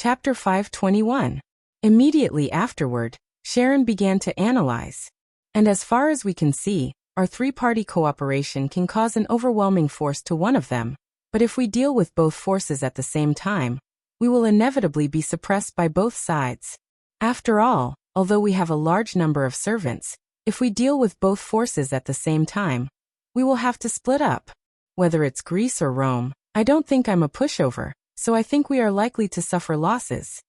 Chapter 521. Immediately afterward, Sharon began to analyze. And as far as we can see, our three-party cooperation can cause an overwhelming force to one of them, but if we deal with both forces at the same time, we will inevitably be suppressed by both sides. After all, although we have a large number of servants, if we deal with both forces at the same time, we will have to split up. Whether it's Greece or Rome, I don't think I'm a pushover, so I think we are likely to suffer losses.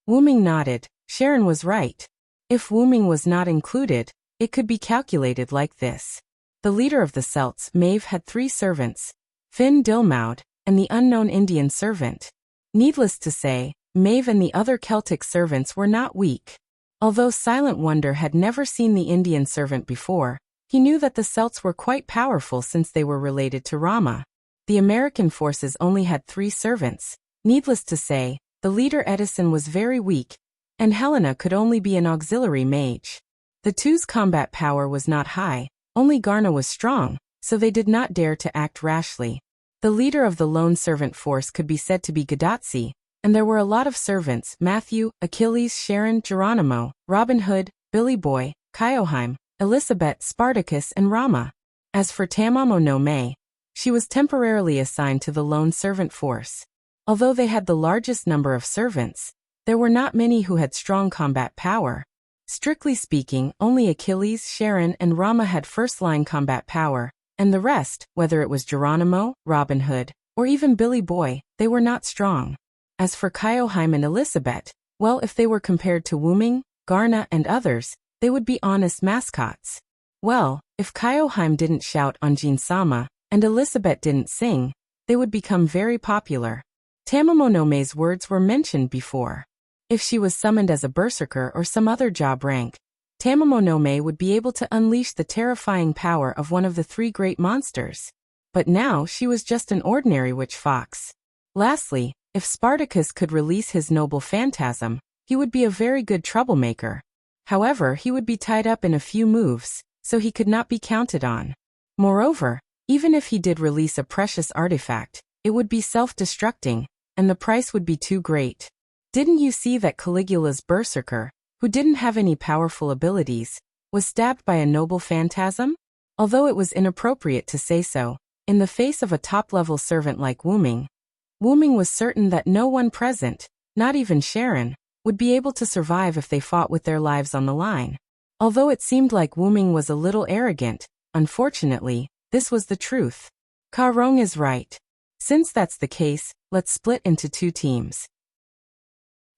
Wyrm nodded. Sharon was right. If Wyrm was not included, it could be calculated like this. The leader of the Celts, Maeve, had 3 servants, Finn Dilmaud, and the unknown Indian servant. Needless to say, Maeve and the other Celtic servants were not weak. Although Silent Wonder had never seen the Indian servant before, he knew that the Celts were quite powerful since they were related to Rama. The American forces only had 3 servants. Needless to say, the leader Edison was very weak, and Helena could only be an auxiliary mage. The two's combat power was not high, only Garna was strong, so they did not dare to act rashly. The leader of the lone servant force could be said to be Gadotsi, and there were a lot of servants: Matthew, Achilles, Sharon, Geronimo, Robin Hood, Billy Boy, Kyoheim, Elizabeth, Spartacus, and Rama. As for Tamamo no Mae, she was temporarily assigned to the lone servant force. Although they had the largest number of servants, there were not many who had strong combat power. Strictly speaking, only Achilles, Sharon, and Rama had first-line combat power, and the rest, whether it was Geronimo, Robin Hood, or even Billy Boy, they were not strong. As for Kyoheim and Elizabeth, well, if they were compared to Wyrm, Garna, and others, they would be honest mascots. Well, if Kyoheim didn't shout on Jin-sama, and Elizabeth didn't sing, they would become very popular. Tamamo no Mae's words were mentioned before. If she was summoned as a berserker or some other job rank, Tamamo no Mae would be able to unleash the terrifying power of one of the 3 great monsters. But now she was just an ordinary witch fox. Lastly, if Spartacus could release his noble phantasm, he would be a very good troublemaker. However, he would be tied up in a few moves, so he could not be counted on. Moreover, even if he did release a precious artifact, it would be self-destructing, and the price would be too great. Didn't you see that Caligula's berserker, who didn't have any powerful abilities, was stabbed by a noble phantasm? Although it was inappropriate to say so, in the face of a top-level servant like Wyrm was certain that no one present, not even Sharon, would be able to survive if they fought with their lives on the line. Although it seemed like Wyrm was a little arrogant, unfortunately, this was the truth. Karong is right. Since that's the case, let's split into 2 teams.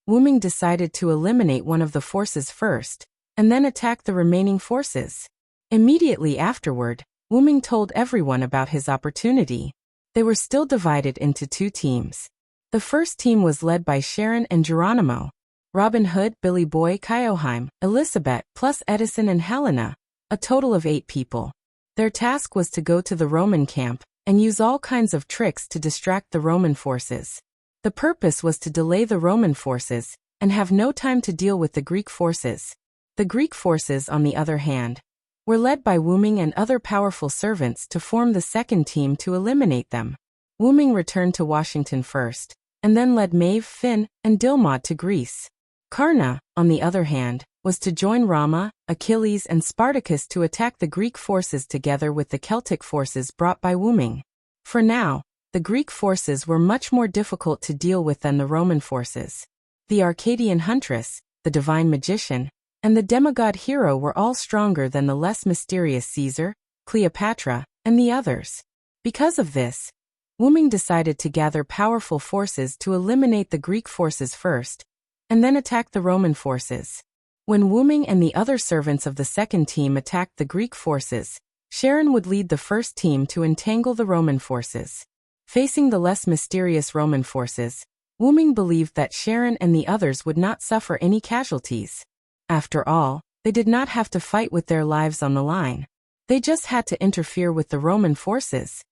Wyrm decided to eliminate one of the forces first, and then attack the remaining forces. Immediately afterward, Wyrm told everyone about his opportunity. They were still divided into 2 teams. The first team was led by Sharon and Geronimo, Robin Hood, Billy Boy, Kyoheim, Elizabeth, plus Edison and Helena, a total of 8 people. Their task was to go to the Roman camp and use all kinds of tricks to distract the Roman forces. The purpose was to delay the Roman forces and have no time to deal with the Greek forces. The Greek forces, on the other hand, were led by Wyrm and other powerful servants to form the second team to eliminate them. Wyrm returned to Washington first, and then led Maeve, Finn, and Dilmaud to Greece. Karna, on the other hand, was to join Rama, Achilles, and Spartacus to attack the Greek forces together with the Celtic forces brought by Wyrm. For now, the Greek forces were much more difficult to deal with than the Roman forces. The Arcadian huntress, the divine magician, and the demigod hero were all stronger than the less mysterious Caesar, Cleopatra, and the others. Because of this, Wyrm decided to gather powerful forces to eliminate the Greek forces first, and then attack the Roman forces. When Wyrm and the other servants of the second team attacked the Greek forces, Sharon would lead the first team to entangle the Roman forces. Facing the less mysterious Roman forces, Wyrm believed that Sharon and the others would not suffer any casualties. After all, they did not have to fight with their lives on the line. They just had to interfere with the Roman forces.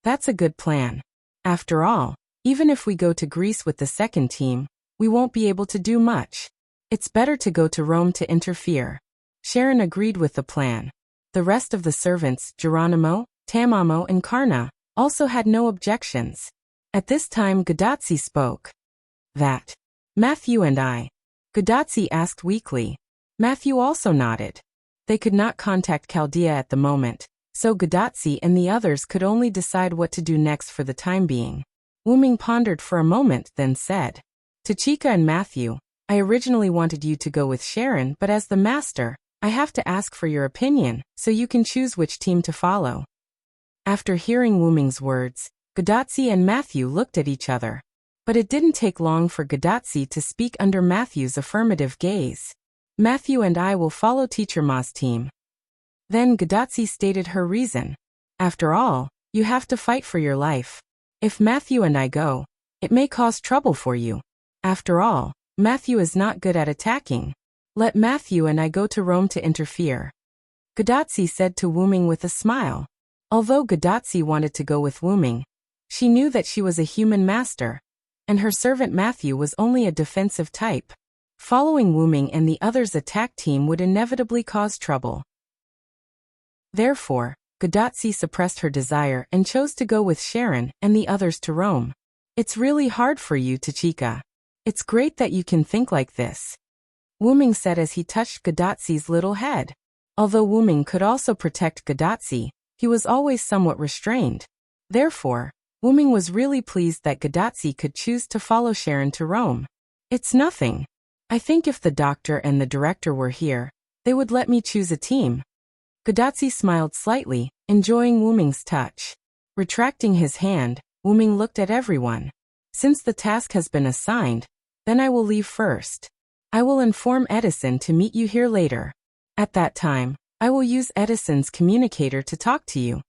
That's a good plan. After all, even if we go to Greece with the second team, we won't be able to do much. It's better to go to Rome to interfere. Sharon agreed with the plan. The rest of the servants, Geronimo, Tamamo, and Karna, also had no objections. At this time Gadotsi spoke. Matthew and I. Gudatsi asked weakly. Matthew also nodded. They could not contact Chaldea at the moment, so Gudatsi and the others could only decide what to do next for the time being. Wuming pondered for a moment, then said, to Chica and Matthew, I originally wanted you to go with Sharon, but as the master, I have to ask for your opinion, so you can choose which team to follow. After hearing Wuming's words, Gudatsi and Matthew looked at each other. But it didn't take long for Gudatsi to speak under Matthew's affirmative gaze. Matthew and I will follow Teacher Ma's team. Then Gudatsi stated her reason. After all, you have to fight for your life. If Matthew and I go, it may cause trouble for you. After all, Matthew is not good at attacking. Let Matthew and I go to Rome to interfere. Gudatsi said to Wuming with a smile. Although Gudatsi wanted to go with Wuming, she knew that she was a human master, and her servant Matthew was only a defensive type. Following Wuming and the others' attack team would inevitably cause trouble. Therefore, Gudatsi suppressed her desire and chose to go with Sharon and the others to Rome. It's really hard for you, Chica. It's great that you can think like this, Wuming said as he touched Gudatsi's little head. Although Wuming could also protect Gudatsi, he was always somewhat restrained. Therefore, Wuming was really pleased that Gudatsi could choose to follow Sharon to Rome. It's nothing. I think if the doctor and the director were here, they would let me choose a team. Gudatsi smiled slightly, enjoying Wuming's touch. Retracting his hand, Wuming looked at everyone. Since the task has been assigned, then I will leave first. I will inform Edison to meet you here later. At that time, I will use Edison's communicator to talk to you.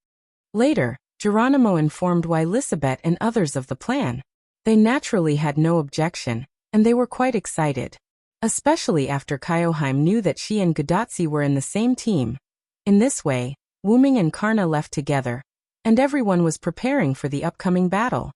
Later, Geronimo informed Elizabeth and others of the plan. They naturally had no objection, and they were quite excited. Especially after Kyoheim knew that she and Gudatsi were in the same team. In this way, Wuming and Karna left together, and everyone was preparing for the upcoming battle.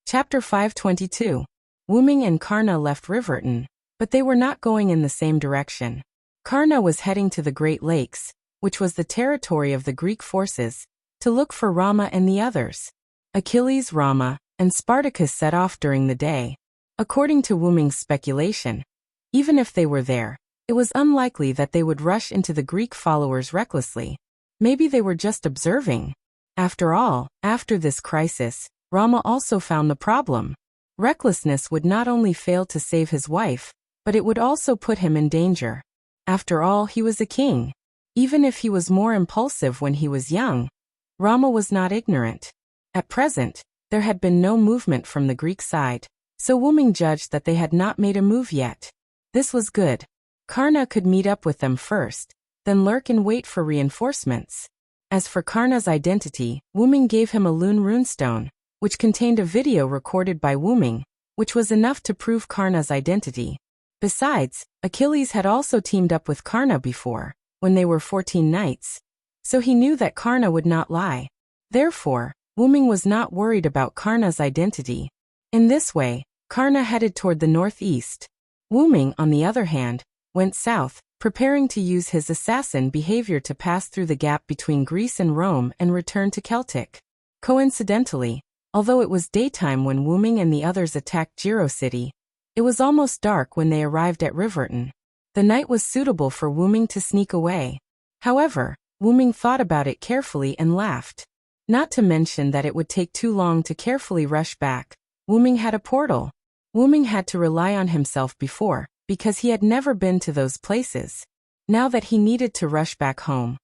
Chapter 522. Wuming and Karna left Riverton, but they were not going in the same direction. Karna was heading to the Great Lakes, which was the territory of the Greek forces, to look for Rama and the others. Achilles, Rama, and Spartacus set off during the day. According to Wuming's speculation, even if they were there, it was unlikely that they would rush into the Greek followers recklessly. Maybe they were just observing. After all, after this crisis, Rama also found the problem. Recklessness would not only fail to save his wife, but it would also put him in danger. After all, he was a king. Even if he was more impulsive when he was young, Rama was not ignorant. At present, there had been no movement from the Greek side, so Wuming judged that they had not made a move yet. This was good. Karna could meet up with them first, then lurk and wait for reinforcements. As for Karna's identity, Wuming gave him a Loon runestone, which contained a video recorded by Wuming, which was enough to prove Karna's identity. Besides, Achilles had also teamed up with Karna before, when they were 14 knights, so he knew that Karna would not lie. Therefore, Wuming was not worried about Karna's identity. In this way, Karna headed toward the northeast. Wuming, on the other hand, went south, preparing to use his assassin behavior to pass through the gap between Greece and Rome and return to Celtic. Coincidentally, although it was daytime when Wuming and the others attacked Giro City, it was almost dark when they arrived at Riverton. The night was suitable for Wuming to sneak away. However, Wuming thought about it carefully and laughed. Not to mention that it would take too long to carefully rush back. Wuming had a portal. Wuming had to rely on himself before, because he had never been to those places. Now that he needed to rush back home,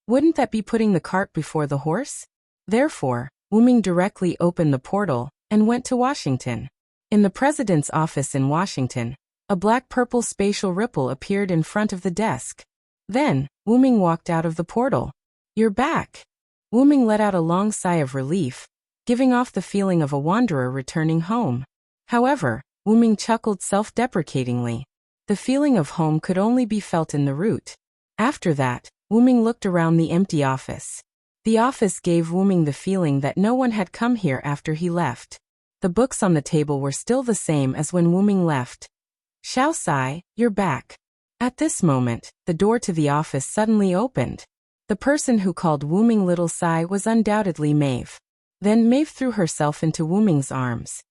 wouldn't that be putting the cart before the horse? Therefore, Wuming directly opened the portal and went to Washington. In the president's office in Washington, a black-purple spatial ripple appeared in front of the desk. Then, Wuming walked out of the portal. You're back. Wuming let out a long sigh of relief, giving off the feeling of a wanderer returning home. However, Wuming chuckled self-deprecatingly. The feeling of home could only be felt in the root. After that, Wuming looked around the empty office. The office gave Wuming the feeling that no one had come here after he left. The books on the table were still the same as when Wuming left. Xiao Sai, you're back. At this moment, the door to the office suddenly opened. The person who called Wuming Little Sai was undoubtedly Maeve. Then Maeve threw herself into Wuming's arms.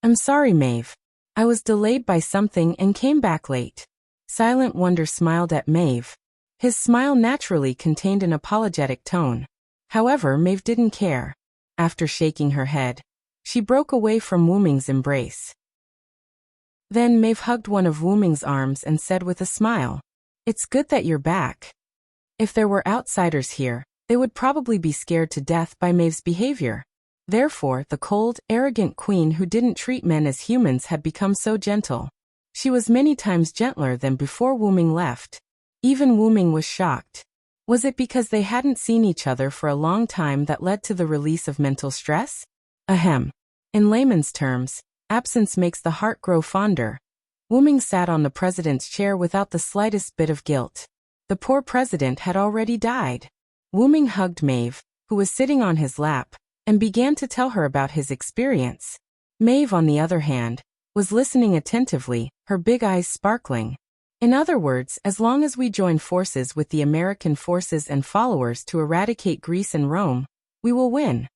I'm sorry, Maeve. I was delayed by something and came back late. Silent Wonder smiled at Maeve. His smile naturally contained an apologetic tone. However, Maeve didn't care. After shaking her head, she broke away from Wu Ming's embrace. Then Maeve hugged one of Wu Ming's arms and said with a smile, "It's good that you're back." If there were outsiders here, they would probably be scared to death by Maeve's behavior. Therefore, the cold, arrogant queen who didn't treat men as humans had become so gentle. She was many times gentler than before Wu Ming left. Even Wu Ming was shocked. Was it because they hadn't seen each other for a long time that led to the release of mental stress? Ahem. In layman's terms, absence makes the heart grow fonder. Wu Ming sat on the president's chair without the slightest bit of guilt. The poor president had already died. Wu Ming hugged Maeve, who was sitting on his lap, and began to tell her about his experience. Maeve, on the other hand, was listening attentively, her big eyes sparkling. In other words, as long as we join forces with the American forces and followers to eradicate Greece and Rome, we will win.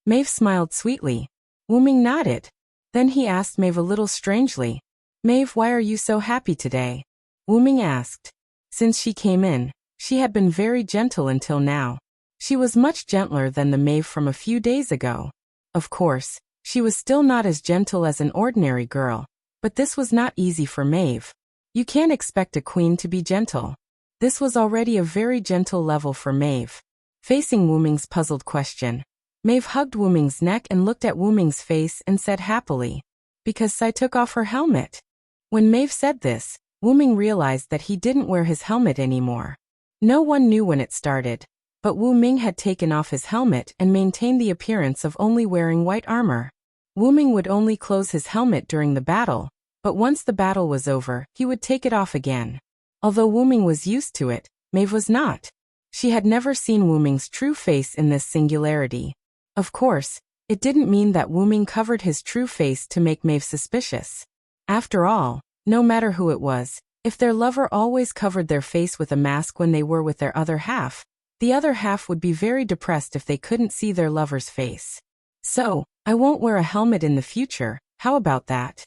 Maeve smiled sweetly. Wu Ming nodded. Then he asked Maeve a little strangely, "Maeve, why are you so happy today?" Wu Ming asked. Since she came in, she had been very gentle until now. She was much gentler than the Maeve from a few days ago. Of course, she was still not as gentle as an ordinary girl, but this was not easy for Maeve. You can't expect a queen to be gentle. This was already a very gentle level for Maeve. Facing Wu Ming's puzzled question, Maeve hugged Wu Ming's neck and looked at Wu Ming's face and said happily, "Because Sai took off her helmet." When Maeve said this, Wu Ming realized that he didn't wear his helmet anymore. No one knew when it started, but Wu Ming had taken off his helmet and maintained the appearance of only wearing white armor. Wu Ming would only close his helmet during the battle, but once the battle was over, he would take it off again. Although Wu Ming was used to it, Maeve was not. She had never seen Wu Ming's true face in this singularity. Of course, it didn't mean that Wu Ming covered his true face to make Maeve suspicious. After all, no matter who it was, if their lover always covered their face with a mask when they were with their other half, the other half would be very depressed if they couldn't see their lover's face. So, I won't wear a helmet in the future, how about that?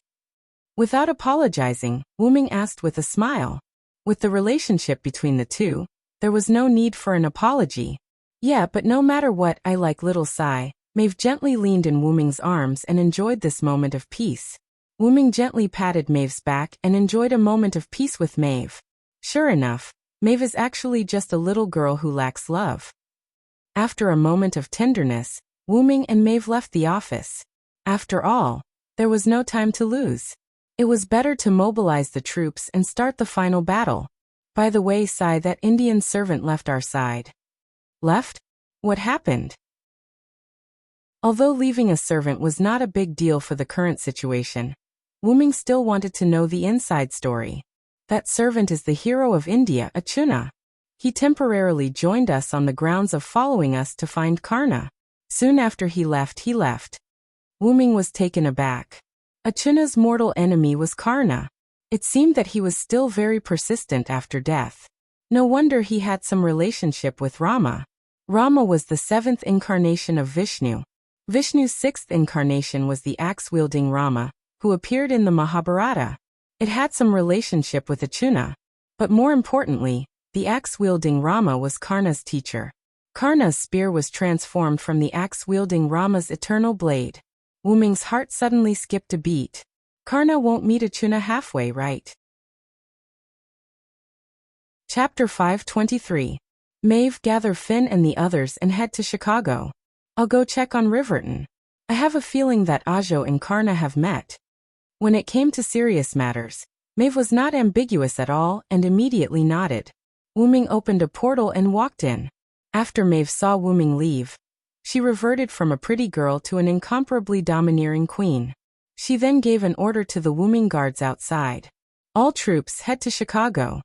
Without apologizing, Wu Ming asked with a smile. With the relationship between the two, there was no need for an apology. Yeah, but no matter what, I like little Sai. Maeve gently leaned in Wu Ming's arms and enjoyed this moment of peace. Wu Ming gently patted Maeve's back and enjoyed a moment of peace with Maeve. Sure enough, Maeve is actually just a little girl who lacks love. After a moment of tenderness, Wu Ming and Maeve left the office. After all, there was no time to lose. It was better to mobilize the troops and start the final battle. By the way, Sai, that Indian servant left our side. Left? What happened? Although leaving a servant was not a big deal for the current situation, Wu Ming still wanted to know the inside story. That servant is the hero of India, Achuna. He temporarily joined us on the grounds of following us to find Karna. Soon after he left. Wu Ming was taken aback. Achuna's mortal enemy was Karna. It seemed that he was still very persistent after death. No wonder he had some relationship with Rama. Rama was the 7th incarnation of Vishnu. Vishnu's 6th incarnation was the axe-wielding Rama, who appeared in the Mahabharata. It had some relationship with Achuna. But more importantly, the axe-wielding Rama was Karna's teacher. Karna's spear was transformed from the axe-wielding Rama's eternal blade. Wu Ming's heart suddenly skipped a beat. Karna won't meet Achuna halfway, right? Chapter 523. Maeve, gather Finn and the others and head to Chicago. I'll go check on Riverton. I have a feeling that Ajo and Karna have met. When it came to serious matters, Maeve was not ambiguous at all and immediately nodded. Wu Ming opened a portal and walked in. After Maeve saw Wu Ming leave, she reverted from a pretty girl to an incomparably domineering queen. She then gave an order to the Wu Ming guards outside. All troops head to Chicago.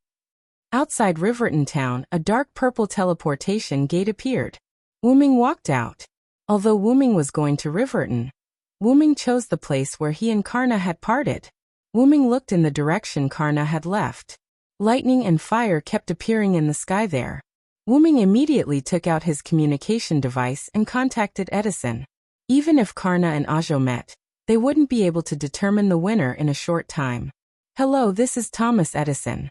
Outside Riverton town, a dark purple teleportation gate appeared. Wu Ming walked out. Although Wu Ming was going to Riverton, Wu Ming chose the place where he and Karna had parted. Wu Ming looked in the direction Karna had left. Lightning and fire kept appearing in the sky there. Wu Ming immediately took out his communication device and contacted Edison. Even if Karna and Ajo met, They wouldn't be able to determine the winner in a short time. Hello, this is Thomas Edison.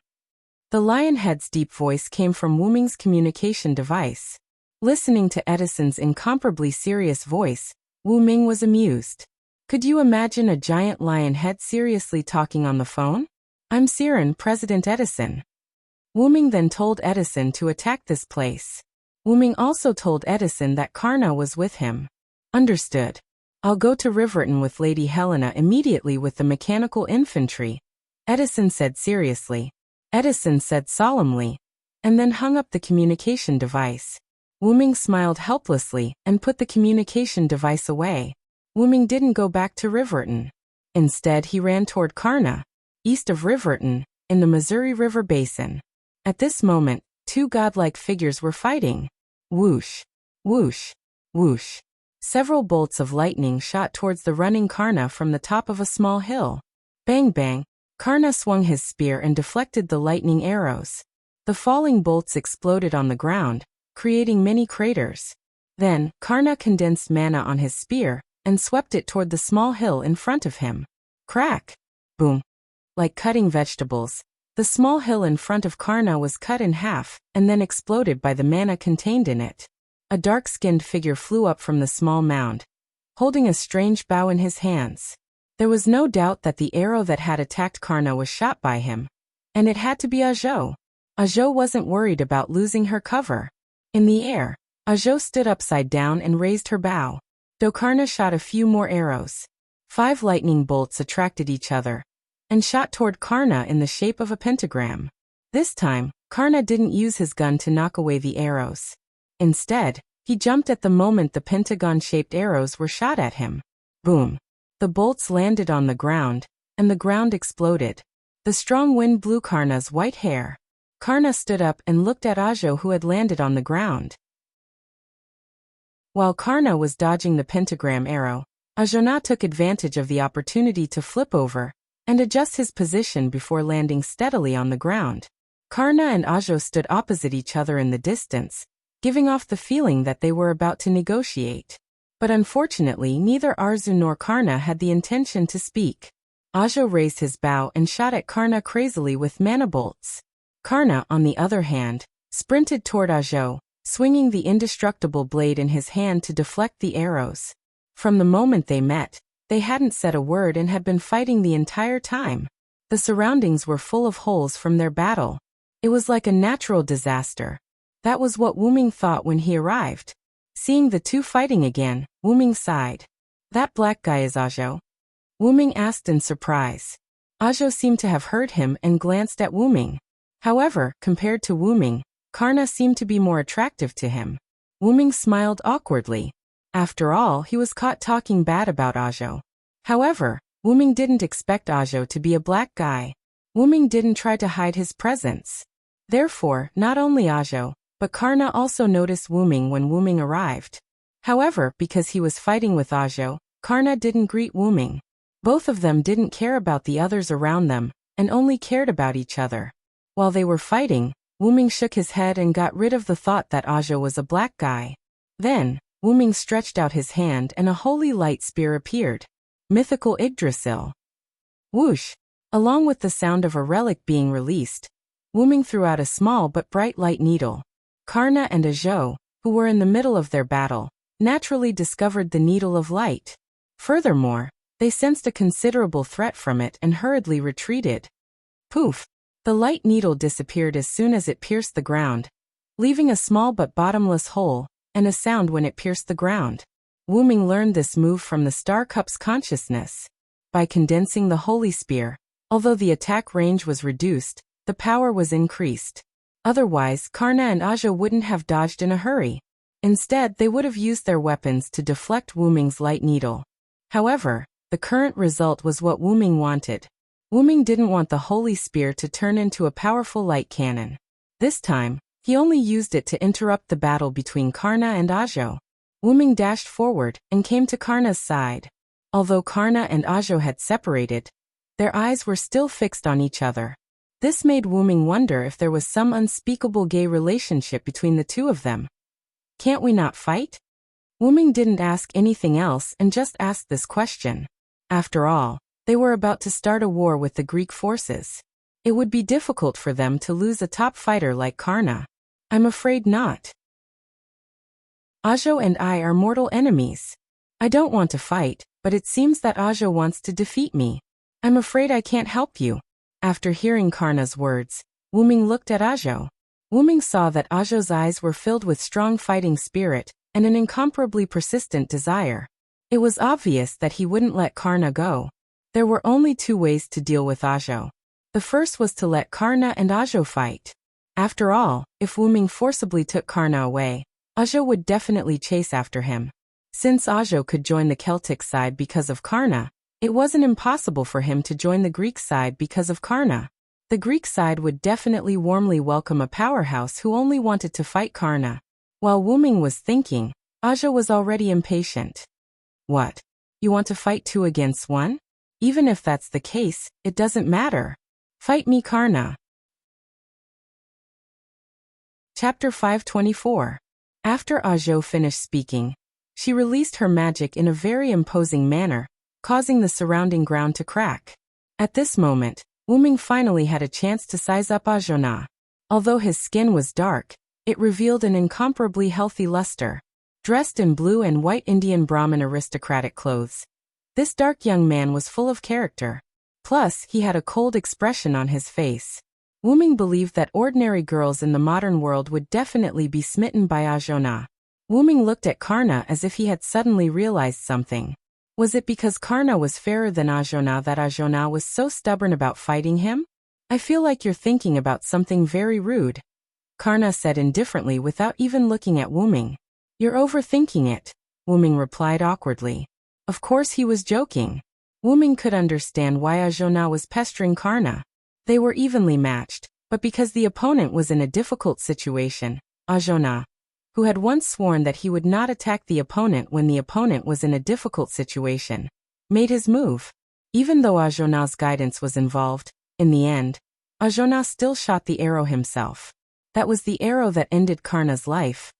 The lionhead's deep voice came from Wu Ming's communication device. Listening to Edison's incomparably serious voice, Wu Ming was amused. Could you imagine a giant lion head seriously talking on the phone? I'm Siren, President Edison. Wu Ming then told Edison to attack this place. Wu Ming also told Edison that Karna was with him. Understood. I'll go to Riverton with Lady Helena immediately with the mechanical infantry, Edison said seriously. Edison said solemnly, and then hung up the communication device. Wu Ming smiled helplessly and put the communication device away. Wu Ming didn't go back to Riverton. Instead, he ran toward Karna, east of Riverton, in the Missouri River Basin. At this moment, two godlike figures were fighting. Whoosh, whoosh, whoosh. Several bolts of lightning shot towards the running Karna from the top of a small hill. Bang bang, Karna swung his spear and deflected the lightning arrows. The falling bolts exploded on the ground, creating many craters. Then, Karna condensed mana on his spear and swept it toward the small hill in front of him. Crack! Boom! Like cutting vegetables, the small hill in front of Karna was cut in half and then exploded by the mana contained in it. A dark-skinned figure flew up from the small mound, holding a strange bow in his hands. There was no doubt that the arrow that had attacked Karna was shot by him. And it had to be Ajo. Ajo wasn't worried about losing her cover. In the air, Ajo stood upside down and raised her bow. Though Karna shot a few more arrows. 5 lightning bolts attracted each other and shot toward Karna in the shape of a pentagram. This time, Karna didn't use his gun to knock away the arrows. Instead, he jumped at the moment the pentagon-shaped arrows were shot at him. Boom! The bolts landed on the ground, and the ground exploded. The strong wind blew Karna's white hair. Karna stood up and looked at Ajo, who had landed on the ground. While Karna was dodging the pentagram arrow, Ajona took advantage of the opportunity to flip over and adjust his position before landing steadily on the ground. Karna and Ajo stood opposite each other in the distance, giving off the feeling that they were about to negotiate. But unfortunately, neither Arzu nor Karna had the intention to speak. Ajo raised his bow and shot at Karna crazily with mana bolts. Karna, on the other hand, sprinted toward Ajo, swinging the indestructible blade in his hand to deflect the arrows. From the moment they met, they hadn't said a word and had been fighting the entire time. The surroundings were full of holes from their battle. It was like a natural disaster. That was what Wu Ming thought when he arrived. Seeing the two fighting again, Wu Ming sighed. That black guy is Ajo? Wu Ming asked in surprise. Ajo seemed to have heard him and glanced at Wu Ming. However, compared to Wu Ming, Karna seemed to be more attractive to him. Wu Ming smiled awkwardly. After all, he was caught talking bad about Ajo. However, Wu Ming didn't expect Ajo to be a black guy. Wu Ming didn't try to hide his presence. Therefore, not only Ajo, but Karna also noticed Wu Ming when Wu Ming arrived. However, because he was fighting with Ajo, Karna didn't greet Wu Ming. Both of them didn't care about the others around them, and only cared about each other. While they were fighting, Wu Ming shook his head and got rid of the thought that Ajo was a black guy. Then, Wu Ming stretched out his hand and a holy light spear appeared. Mythical Yggdrasil. Whoosh! Along with the sound of a relic being released, Wu Ming threw out a small but bright light needle. Karna and Ajo, who were in the middle of their battle, naturally discovered the needle of light. Furthermore, they sensed a considerable threat from it and hurriedly retreated. Poof! The light needle disappeared as soon as it pierced the ground, leaving a small but bottomless hole, and a sound when it pierced the ground. Wu Ming learned this move from the Star Cup's consciousness. By condensing the Holy Spear, although the attack range was reduced, the power was increased. Otherwise, Karna and Ajo wouldn't have dodged in a hurry. Instead, they would have used their weapons to deflect Wu Ming's light needle. However, the current result was what Wu Ming wanted. Wu Ming didn't want the Holy Spear to turn into a powerful light cannon. This time, he only used it to interrupt the battle between Karna and Ajo. Wu Ming dashed forward and came to Karna's side. Although Karna and Ajo had separated, their eyes were still fixed on each other. This made Wu Ming wonder if there was some unspeakable gay relationship between the two of them. Can't we not fight? Wu Ming didn't ask anything else and just asked this question. After all, they were about to start a war with the Greek forces. It would be difficult for them to lose a top fighter like Karna. I'm afraid not. Ajo and I are mortal enemies. I don't want to fight, but it seems that Ajo wants to defeat me. I'm afraid I can't help you. After hearing Karna's words, Wuming looked at Ajo. Wuming saw that Ajo's eyes were filled with strong fighting spirit and an incomparably persistent desire. It was obvious that he wouldn't let Karna go. There were only two ways to deal with Ajo. The first was to let Karna and Ajo fight. After all, if Wuming forcibly took Karna away, Ajo would definitely chase after him. Since Ajo could join the Celtic side because of Karna, it wasn't impossible for him to join the Greek side because of Karna. The Greek side would definitely warmly welcome a powerhouse who only wanted to fight Karna. While Wuming was thinking, Ajo was already impatient. What? You want to fight 2 against 1? Even if that's the case, it doesn't matter. Fight me, Karna. Chapter 524. After Ajo finished speaking, she released her magic in a very imposing manner, causing the surrounding ground to crack. At this moment, Wuming finally had a chance to size up Ajona. Although his skin was dark, it revealed an incomparably healthy luster. Dressed in blue and white Indian Brahmin aristocratic clothes, this dark young man was full of character. Plus, he had a cold expression on his face. Wuming believed that ordinary girls in the modern world would definitely be smitten by Ajona. Wuming looked at Karna as if he had suddenly realized something. Was it because Karna was fairer than Ajona that Ajona was so stubborn about fighting him? I feel like you're thinking about something very rude, Karna said indifferently without even looking at Wuming. You're overthinking it, Wuming replied awkwardly. Of course he was joking. Wuming could understand why Ajona was pestering Karna. They were evenly matched, but because the opponent was in a difficult situation, Ajona, who had once sworn that he would not attack the opponent when the opponent was in a difficult situation, made his move. Even though Ajona's guidance was involved, in the end, Ajona still shot the arrow himself. That was the arrow that ended Karna's life,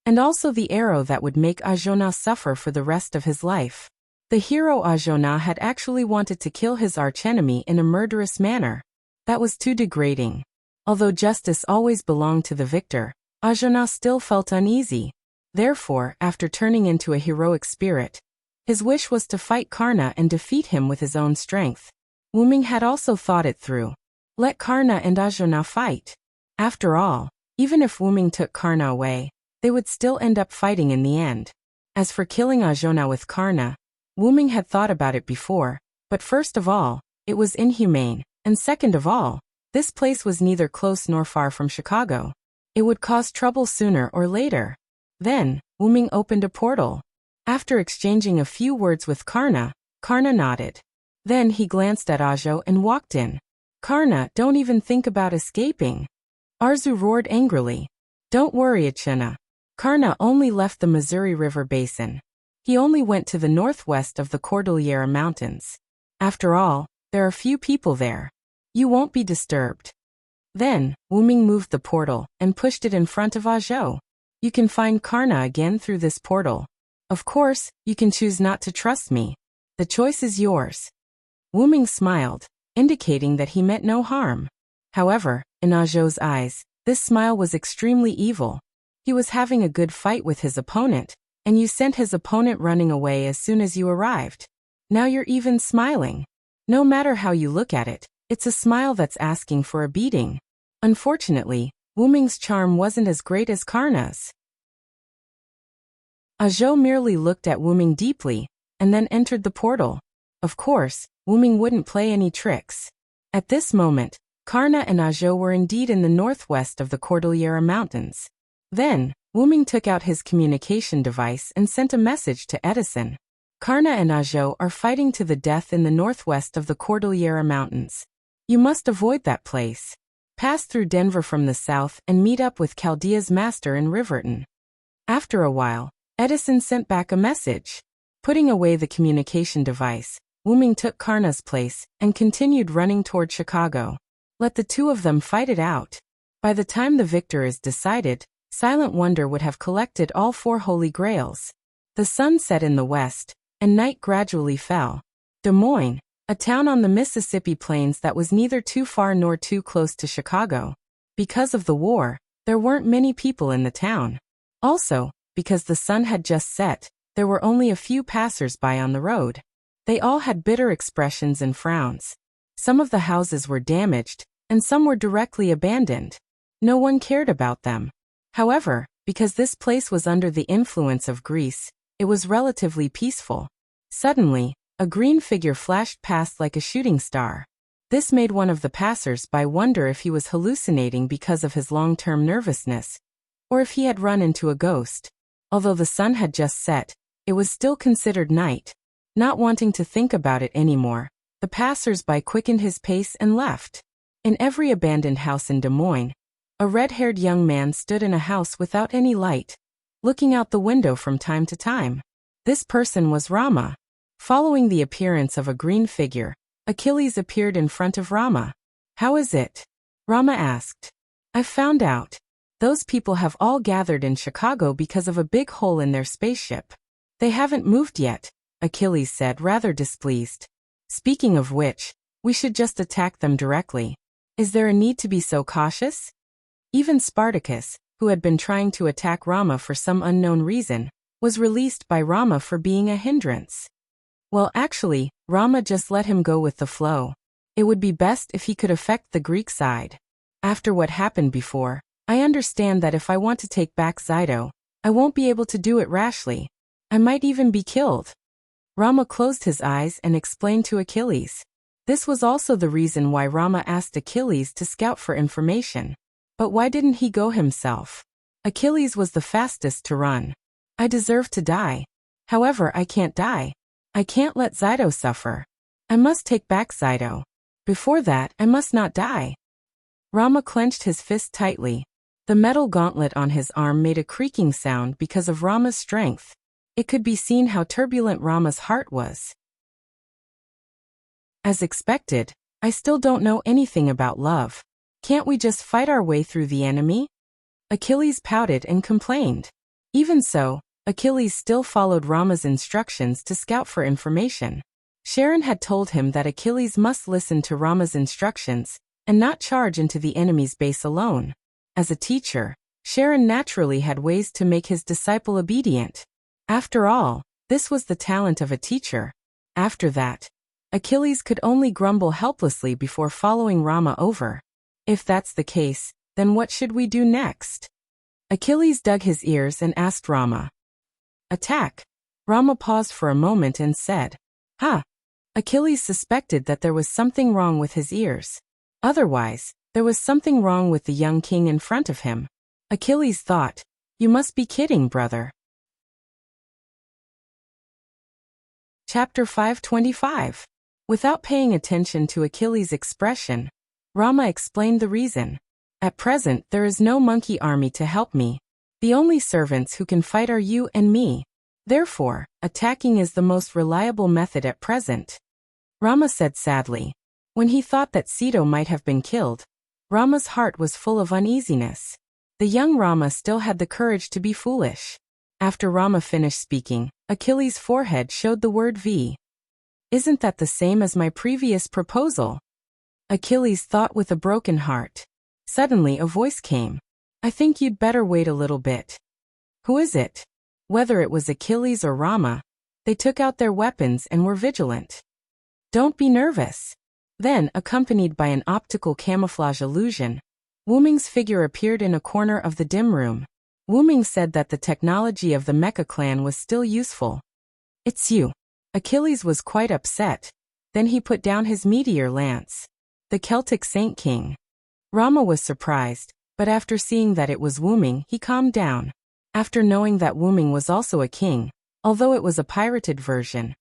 and also the arrow that would make Ajona suffer for the rest of his life. The hero Ajona had actually wanted to kill his archenemy in a murderous manner. That was too degrading. Although justice always belonged to the victor, Ajona still felt uneasy. Therefore, after turning into a heroic spirit, his wish was to fight Karna and defeat him with his own strength. Wuming had also thought it through. Let Karna and Ajona fight. After all, even if Wuming took Karna away, they would still end up fighting in the end. As for killing Ajona with Karna, Wuming had thought about it before, but first of all, it was inhumane, and second of all, this place was neither close nor far from Chicago. It would cause trouble sooner or later. Then, Wuming opened a portal. After exchanging a few words with Karna, Karna nodded. Then he glanced at Ajo and walked in. Karna, don't even think about escaping. Arzu roared angrily. Don't worry, Achena. Karna only left the Missouri River Basin. He only went to the northwest of the Cordillera Mountains. After all, there are few people there. You won't be disturbed. Then, Wuming moved the portal and pushed it in front of Ajo. You can find Karna again through this portal. Of course, you can choose not to trust me. The choice is yours. Wuming smiled, indicating that he meant no harm. However, in Ajo's eyes, this smile was extremely evil. He was having a good fight with his opponent, and you sent his opponent running away as soon as you arrived. Now you're even smiling. No matter how you look at it, it's a smile that's asking for a beating. Unfortunately, Wuming's charm wasn't as great as Karna's. Ajo merely looked at Wuming deeply, and then entered the portal. Of course, Wuming wouldn't play any tricks. At this moment, Karna and Ajo were indeed in the northwest of the Cordillera Mountains. Then, Wuming took out his communication device and sent a message to Edison. Karna and Ajo are fighting to the death in the northwest of the Cordillera Mountains. You must avoid that place. Pass through Denver from the south and meet up with Chaldea's master in Riverton. After a while, Edison sent back a message. Putting away the communication device, Wuming took Karna's place and continued running toward Chicago. Let the two of them fight it out. By the time the victor is decided, Silent Wonder would have collected all 4 holy grails. The sun set in the west, and night gradually fell. Des Moines, a town on the Mississippi plains that was neither too far nor too close to Chicago. Because of the war, there weren't many people in the town. Also, because the sun had just set, there were only a few passers-by on the road. They all had bitter expressions and frowns. Some of the houses were damaged, and some were directly abandoned. No one cared about them. However, because this place was under the influence of Greece, it was relatively peaceful. Suddenly, a green figure flashed past like a shooting star. This made one of the passers-by wonder if he was hallucinating because of his long-term nervousness, or if he had run into a ghost. Although the sun had just set, it was still considered night. Not wanting to think about it anymore, the passers-by quickened his pace and left. In every abandoned house in Des Moines, a red-haired young man stood in a house without any light, looking out the window from time to time. This person was Rama. Following the appearance of a green figure, Achilles appeared in front of Rama. "How is it?" Rama asked. "I've found out. Those people have all gathered in Chicago because of a big hole in their spaceship. They haven't moved yet," Achilles said, rather displeased. "Speaking of which, we should just attack them directly. Is there a need to be so cautious?" Even Spartacus, who had been trying to attack Rama for some unknown reason, was released by Rama for being a hindrance. Well, actually, Rama just let him go with the flow. It would be best if he could affect the Greek side. After what happened before, I understand that if I want to take back Xido, I won't be able to do it rashly. I might even be killed. Rama closed his eyes and explained to Achilles. This was also the reason why Rama asked Achilles to scout for information. But why didn't he go himself? Achilles was the fastest to run. "I deserve to die. However, I can't die. I can't let Xido suffer. I must take back Xido. Before that, I must not die." Rama clenched his fist tightly. The metal gauntlet on his arm made a creaking sound because of Rama's strength. It could be seen how turbulent Rama's heart was. As expected, I still don't know anything about love. Can't we just fight our way through the enemy? Achilles pouted and complained. Even so, Achilles still followed Rama's instructions to scout for information. Sharon had told him that Achilles must listen to Rama's instructions and not charge into the enemy's base alone. As a teacher, Sharon naturally had ways to make his disciple obedient. After all, this was the talent of a teacher. After that, Achilles could only grumble helplessly before following Rama over. If that's the case, then what should we do next? Achilles dug his ears and asked Rama. "Attack." Rama paused for a moment and said, "Huh." Achilles suspected that there was something wrong with his ears. Otherwise, there was something wrong with the young king in front of him. Achilles thought, "You must be kidding, brother." Chapter 525. Without paying attention to Achilles' expression, Rama explained the reason. "At present, there is no monkey army to help me. The only servants who can fight are you and me. Therefore, attacking is the most reliable method at present." Rama said sadly. When he thought that Xido might have been killed, Rama's heart was full of uneasiness. The young Rama still had the courage to be foolish. After Rama finished speaking, Achilles' forehead showed the word V. "Isn't that the same as my previous proposal?" Achilles thought with a broken heart. Suddenly a voice came. "I think you'd better wait a little bit." Who is it? Whether it was Achilles or Rama, they took out their weapons and were vigilant. "Don't be nervous." Then, accompanied by an optical camouflage illusion, Wu Ming's figure appeared in a corner of the dim room. Wu Ming said that the technology of the Mecha clan was still useful. "It's you." Achilles was quite upset. Then he put down his meteor lance. "The Celtic Saint King." Rama was surprised, but after seeing that it was Wu Ming, he calmed down. After knowing that Wu Ming was also a king, although it was a pirated version,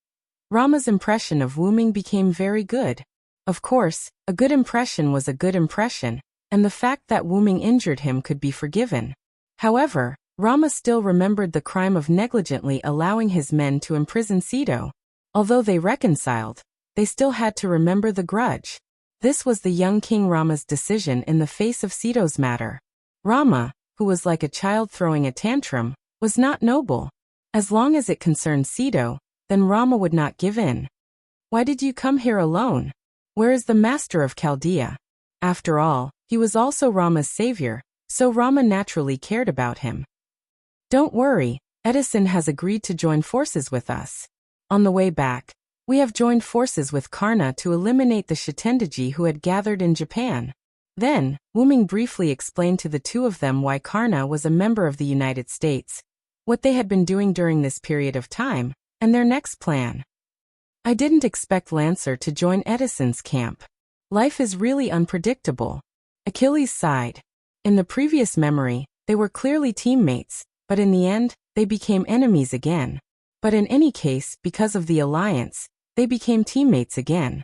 Rama's impression of Wu Ming became very good. Of course, a good impression was a good impression, and the fact that Wu Ming injured him could be forgiven. However, Rama still remembered the crime of negligently allowing his men to imprison Xido. Although they reconciled, they still had to remember the grudge. This was the young King Rama's decision in the face of Xido's matter. Rama, who was like a child throwing a tantrum, was not noble. As long as it concerned Xido, then Rama would not give in. Why did you come here alone? Where is the master of Chaldea? After all, he was also Rama's savior, so Rama naturally cared about him. Don't worry, Edison has agreed to join forces with us. On the way back, we have joined forces with Karna to eliminate the Shitendaji who had gathered in Japan. Then, Wuming briefly explained to the two of them why Karna was a member of the United States, what they had been doing during this period of time, and their next plan. I didn't expect Lancer to join Edison's camp. Life is really unpredictable. Achilles sighed. In the previous memory, they were clearly teammates, but in the end, they became enemies again. But in any case, because of the alliance, they became teammates again.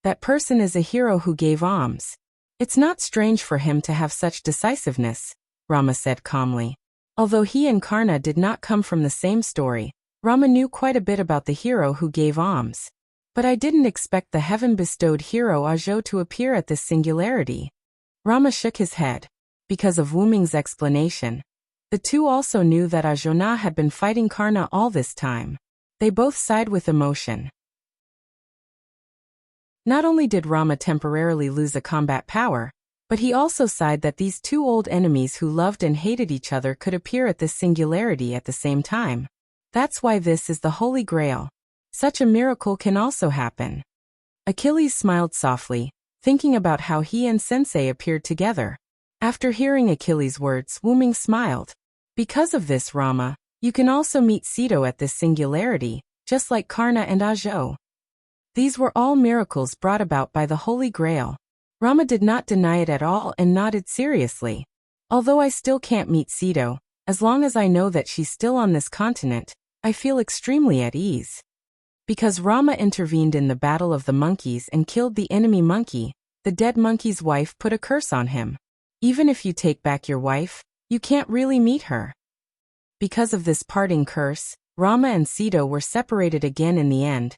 That person is a hero who gave alms. It's not strange for him to have such decisiveness, Rama said calmly. Although he and Karna did not come from the same story, Rama knew quite a bit about the hero who gave alms. But I didn't expect the heaven-bestowed hero Ajo to appear at this singularity. Rama shook his head. Because of Wuming's explanation, the two also knew that Ajona had been fighting Karna all this time. They both sighed with emotion. Not only did Rama temporarily lose a combat power, but he also sighed that these two old enemies who loved and hated each other could appear at this singularity at the same time. That's why this is the Holy Grail. Such a miracle can also happen. Achilles smiled softly, thinking about how he and Sensei appeared together. After hearing Achilles' words, Wuming smiled. Because of this, Rama, you can also meet Sito at this singularity, just like Karna and Ajo. These were all miracles brought about by the Holy Grail. Rama did not deny it at all and nodded seriously. Although I still can't meet Sito, as long as I know that she's still on this continent, I feel extremely at ease. Because Rama intervened in the Battle of the Monkeys and killed the enemy monkey, the dead monkey's wife put a curse on him. Even if you take back your wife, you can't really meet her. Because of this parting curse, Rama and Sito were separated again in the end,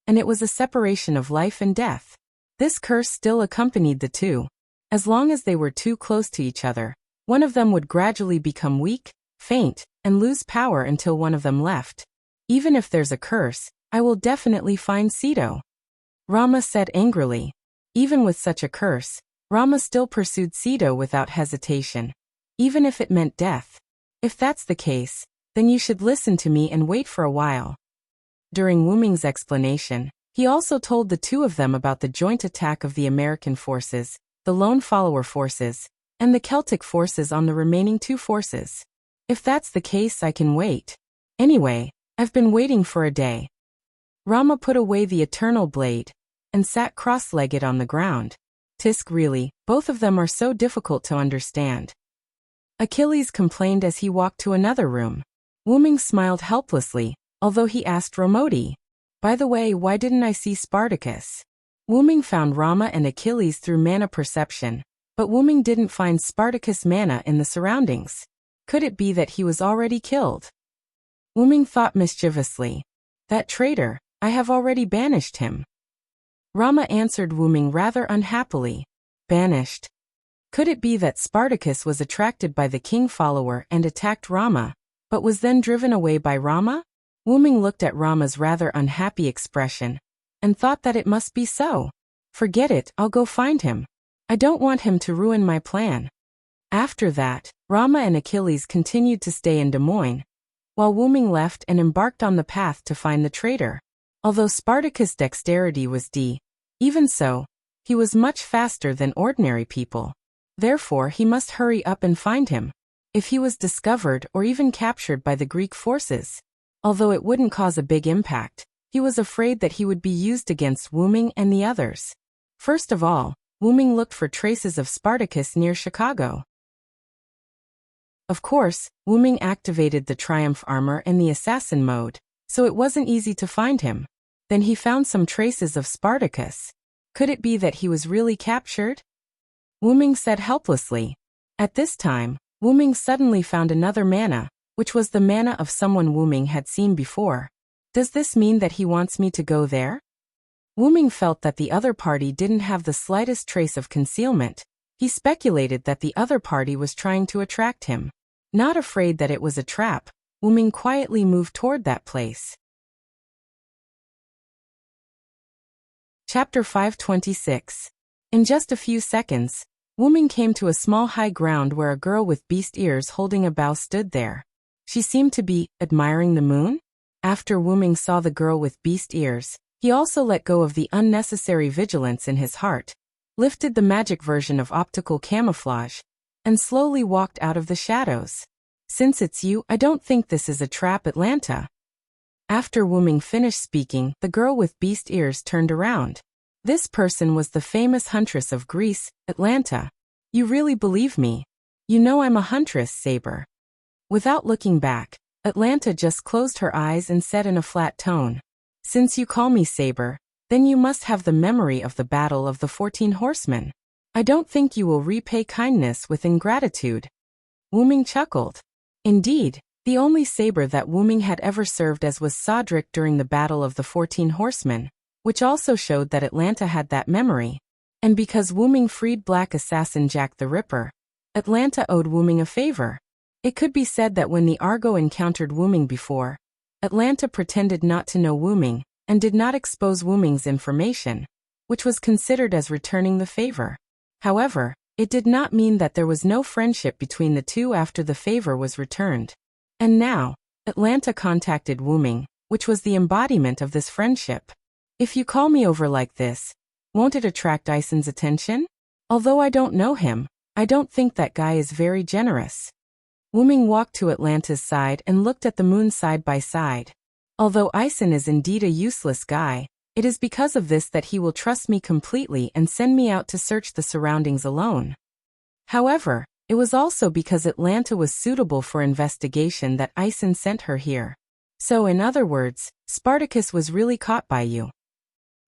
and it was a separation of life and death. This curse still accompanied the two. As long as they were too close to each other, one of them would gradually become weak, faint, and lose power until one of them left. Even if there's a curse, I will definitely find Sito. Rama said angrily. Even with such a curse, Rama still pursued Sito without hesitation, even if it meant death. If that's the case, then you should listen to me and wait for a while. During Wuming's explanation, he also told the two of them about the joint attack of the American forces, the Lone Follower forces, and the Celtic forces on the remaining two forces. If that's the case, I can wait. Anyway, I've been waiting for a day. Rama put away the eternal blade and sat cross-legged on the ground. Tisk, really, both of them are so difficult to understand. Achilles complained as he walked to another room. Wuming smiled helplessly, although he asked Romodi, "By the way, why didn't I see Spartacus?" Wuming found Rama and Achilles through mana perception, but Wuming didn't find Spartacus' mana in the surroundings. Could it be that he was already killed? Wuming thought mischievously. That traitor, I have already banished him. Rama answered Wuming rather unhappily. Banished? Could it be that Spartacus was attracted by the king follower and attacked Rama, but was then driven away by Rama? Wuming looked at Rama's rather unhappy expression and thought that it must be so. Forget it, I'll go find him. I don't want him to ruin my plan. After that, Rama and Achilles continued to stay in Des Moines, while Wuming left and embarked on the path to find the traitor. Although Spartacus' dexterity was D, even so, he was much faster than ordinary people. Therefore, he must hurry up and find him. If he was discovered or even captured by the Greek forces, although it wouldn't cause a big impact, he was afraid that he would be used against Wuming and the others. First of all, Wuming looked for traces of Spartacus near Chicago. Of course, Wuming activated the Triumph armor and the assassin mode, so it wasn't easy to find him. Then he found some traces of Spartacus. Could it be that he was really captured? Wuming said helplessly. At this time, Wuming suddenly found another mana, which was the mana of someone Wuming had seen before. Does this mean that he wants me to go there? Wuming felt that the other party didn't have the slightest trace of concealment. He speculated that the other party was trying to attract him. Not afraid that it was a trap, Wuming quietly moved toward that place. Chapter 526. In just a few seconds, Wyrm came to a small high ground where a girl with beast ears holding a bow stood there. She seemed to be admiring the moon. After Wyrm saw the girl with beast ears, he also let go of the unnecessary vigilance in his heart, lifted the magic version of optical camouflage, and slowly walked out of the shadows. Since it's you, I don't think this is a trap, Atlanta. After Wyrm finished speaking, the girl with beast ears turned around. This person was the famous huntress of Greece, Atlanta. You really believe me? You know I'm a huntress, Saber. Without looking back, Atlanta just closed her eyes and said in a flat tone, Since you call me Saber, then you must have the memory of the battle of the 14 horsemen. I don't think you will repay kindness with ingratitude. Wyrm chuckled. Indeed, the only saber that Wyrm had ever served as was Sodric during the Battle of the 14 Horsemen, which also showed that Atlanta had that memory. And because Wyrm freed Black Assassin Jack the Ripper, Atlanta owed Wyrm a favor. It could be said that when the Argo encountered Wyrm before, Atlanta pretended not to know Wyrm, and did not expose Wyrm's information, which was considered as returning the favor. However, it did not mean that there was no friendship between the two after the favor was returned. And now, Atlanta contacted Wyrm, which was the embodiment of this friendship. If you call me over like this, won't it attract Ison's attention? Although I don't know him, I don't think that guy is very generous. Wyrm walked to Atlanta's side and looked at the moon side by side. Although Ison is indeed a useless guy, it is because of this that he will trust me completely and send me out to search the surroundings alone. However, it was also because Atlanta was suitable for investigation that Ison sent her here. So in other words, Spartacus was really caught by you.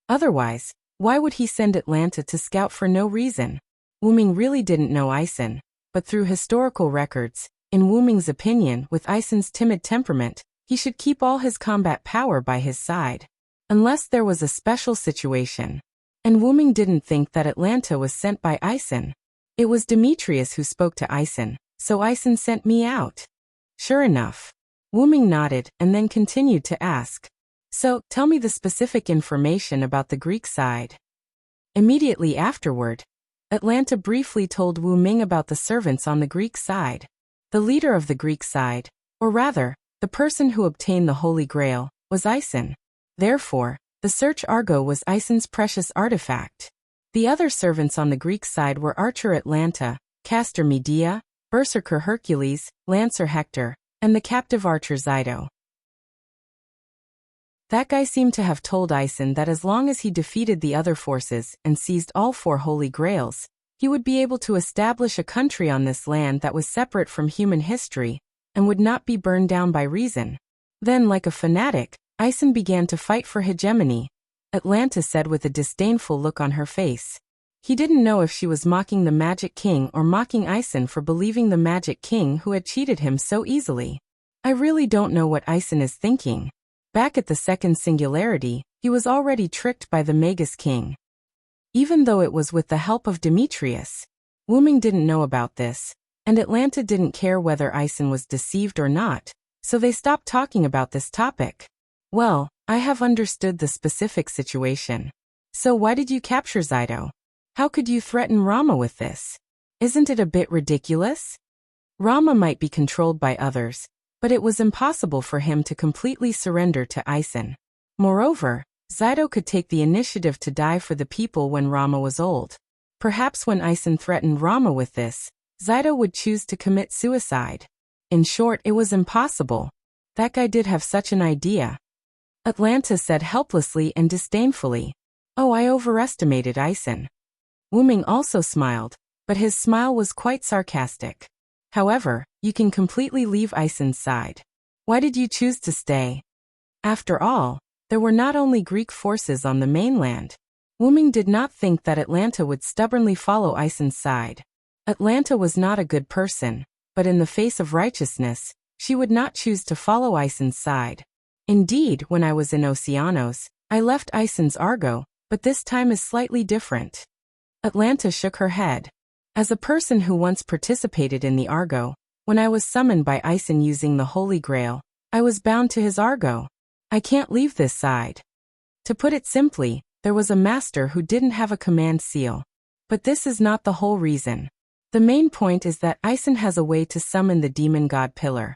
Otherwise, why would he send Atlanta to scout for no reason? Wyrm really didn't know Ison, but through historical records, in Wyrm's opinion, with Ison's timid temperament, he should keep all his combat power by his side. Unless there was a special situation. And Wyrm didn't think that Atlanta was sent by Ison. It was Demetrius who spoke to Ison, so Ison sent me out. Sure enough. Wyrm nodded and then continued to ask. So, tell me the specific information about the Greek side. Immediately afterward, Atlanta briefly told Wyrm about the servants on the Greek side. The leader of the Greek side, or rather, the person who obtained the Holy Grail, was Ison. Therefore, the search Argo was Ison's precious artifact. The other servants on the Greek side were Archer Atlanta, Caster Medea, Berserker Hercules, Lancer Hector, and the captive archer Zyto. That guy seemed to have told Ison that as long as he defeated the other forces and seized all 4 Holy Grails, he would be able to establish a country on this land that was separate from human history and would not be burned down by reason. Then, like a fanatic, Ison began to fight for hegemony, Atlanta said with a disdainful look on her face. He didn't know if she was mocking the Magic King or mocking Ison for believing the Magic King who had cheated him so easily. I really don't know what Ison is thinking. Back at the second singularity, he was already tricked by the Magus King. Even though it was with the help of Demetrius. Wyrm didn't know about this, and Atlanta didn't care whether Ison was deceived or not, so they stopped talking about this topic. Well, I have understood the specific situation. So why did you capture Zyto? How could you threaten Rama with this? Isn't it a bit ridiculous? Rama might be controlled by others, but it was impossible for him to completely surrender to Ison. Moreover, Zyto could take the initiative to die for the people when Rama was old. Perhaps when Ison threatened Rama with this, Zyto would choose to commit suicide. In short, it was impossible. That guy did have such an idea. Atlanta said helplessly and disdainfully. Oh, I overestimated Ison. Wyrm also smiled, but his smile was quite sarcastic. However, you can completely leave Ison's side. Why did you choose to stay? After all, there were not only Greek forces on the mainland. Wyrm did not think that Atlanta would stubbornly follow Ison's side. Atlanta was not a good person, but in the face of righteousness, she would not choose to follow Ison's side. Indeed, when I was in Oceanos, I left Ison's Argo, but this time is slightly different. Atlanta shook her head. As a person who once participated in the Argo, when I was summoned by Ison using the Holy Grail, I was bound to his Argo. I can't leave this side. To put it simply, there was a master who didn't have a command seal. But this is not the whole reason. The main point is that Isen has a way to summon the demon god pillar.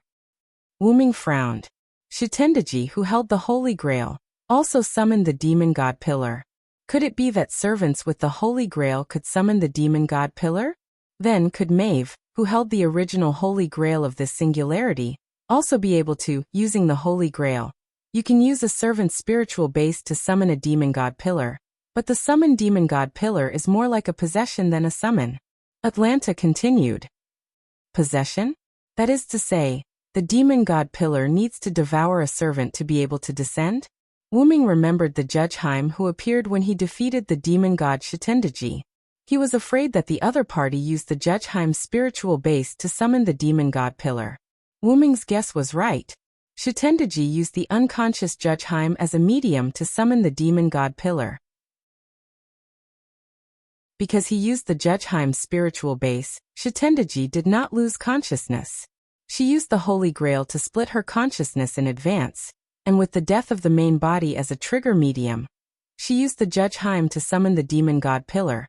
Wuming frowned. Shitendaji, who held the Holy Grail, also summoned the demon god pillar. Could it be that servants with the Holy Grail could summon the demon god pillar? Then could Maeve, who held the original Holy Grail of this singularity, also be able to, using the Holy Grail? You can use a servant's spiritual base to summon a demon god pillar, but the summoned demon god pillar is more like a possession than a summon. Atlanta continued. Possession? That is to say, the demon god pillar needs to devour a servant to be able to descend? Wuming remembered the Judge Heim who appeared when he defeated the demon god Shitendaji. He was afraid that the other party used the Judge Heim's spiritual base to summon the demon god pillar. Wuming's guess was right. Shitendaji used the unconscious Judge Heim as a medium to summon the demon god pillar. Because he used the Judge Heim's spiritual base, Shitendaji did not lose consciousness. She used the Holy Grail to split her consciousness in advance, and with the death of the main body as a trigger medium, she used the Judge Heim to summon the demon god pillar,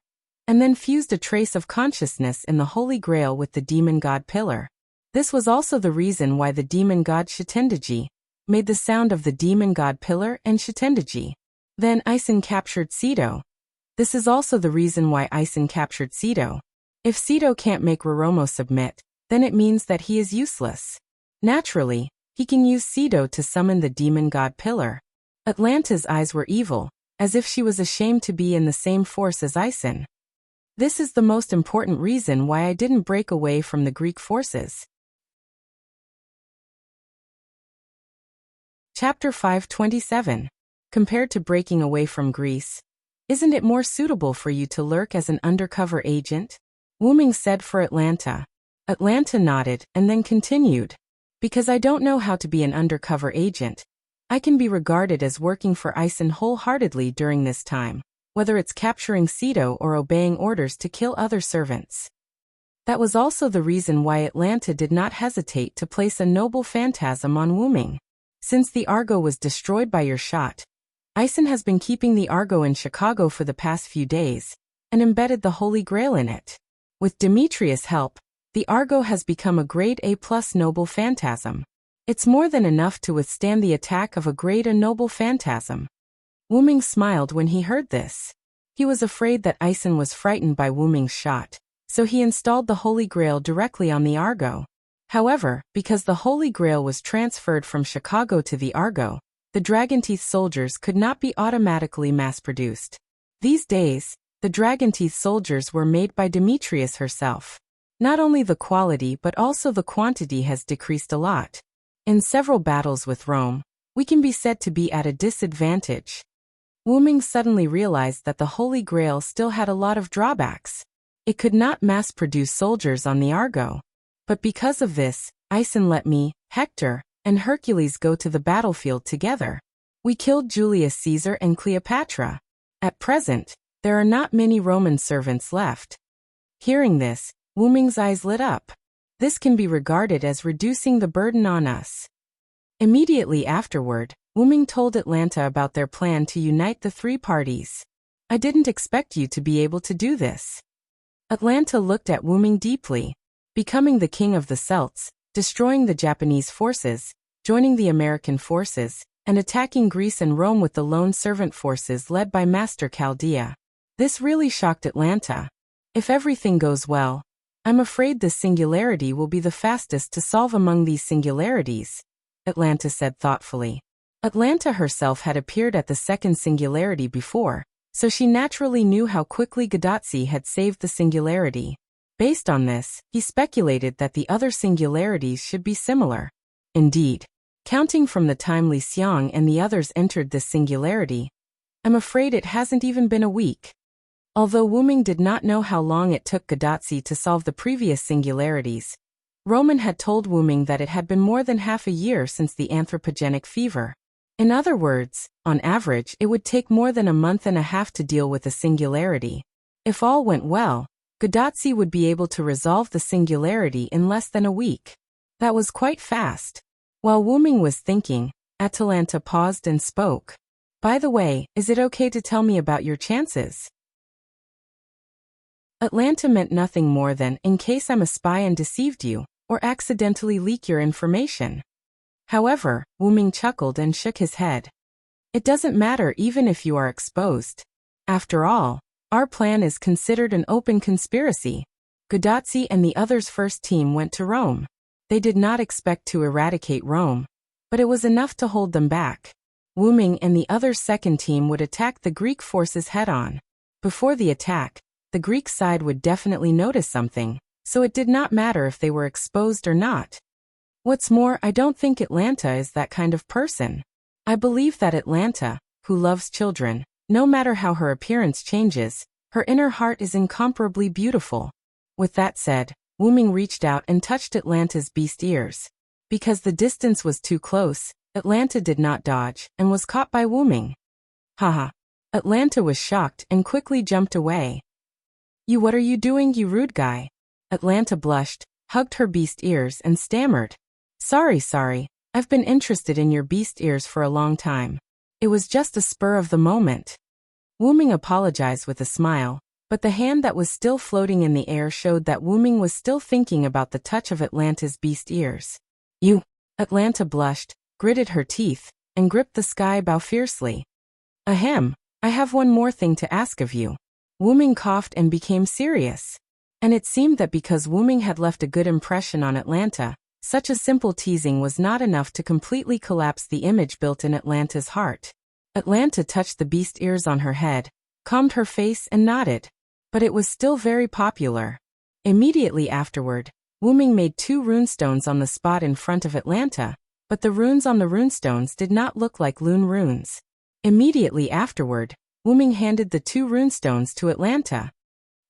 and then fused a trace of consciousness in the Holy Grail with the demon god pillar. This was also the reason why the demon god Shitendaji made the sound of the demon god pillar and Shitendaji. Then Isen captured Sito. This is also the reason why Isen captured Sito. If Sito can't make Roromo submit, then it means that he is useless. Naturally, he can use Sito to summon the demon god pillar. Atlanta's eyes were evil, as if she was ashamed to be in the same force as Isen. This is the most important reason why I didn't break away from the Greek forces. Chapter 527. Compared to breaking away from Greece, isn't it more suitable for you to lurk as an undercover agent? Wuming said for Atlanta. Atlanta nodded and then continued. Because I don't know how to be an undercover agent, I can be regarded as working for Isen wholeheartedly during this time, whether it's capturing Sito or obeying orders to kill other servants. That was also the reason why Atlanta did not hesitate to place a noble phantasm on Wuming. Since the Argo was destroyed by your shot, Isen has been keeping the Argo in Chicago for the past few days, and embedded the Holy Grail in it. With Demetrius' help, the Argo has become a grade A+ noble phantasm. It's more than enough to withstand the attack of a grade A noble phantasm. Wuming smiled when he heard this. He was afraid that Isen was frightened by Wuming's shot, so he installed the Holy Grail directly on the Argo. However, because the Holy Grail was transferred from Chicago to the Argo, the Dragonteeth soldiers could not be automatically mass-produced. These days, the Dragonteeth soldiers were made by Demetrius herself. Not only the quality but also the quantity has decreased a lot. In several battles with Rome, we can be said to be at a disadvantage. Wuming suddenly realized that the Holy Grail still had a lot of drawbacks. It could not mass-produce soldiers on the Argo. But because of this, Isen let me, Hector, and Hercules go to the battlefield together. We killed Julius Caesar and Cleopatra. At present, there are not many Roman servants left. Hearing this, Wuming's eyes lit up. This can be regarded as reducing the burden on us. Immediately afterward, Wuming told Atlanta about their plan to unite the three parties. I didn't expect you to be able to do this. Atlanta looked at Wuming deeply. Becoming the king of the Celts, destroying the Japanese forces, joining the American forces, and attacking Greece and Rome with the lone servant forces led by Master Chaldea. This really shocked Atlanta. If everything goes well, I'm afraid this singularity will be the fastest to solve among these singularities, Atlanta said thoughtfully. Atlanta herself had appeared at the second singularity before, so she naturally knew how quickly Gadotsi had saved the singularity. Based on this, he speculated that the other singularities should be similar. Indeed, counting from the time Li Xiang and the others entered this singularity, I'm afraid it hasn't even been a week. Although Wuming did not know how long it took Gadotsi to solve the previous singularities, Roman had told Wuming that it had been more than half a year since the anthropogenic fever. In other words, on average it would take more than a month and a half to deal with a singularity. If all went well, Gadotsi would be able to resolve the singularity in less than a week. That was quite fast. While Wuming was thinking, Atalanta paused and spoke. By the way, is it okay to tell me about your chances? Atlanta meant nothing more than, in case I'm a spy and deceived you, or accidentally leak your information. However, Wuming chuckled and shook his head. It doesn't matter even if you are exposed. After all, our plan is considered an open conspiracy. Gudatsi and the others' first team went to Rome. They did not expect to eradicate Rome, but it was enough to hold them back. Wuming and the others' second team would attack the Greek forces head-on. Before the attack, the Greek side would definitely notice something, so it did not matter if they were exposed or not. What's more, I don't think Atlanta is that kind of person. I believe that Atlanta, who loves children, no matter how her appearance changes, her inner heart is incomparably beautiful. With that said, Wuming reached out and touched Atlanta's beast ears. Because the distance was too close, Atlanta did not dodge, and was caught by Wuming. Haha. Atlanta was shocked and quickly jumped away. What are you doing, you rude guy? Atlanta blushed, hugged her beast ears and stammered. Sorry, I've been interested in your beast ears for a long time. It was just a spur of the moment. Wuming apologized with a smile, but the hand that was still floating in the air showed that Wuming was still thinking about the touch of Atlanta's beast ears. Atlanta blushed, gritted her teeth, and gripped the sky bow fiercely. Ahem, I have one more thing to ask of you. Wuming coughed and became serious. And it seemed that because Wuming had left a good impression on Atlanta, such a simple teasing was not enough to completely collapse the image built in Atlanta's heart. Atlanta touched the beast ears on her head, calmed her face and nodded. But it was still very popular. Immediately afterward, Wuming made 2 runestones on the spot in front of Atlanta, but the runes on the runestones did not look like Lune runes. Immediately afterward, Wuming handed the 2 runestones to Atlanta.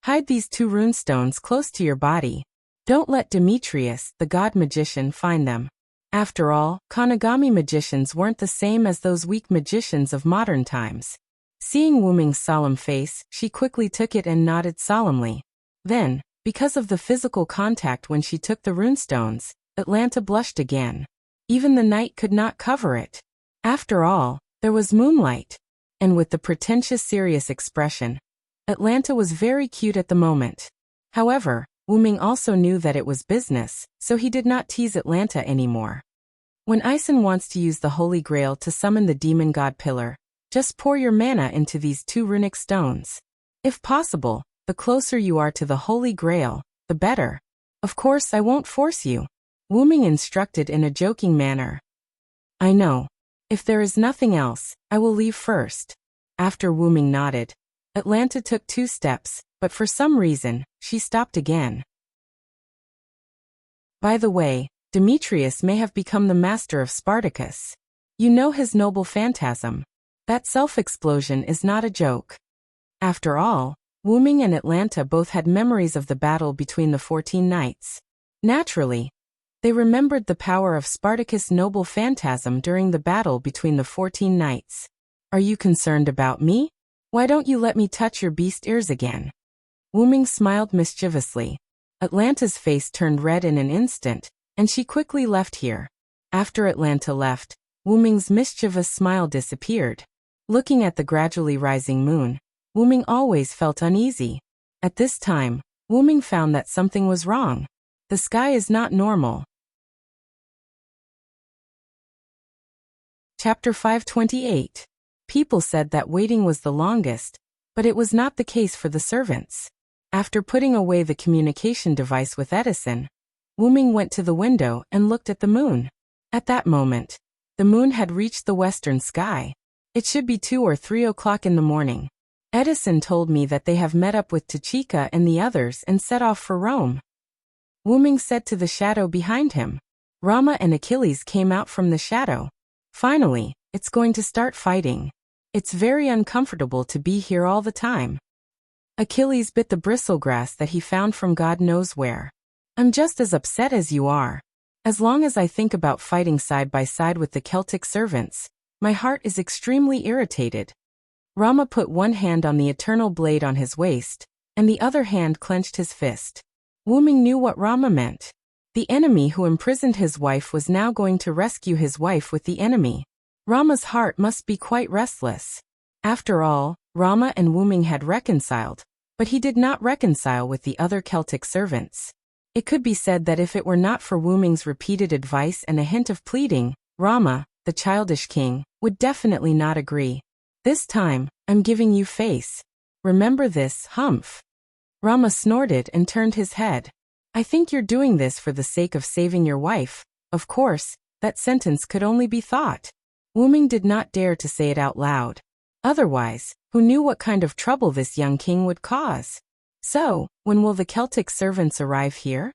Hide these 2 runestones close to your body. Don't let Demetrius, the god magician, find them. After all, Kanagami magicians weren't the same as those weak magicians of modern times. Seeing Wuming's solemn face, she quickly took it and nodded solemnly. Then, because of the physical contact when she took the runestones, Atlanta blushed again. Even the night could not cover it. After all, there was moonlight. And with the pretentious serious expression, Atlanta was very cute at the moment. However, Wuming also knew that it was business, so he did not tease Atlanta anymore. When Ison wants to use the Holy Grail to summon the demon god pillar, just pour your mana into these 2 runic stones. If possible, the closer you are to the Holy Grail, the better. Of course, I won't force you. Wuming instructed in a joking manner. I know. If there is nothing else, I will leave first. After Wuming nodded, Atlanta took 2 steps, but for some reason, she stopped again. By the way, Demetrius may have become the master of Spartacus. You know his noble phantasm. That self-explosion is not a joke. After all, Wuming and Atlanta both had memories of the battle between the 14 knights. Naturally, they remembered the power of Spartacus' noble phantasm during the battle between the 14 knights. Are you concerned about me? Why don't you let me touch your beast ears again? Wuming smiled mischievously. Atlanta's face turned red in an instant, and she quickly left here. After Atlanta left, Wuming's mischievous smile disappeared. Looking at the gradually rising moon, Wuming always felt uneasy. At this time, Wuming found that something was wrong. The sky is not normal. Chapter 528. People said that waiting was the longest, but it was not the case for the servants. After putting away the communication device with Edison, Wuming went to the window and looked at the moon. At that moment, the moon had reached the western sky. It should be 2 or 3 o'clock in the morning. Edison told me that they have met up with Tachika and the others and set off for Rome. Wuming said to the shadow behind him. Rama and Achilles came out from the shadow. Finally, it's going to start fighting. It's very uncomfortable to be here all the time. Achilles bit the bristlegrass that he found from God knows where. I'm just as upset as you are. As long as I think about fighting side by side with the Celtic servants, my heart is extremely irritated. Rama put one hand on the eternal blade on his waist, and the other hand clenched his fist. Wuming knew what Rama meant. The enemy who imprisoned his wife was now going to rescue his wife with the enemy. Rama's heart must be quite restless. After all, Rama and Wuming had reconciled, but he did not reconcile with the other Celtic servants. It could be said that if it were not for Wuming's repeated advice and a hint of pleading, Rama, the childish king, would definitely not agree. This time, I'm giving you face. Remember this, Humph. Rama snorted and turned his head. I think you're doing this for the sake of saving your wife. Of course, that sentence could only be thought. Wuming did not dare to say it out loud. Otherwise, who knew what kind of trouble this young king would cause? So, when will the Celtic servants arrive here?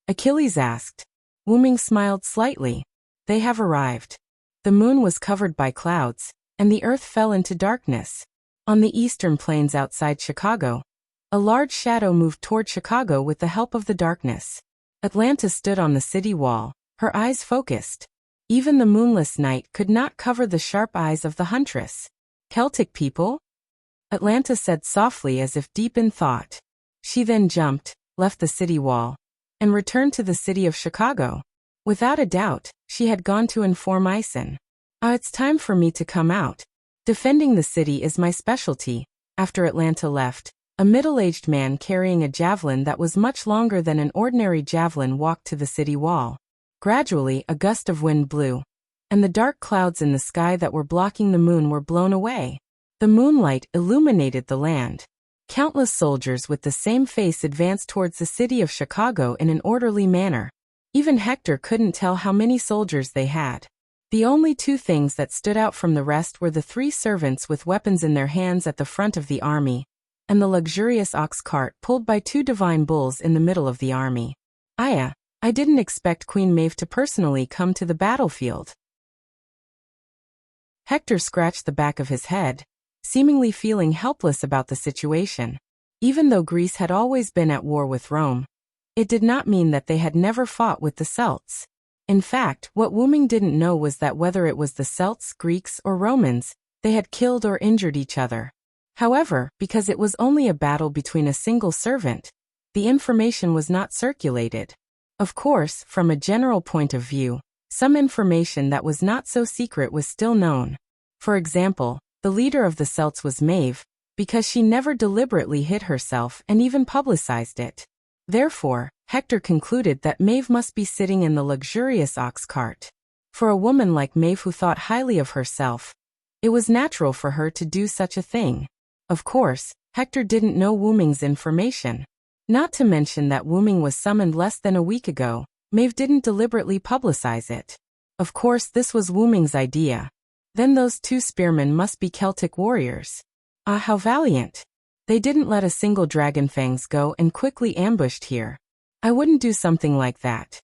Achilles asked. Wuming smiled slightly. They have arrived. The moon was covered by clouds, and the earth fell into darkness. On the eastern plains outside Chicago, a large shadow moved toward Chicago with the help of the darkness. Atlanta stood on the city wall, her eyes focused. Even the moonless night could not cover the sharp eyes of the huntress. Celtic people? Atlanta said softly as if deep in thought. She then jumped, left the city wall, and returned to the city of Chicago. Without a doubt, she had gone to inform Ison. It's time for me to come out. Defending the city is my specialty. After Atlanta left, a middle-aged man carrying a javelin that was much longer than an ordinary javelin walked to the city wall. Gradually, a gust of wind blew, and the dark clouds in the sky that were blocking the moon were blown away. The moonlight illuminated the land. Countless soldiers with the same face advanced towards the city of Chicago in an orderly manner. Even Hector couldn't tell how many soldiers they had. The only two things that stood out from the rest were the 3 servants with weapons in their hands at the front of the army, and the luxurious ox cart pulled by 2 divine bulls in the middle of the army. I didn't expect Queen Maeve to personally come to the battlefield. Hector scratched the back of his head, seemingly feeling helpless about the situation. Even though Greece had always been at war with Rome, it did not mean that they had never fought with the Celts. In fact, what Wuming didn't know was that whether it was the Celts, Greeks, or Romans, they had killed or injured each other. However, because it was only a battle between a single servant, the information was not circulated. Of course, from a general point of view, some information that was not so secret was still known. For example, the leader of the Celts was Maeve, because she never deliberately hid herself and even publicized it. Therefore, Hector concluded that Maeve must be sitting in the luxurious ox cart. For a woman like Maeve who thought highly of herself, it was natural for her to do such a thing. Of course, Hector didn't know Wuming's information. Not to mention that Wuming was summoned less than a week ago, Maeve didn't deliberately publicize it. Of course, this was Wuming's idea. Then those 2 spearmen must be Celtic warriors. How valiant. They didn't let a single dragonfangs go and quickly ambushed here. I wouldn't do something like that.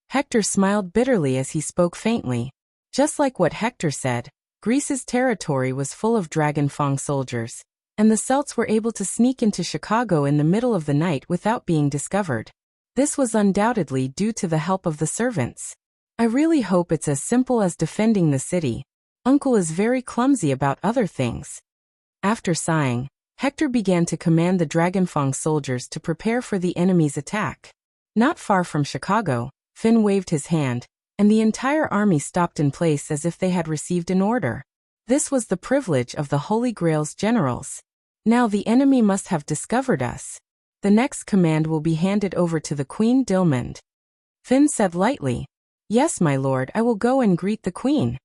Hector smiled bitterly as he spoke faintly. Just like what Hector said, Greece's territory was full of dragonfang soldiers, and the Celts were able to sneak into Chicago in the middle of the night without being discovered. This was undoubtedly due to the help of the servants. I really hope it's as simple as defending the city. Uncle is very clumsy about other things. After sighing, Hector began to command the dragonfang soldiers to prepare for the enemy's attack. Not far from Chicago, Finn waved his hand, and the entire army stopped in place as if they had received an order. This was the privilege of the Holy Grail's generals. Now the enemy must have discovered us. The next command will be handed over to the Queen Dilmund. Finn said lightly, "Yes, my lord, I will go and greet the Queen."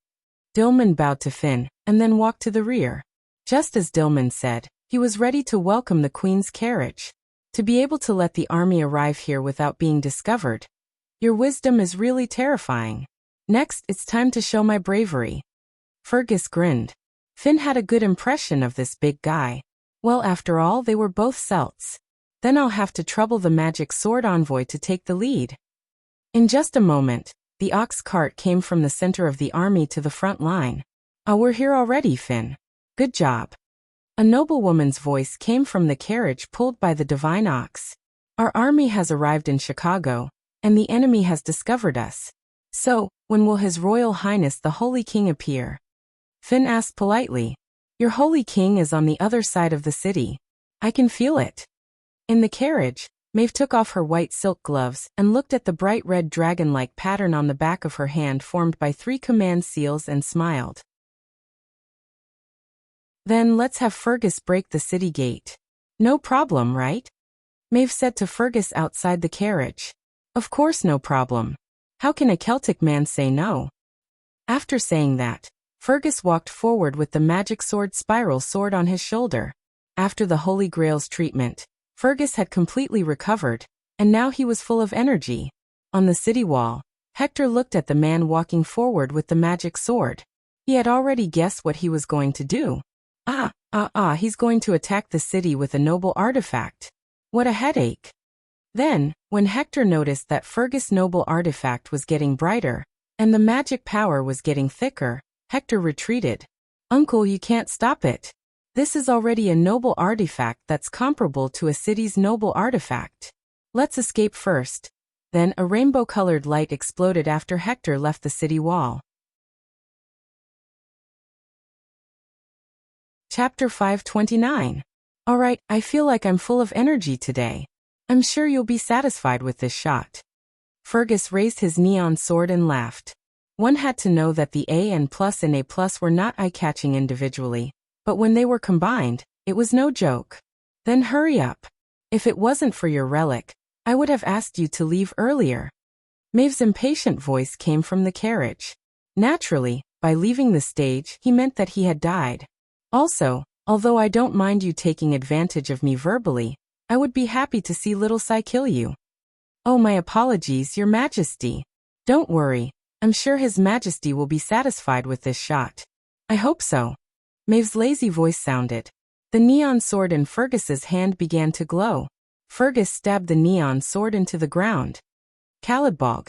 Dilmund bowed to Finn, and then walked to the rear. Just as Dilmund said, he was ready to welcome the Queen's carriage. To be able to let the army arrive here without being discovered. Your wisdom is really terrifying. Next, it's time to show my bravery. Fergus grinned. Finn had a good impression of this big guy. Well, after all, they were both Celts. Then I'll have to trouble the magic sword envoy to take the lead. In just a moment, the ox cart came from the center of the army to the front line. We're here already, Finn. Good job. A noblewoman's voice came from the carriage pulled by the divine ox. Our army has arrived in Chicago, and the enemy has discovered us. So, when will His Royal Highness the Holy King appear? Finn asked politely. Your Holy King is on the other side of the city. I can feel it. In the carriage, Maeve took off her white silk gloves and looked at the bright red dragon-like pattern on the back of her hand formed by 3 command seals and smiled. Then let's have Fergus break the city gate. No problem, right? Maeve said to Fergus outside the carriage. Of course no problem. How can a Celtic man say no? After saying that, Fergus walked forward with the magic sword spiral sword on his shoulder. After the Holy Grail's treatment, Fergus had completely recovered, and now he was full of energy. On the city wall, Hector looked at the man walking forward with the magic sword. He had already guessed what he was going to do. He's going to attack the city with a noble artifact. What a headache. Then, when Hector noticed that Fergus' noble artifact was getting brighter, and the magic power was getting thicker, Hector retreated. Uncle, you can't stop it. This is already a noble artifact that's comparable to a city's noble artifact. Let's escape first. Then a rainbow-colored light exploded after Hector left the city wall. Chapter 529. Alright, I feel like I'm full of energy today. I'm sure you'll be satisfied with this shot. Fergus raised his neon sword and laughed. One had to know that the A and A+ were not eye-catching individually, but when they were combined, it was no joke. Then hurry up. If it wasn't for your relic, I would have asked you to leave earlier. Maeve's impatient voice came from the carriage. Naturally, by leaving the stage, he meant that he had died. Also, although I don't mind you taking advantage of me verbally, I would be happy to see Little Sai kill you. Oh, my apologies, Your Majesty. Don't worry, I'm sure His Majesty will be satisfied with this shot. I hope so. Maeve's lazy voice sounded. The neon sword in Fergus's hand began to glow. Fergus stabbed the neon sword into the ground. Calidbog.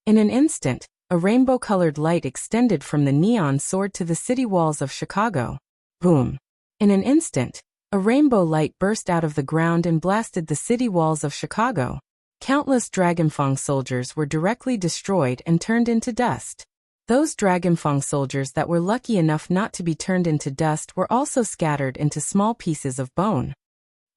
In an instant, a rainbow-colored light extended from the neon sword to the city walls of Chicago. Boom. In an instant, a rainbow light burst out of the ground and blasted the city walls of Chicago. Countless Dragonfang soldiers were directly destroyed and turned into dust. Those Dragonfang soldiers that were lucky enough not to be turned into dust were also scattered into small pieces of bone.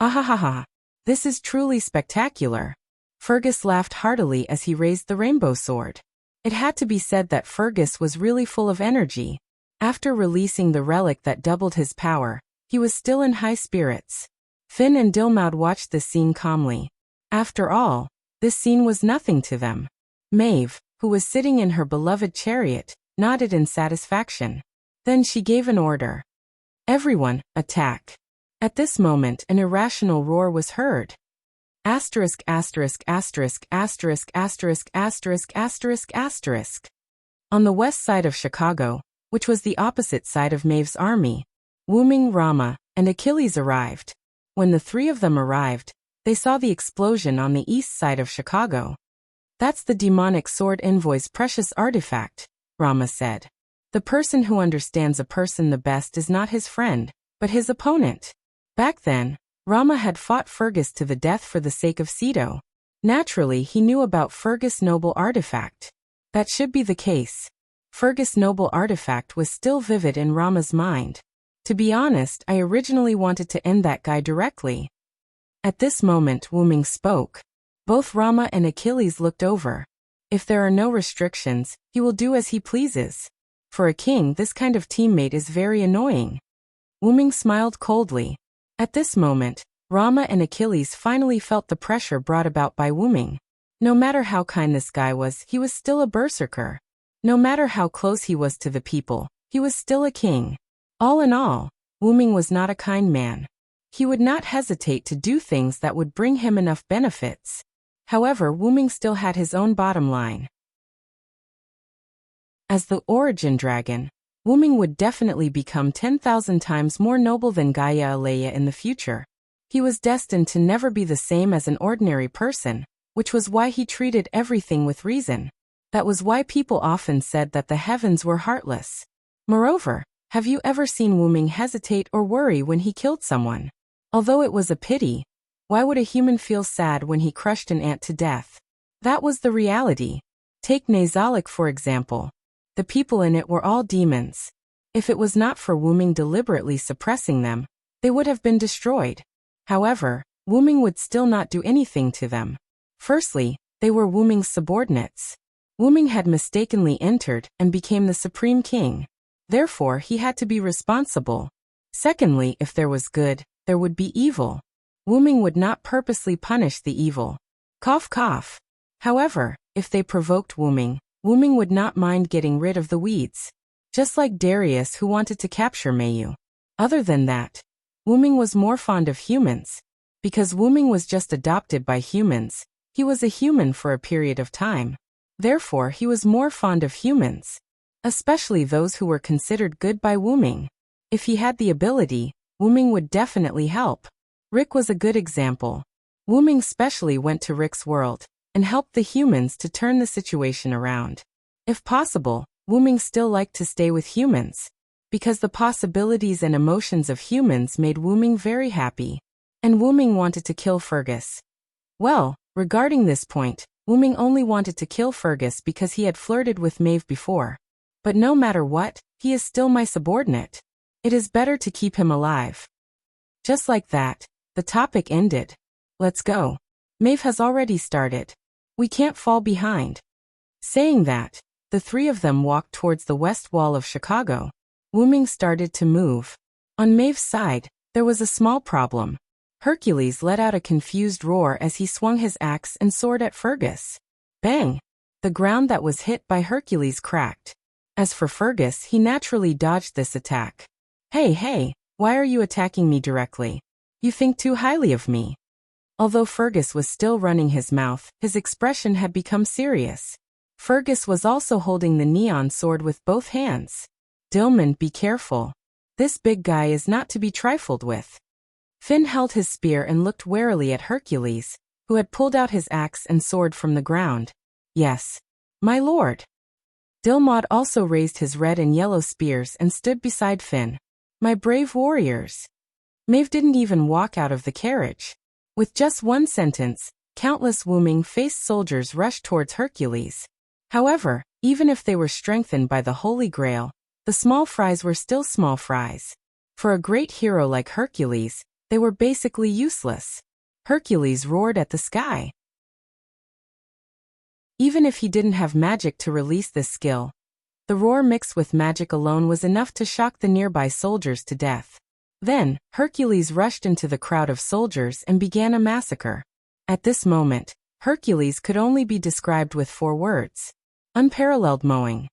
Ahahaha. This is truly spectacular. Fergus laughed heartily as he raised the rainbow sword. It had to be said that Fergus was really full of energy. After releasing the relic that doubled his power, he was still in high spirits. Finn and Dilmaud watched this scene calmly. After all, this scene was nothing to them. Maeve, who was sitting in her beloved chariot, nodded in satisfaction. Then she gave an order. Everyone, attack. At this moment an irrational roar was heard. Asterisk asterisk asterisk asterisk asterisk asterisk asterisk asterisk. On the west side of Chicago, which was the opposite side of Maeve's army, Wyrm, Rama, and Achilles arrived. When the three of them arrived, they saw the explosion on the east side of Chicago. That's the demonic sword envoy's precious artifact, Rama said. The person who understands a person the best is not his friend, but his opponent. Back then, Rama had fought Fergus to the death for the sake of Cedo. Naturally, he knew about Fergus' noble artifact. That should be the case. Fergus' noble artifact was still vivid in Rama's mind. To be honest, I originally wanted to end that guy directly. At this moment, Wyrm spoke. Both Rama and Achilles looked over. If there are no restrictions, he will do as he pleases. For a king, this kind of teammate is very annoying. Wyrm smiled coldly. At this moment, Rama and Achilles finally felt the pressure brought about by Wyrm. No matter how kind this guy was, he was still a berserker. No matter how close he was to the people, he was still a king. All in all, Wyrm was not a kind man. He would not hesitate to do things that would bring him enough benefits. However, Wyrm still had his own bottom line. As the origin dragon, Wyrm would definitely become 10,000 times more noble than Gaia Aleia in the future. He was destined to never be the same as an ordinary person, which was why he treated everything with reason. That was why people often said that the heavens were heartless. Moreover, have you ever seen Wyrm hesitate or worry when he killed someone? Although it was a pity, why would a human feel sad when he crushed an ant to death? That was the reality. Take Nazalik for example. The people in it were all demons. If it was not for Wyrm deliberately suppressing them, they would have been destroyed. However, Wyrm would still not do anything to them. Firstly, they were Wyrm's subordinates. Wyrm had mistakenly entered and became the supreme king. Therefore, he had to be responsible. Secondly, if there was good, there would be evil. Wyrm would not purposely punish the evil. Cough cough. However, if they provoked Wyrm would not mind getting rid of the weeds. Just like Darius, who wanted to capture Mayu. Other than that, Wyrm was more fond of humans. Because Wyrm was just adopted by humans, he was a human for a period of time. Therefore, he was more fond of humans. Especially those who were considered good by Wyrm. If he had the ability, Wyrm would definitely help. Rick was a good example. Wyrm specially went to Rick's world and helped the humans to turn the situation around. If possible, Wyrm still liked to stay with humans, because the possibilities and emotions of humans made Wyrm very happy. And Wyrm wanted to kill Fergus. Well, regarding this point, Wyrm only wanted to kill Fergus because he had flirted with Maeve before. But no matter what, he is still my subordinate. It is better to keep him alive. Just like that, the topic ended. Let's go. Maeve has already started. We can't fall behind. Saying that, the three of them walked towards the west wall of Chicago. Wyrm started to move. On Maeve's side, there was a small problem. Hercules let out a confused roar as he swung his axe and sword at Fergus. Bang! The ground that was hit by Hercules cracked. As for Fergus, he naturally dodged this attack. Hey, why are you attacking me directly? You think too highly of me. Although Fergus was still running his mouth, his expression had become serious. Fergus was also holding the neon sword with both hands. Dillman, be careful. This big guy is not to be trifled with. Finn held his spear and looked warily at Hercules, who had pulled out his axe and sword from the ground. Yes, my lord. Dilmod also raised his red and yellow spears and stood beside Finn. My brave warriors. Maeve didn't even walk out of the carriage. With just one sentence, countless Wyrm-faced soldiers rushed towards Hercules. However, even if they were strengthened by the Holy Grail, the small fries were still small fries. For a great hero like Hercules, they were basically useless. Hercules roared at the sky. Even if he didn't have magic to release this skill, the roar mixed with magic alone was enough to shock the nearby soldiers to death. Then, Hercules rushed into the crowd of soldiers and began a massacre. At this moment, Hercules could only be described with 4 words. Unparalleled mowing.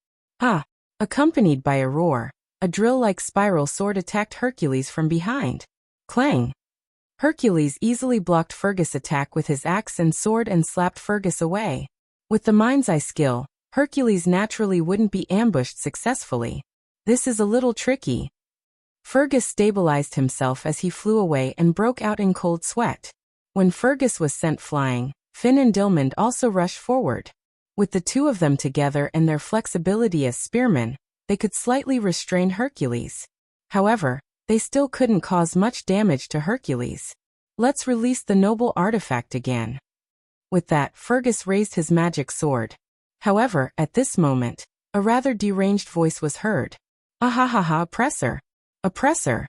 Accompanied by a roar, a drill-like spiral sword attacked Hercules from behind. Clang! Hercules easily blocked Fergus' attack with his axe and sword and slapped Fergus away. With the mind's eye skill, Hercules naturally wouldn't be ambushed successfully. This is a little tricky. Fergus stabilized himself as he flew away and broke out in cold sweat. When Fergus was sent flying, Finn and Dillman also rushed forward. With the two of them together and their flexibility as spearmen, they could slightly restrain Hercules. However, they still couldn't cause much damage to Hercules. Let's release the noble artifact again. With that, Fergus raised his magic sword. However, at this moment, a rather deranged voice was heard. Ahahaha, oppressor! Oppressor!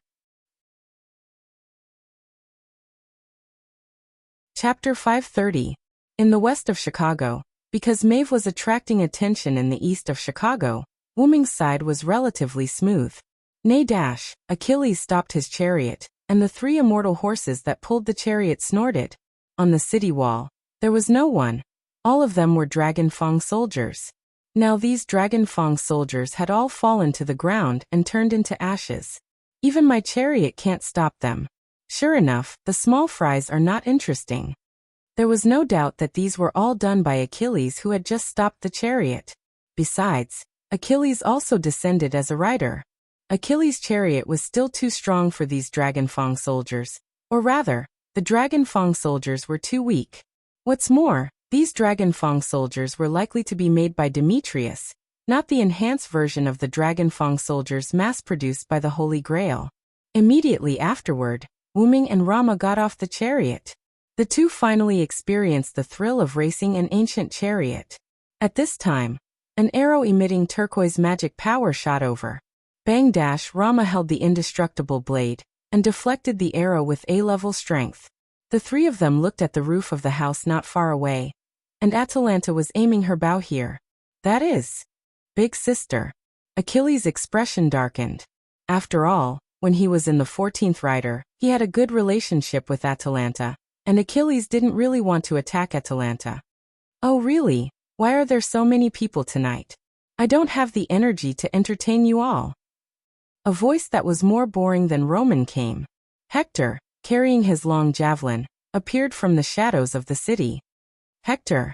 Chapter 530. In the west of Chicago, because Maeve was attracting attention in the east of Chicago, Wyrm's side was relatively smooth. Achilles stopped his chariot, and the 3 immortal horses that pulled the chariot snorted. On the city wall, there was no one. All of them were Dragon Fang soldiers. Now these Dragon Fang soldiers had all fallen to the ground and turned into ashes. Even my chariot can't stop them. Sure enough, the small fries are not interesting. There was no doubt that these were all done by Achilles, who had just stopped the chariot. Besides, Achilles also descended as a rider. Achilles' chariot was still too strong for these Dragon Fang soldiers. Or rather, the Dragon Fang soldiers were too weak. What's more, these Dragon Fang soldiers were likely to be made by Demetrius, not the enhanced version of the Dragon Fang soldiers mass-produced by the Holy Grail. Immediately afterward, Wyrm and Rama got off the chariot. The two finally experienced the thrill of racing an ancient chariot. At this time, an arrow emitting turquoise magic power shot over. Bang dash! Rama held the indestructible blade and deflected the arrow with A-level strength. The 3 of them looked at the roof of the house not far away, and Atalanta was aiming her bow here. That is, big sister. Achilles' expression darkened. After all, when he was in the 14th rider, he had a good relationship with Atalanta, and Achilles didn't really want to attack Atalanta. Oh really? Why are there so many people tonight? I don't have the energy to entertain you all. A voice that was more boring than Roman came. Hector, carrying his long javelin, appeared from the shadows of the city. Hector.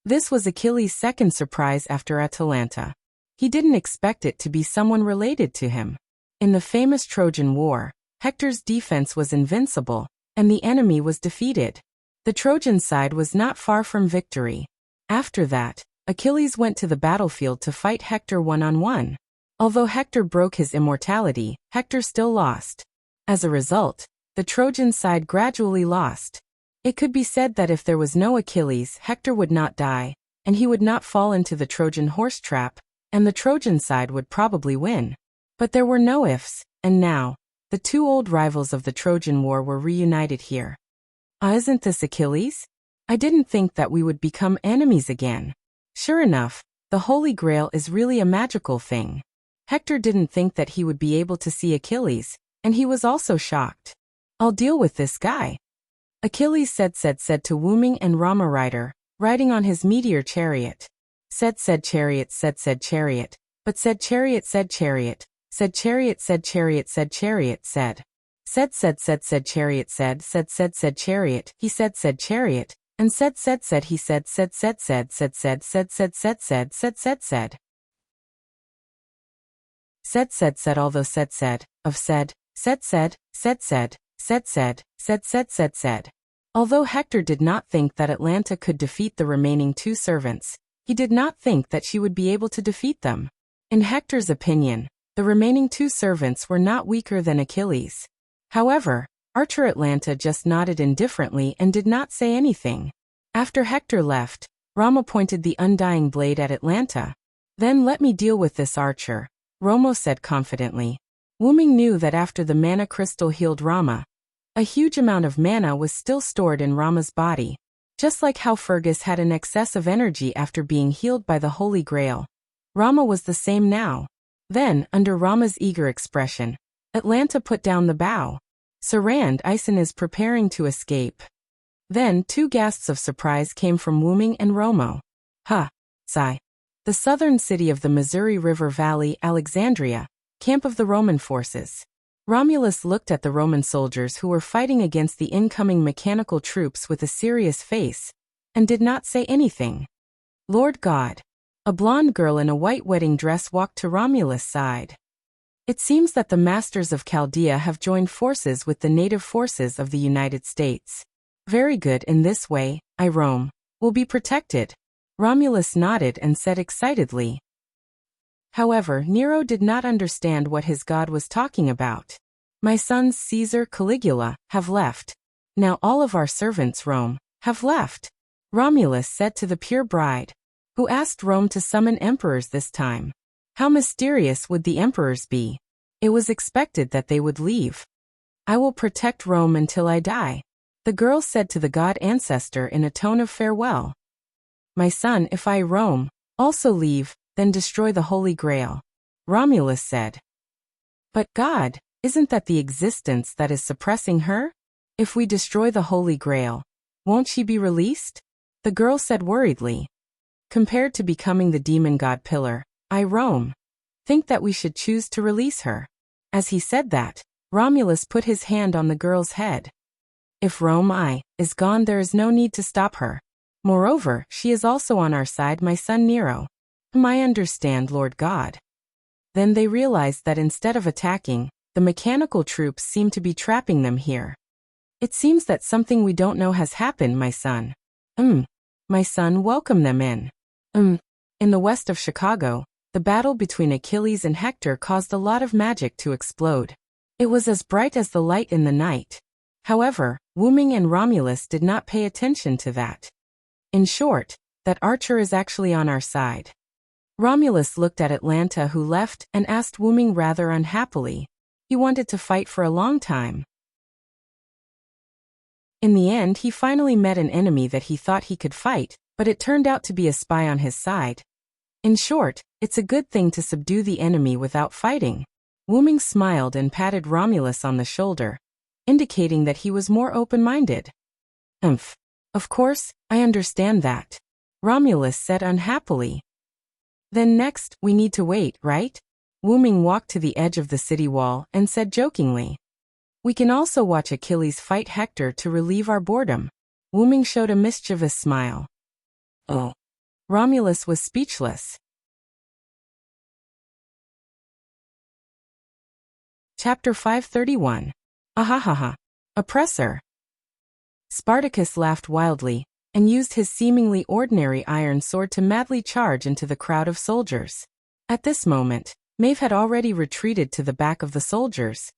This was Achilles' second surprise after Atalanta. He didn't expect it to be someone related to him. In the famous Trojan War, Hector's defense was invincible, and the enemy was defeated. The Trojan side was not far from victory. After that, Achilles went to the battlefield to fight Hector one-on-one. Although Hector broke his immortality, Hector still lost. As a result, the Trojan side gradually lost. It could be said that if there was no Achilles, Hector would not die, and he would not fall into the Trojan horse trap, and the Trojan side would probably win. But there were no ifs, and now, the two old rivals of the Trojan War were reunited here. Isn't this Achilles? I didn't think that we would become enemies again. Sure enough, the Holy Grail is really a magical thing. Hector didn't think that he would be able to see Achilles, and he was also shocked. I'll deal with this guy. Achilles said to Wyrm and Rama riding on his meteor chariot. Said chariot, but said chariot, said chariot, said chariot, said chariot, said chariot, said. Said chariot, said chariot, he said chariot, and said he said said although said of said said. Although Hector did not think that Atalanta could defeat the remaining two servants, he did not think that she would be able to defeat them. In Hector's opinion, the remaining two servants were not weaker than Achilles. However, Archer Atalanta just nodded indifferently and did not say anything. After Hector left, Rama pointed the undying blade at Atalanta. Then let me deal with this archer, Rama said confidently. Wyrm knew that after the mana crystal healed Rama, a huge amount of mana was still stored in Rama's body. Just like how Fergus had an excess of energy after being healed by the Holy Grail, Rama was the same now. Then, under Rama's eager expression, Atalanta put down the bow. Sarand Ison is preparing to escape. Then two gasps of surprise came from Wyrm and Romo. Sigh. The southern city of the Missouri River Valley, Alexandria, camp of the Roman forces. Romulus looked at the Roman soldiers who were fighting against the incoming mechanical troops with a serious face, and did not say anything. Lord God. A blonde girl in a white wedding dress walked to Romulus' side. It seems that the masters of Chaldea have joined forces with the native forces of the United States. Very good. In this way, Rome will be protected. Romulus nodded and said excitedly. However, Nero did not understand what his god was talking about. My sons Caesar, Caligula, have left. Now all of our servants, Rome, have left. Romulus said to the pure bride, who asked Rome to summon emperors this time. How mysterious would the emperors be? It was expected that they would leave. I will protect Rome until I die, the girl said to the god ancestor in a tone of farewell. My son, if I, Rome, also leave, then destroy the Holy Grail, Romulus said. But God, isn't that the existence that is suppressing her? If we destroy the Holy Grail, won't she be released? The girl said worriedly. Compared to becoming the demon god pillar, I, Rome, think that we should choose to release her. As he said that, Romulus put his hand on the girl's head. If Rome is gone, there is no need to stop her. Moreover, she is also on our side, my son Nero, whom I understand, Lord God. Then they realized that instead of attacking, the mechanical troops seem to be trapping them here. It seems that something we don't know has happened, my son. My son, welcome them in. In the west of Chicago, the battle between Achilles and Hector caused a lot of magic to explode. It was as bright as the light in the night. However, Wyrm and Romulus did not pay attention to that. In short, that archer is actually on our side. Romulus looked at Atalanta, who left, and asked Wyrm rather unhappily. He wanted to fight for a long time. In the end, he finally met an enemy that he thought he could fight, but it turned out to be a spy on his side. In short, it's a good thing to subdue the enemy without fighting. Wyrm smiled and patted Romulus on the shoulder, indicating that he was more open-minded. "Umph. Of course, I understand that," Romulus said unhappily. "Then next, we need to wait, right?" Wyrm walked to the edge of the city wall and said jokingly. "We can also watch Achilles fight Hector to relieve our boredom." Wyrm showed a mischievous smile. Oh. Romulus was speechless. Chapter 531. Ahahaha. Oppressor. Spartacus laughed wildly, and used his seemingly ordinary iron sword to madly charge into the crowd of soldiers. At this moment, Maeve had already retreated to the back of the soldiers.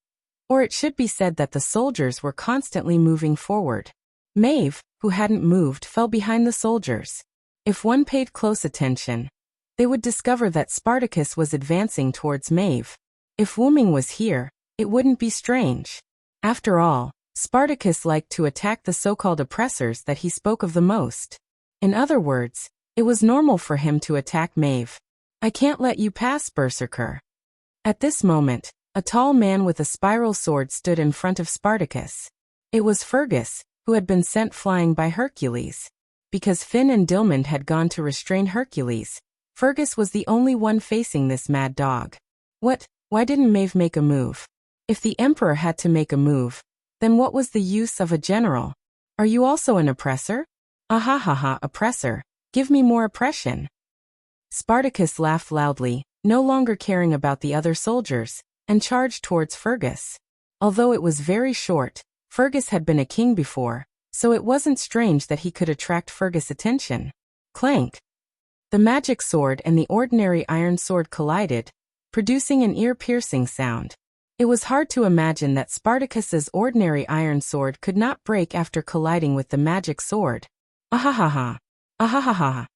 Or it should be said that the soldiers were constantly moving forward. Maeve, who hadn't moved, fell behind the soldiers. If one paid close attention, they would discover that Spartacus was advancing towards Maeve. If Wyrm was here, it wouldn't be strange. After all, Spartacus liked to attack the so-called oppressors that he spoke of the most. In other words, it was normal for him to attack Maeve. "I can't let you pass, Berserker." At this moment, a tall man with a spiral sword stood in front of Spartacus. It was Fergus, who had been sent flying by Hercules. Because Finn and Dilmund had gone to restrain Hercules, Fergus was the only one facing this mad dog. Why didn't Maeve make a move? If the Emperor had to make a move, then what was the use of a general? "Are you also an oppressor?" "Ahahaha, oppressor. Give me more oppression." Spartacus laughed loudly, no longer caring about the other soldiers, and charged towards Fergus. Although it was very short, Fergus had been a king before, so it wasn't strange that he could attract Fergus' attention. Clank! The magic sword and the ordinary iron sword collided, producing an ear-piercing sound. It was hard to imagine that Spartacus's ordinary iron sword could not break after colliding with the magic sword. Ahahaha! Ahahaha!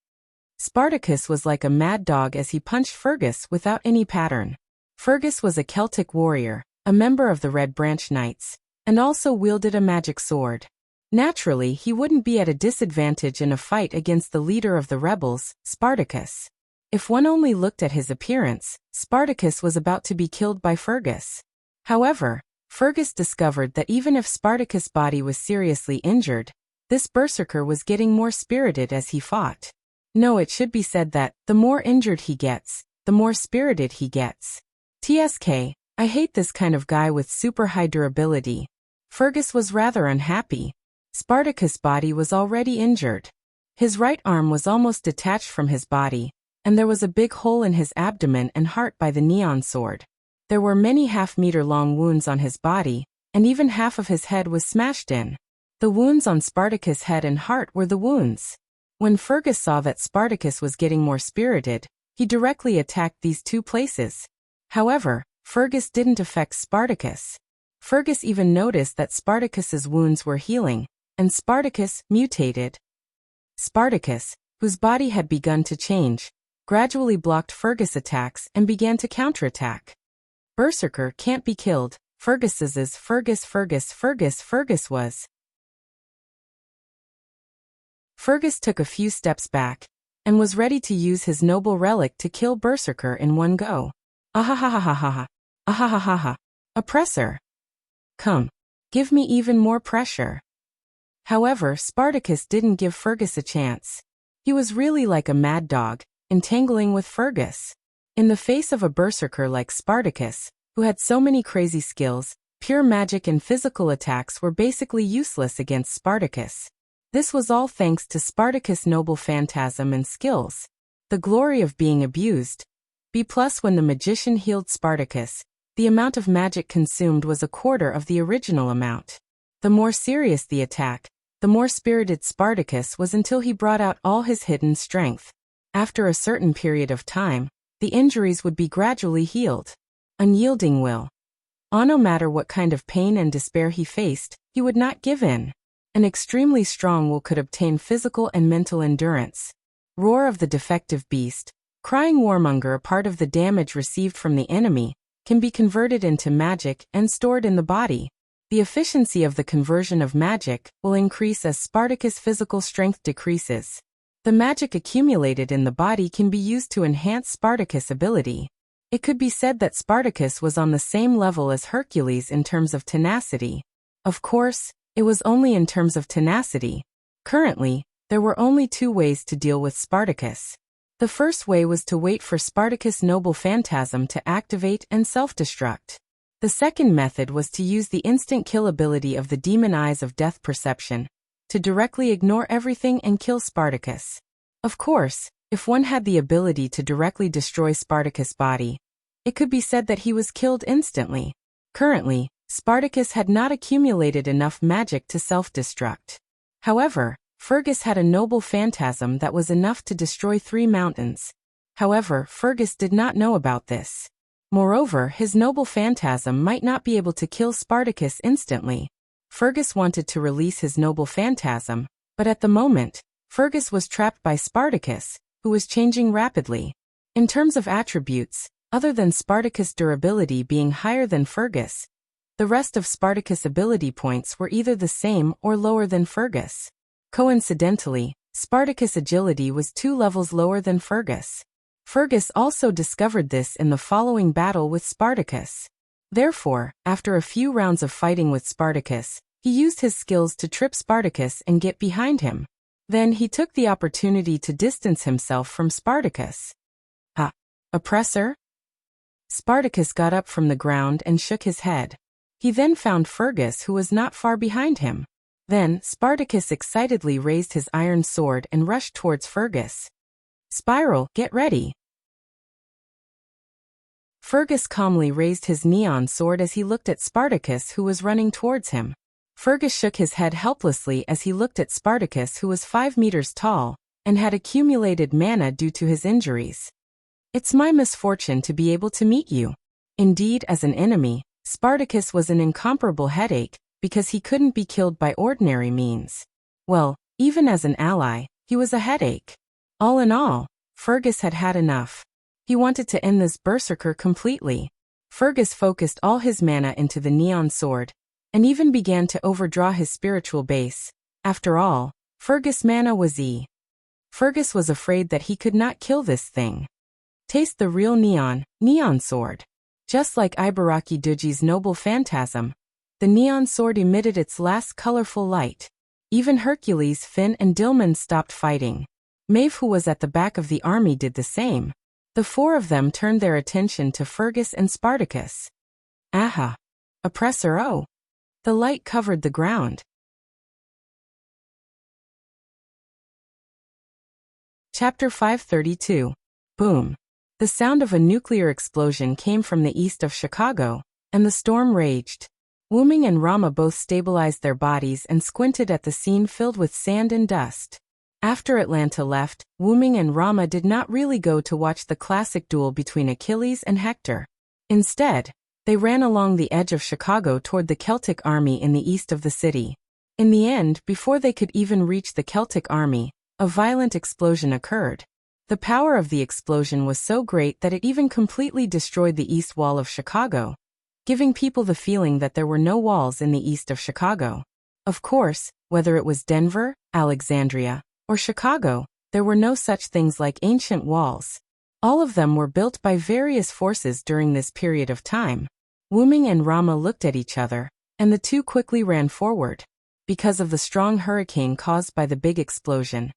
Spartacus was like a mad dog as he punched Fergus without any pattern. Fergus was a Celtic warrior, a member of the Red Branch Knights, and also wielded a magic sword. Naturally, he wouldn't be at a disadvantage in a fight against the leader of the rebels, Spartacus. If one only looked at his appearance, Spartacus was about to be killed by Fergus. However, Fergus discovered that even if Spartacus' body was seriously injured, this berserker was getting more spirited as he fought. No, it should be said that, the more injured he gets, the more spirited he gets. TSK, I hate this kind of guy with super high durability. Fergus was rather unhappy. Spartacus' body was already injured. His right arm was almost detached from his body, and there was a big hole in his abdomen and heart by the neon sword. There were many half-meter-long wounds on his body, and even half of his head was smashed in. The wounds on Spartacus' head and heart were the wounds. When Fergus saw that Spartacus was getting more spirited, he directly attacked these two places. However, Fergus didn't affect Spartacus. Fergus even noticed that Spartacus's wounds were healing, and Spartacus mutated. Spartacus, whose body had begun to change, gradually blocked Fergus' attacks and began to counterattack. Berserker can't be killed. Fergus was. Fergus took a few steps back, and was ready to use his noble relic to kill Berserker in one go. Ahahahaha. Ahahahaha. Oppressor. Come. Give me even more pressure. However, Spartacus didn't give Fergus a chance. He was really like a mad dog, entangling with Fergus. In the face of a berserker like Spartacus, who had so many crazy skills, pure magic and physical attacks were basically useless against Spartacus. This was all thanks to Spartacus' noble phantasm and skills. The glory of being abused. B+ when the magician healed Spartacus, the amount of magic consumed was a quarter of the original amount. The more serious the attack, the more spirited Spartacus was until he brought out all his hidden strength. After a certain period of time, the injuries would be gradually healed. Unyielding will. No matter what kind of pain and despair he faced, he would not give in. An extremely strong will could obtain physical and mental endurance. Roar of the defective beast, crying warmonger. A part of the damage received from the enemy can be converted into magic and stored in the body. The efficiency of the conversion of magic will increase as Spartacus' physical strength decreases. The magic accumulated in the body can be used to enhance Spartacus' ability. It could be said that Spartacus was on the same level as Hercules in terms of tenacity. Of course, it was only in terms of tenacity. Currently, there were only two ways to deal with Spartacus. The first way was to wait for Spartacus' noble phantasm to activate and self-destruct. The second method was to use the instant kill ability of the demon eyes of death perception, to directly ignore everything and kill Spartacus. Of course, if one had the ability to directly destroy Spartacus' body, it could be said that he was killed instantly. Currently, Spartacus had not accumulated enough magic to self-destruct. However, Fergus had a noble phantasm that was enough to destroy 3 mountains. However, Fergus did not know about this. Moreover, his noble phantasm might not be able to kill Spartacus instantly. Fergus wanted to release his noble phantasm, but at the moment, Fergus was trapped by Spartacus, who was changing rapidly. In terms of attributes, other than Spartacus' durability being higher than Fergus, the rest of Spartacus' ability points were either the same or lower than Fergus. Coincidentally, Spartacus' agility was 2 levels lower than Fergus. Fergus also discovered this in the following battle with Spartacus. Therefore, after a few rounds of fighting with Spartacus, he used his skills to trip Spartacus and get behind him. Then he took the opportunity to distance himself from Spartacus. Ha! Oppressor? Spartacus got up from the ground and shook his head. He then found Fergus, who was not far behind him. Then, Spartacus excitedly raised his iron sword and rushed towards Fergus. Spiral, get ready. Fergus calmly raised his neon sword as he looked at Spartacus, who was running towards him. Fergus shook his head helplessly as he looked at Spartacus, who was 5 meters tall, and had accumulated mana due to his injuries. It's my misfortune to be able to meet you. Indeed, as an enemy, Spartacus was an incomparable headache, because he couldn't be killed by ordinary means. Well, even as an ally, he was a headache. All in all, Fergus had had enough. He wanted to end this berserker completely. Fergus focused all his mana into the neon sword, and even began to overdraw his spiritual base. After all, Fergus' mana was E. Fergus was afraid that he could not kill this thing. Taste the real neon sword. Just like Ibaraki Duji's noble phantasm, the neon sword emitted its last colorful light. Even Hercules, Finn and Dilmun stopped fighting. Maeve, who was at the back of the army, did the same. The 4 of them turned their attention to Fergus and Spartacus. Aha! Oppressor, oh! The light covered the ground. Chapter 532. Boom! The sound of a nuclear explosion came from the east of Chicago, and the storm raged. Wyrm and Rama both stabilized their bodies and squinted at the scene filled with sand and dust. After Atlanta left, Wyrm and Rama did not really go to watch the classic duel between Achilles and Hector. Instead, they ran along the edge of Chicago toward the Celtic army in the east of the city. In the end, before they could even reach the Celtic army, a violent explosion occurred. The power of the explosion was so great that it even completely destroyed the east wall of Chicago, giving people the feeling that there were no walls in the east of Chicago. Of course, whether it was Denver, Alexandria, or Chicago, there were no such things like ancient walls. All of them were built by various forces during this period of time. Wyrm and Rama looked at each other, and the two quickly ran forward. Because of the strong hurricane caused by the big explosion,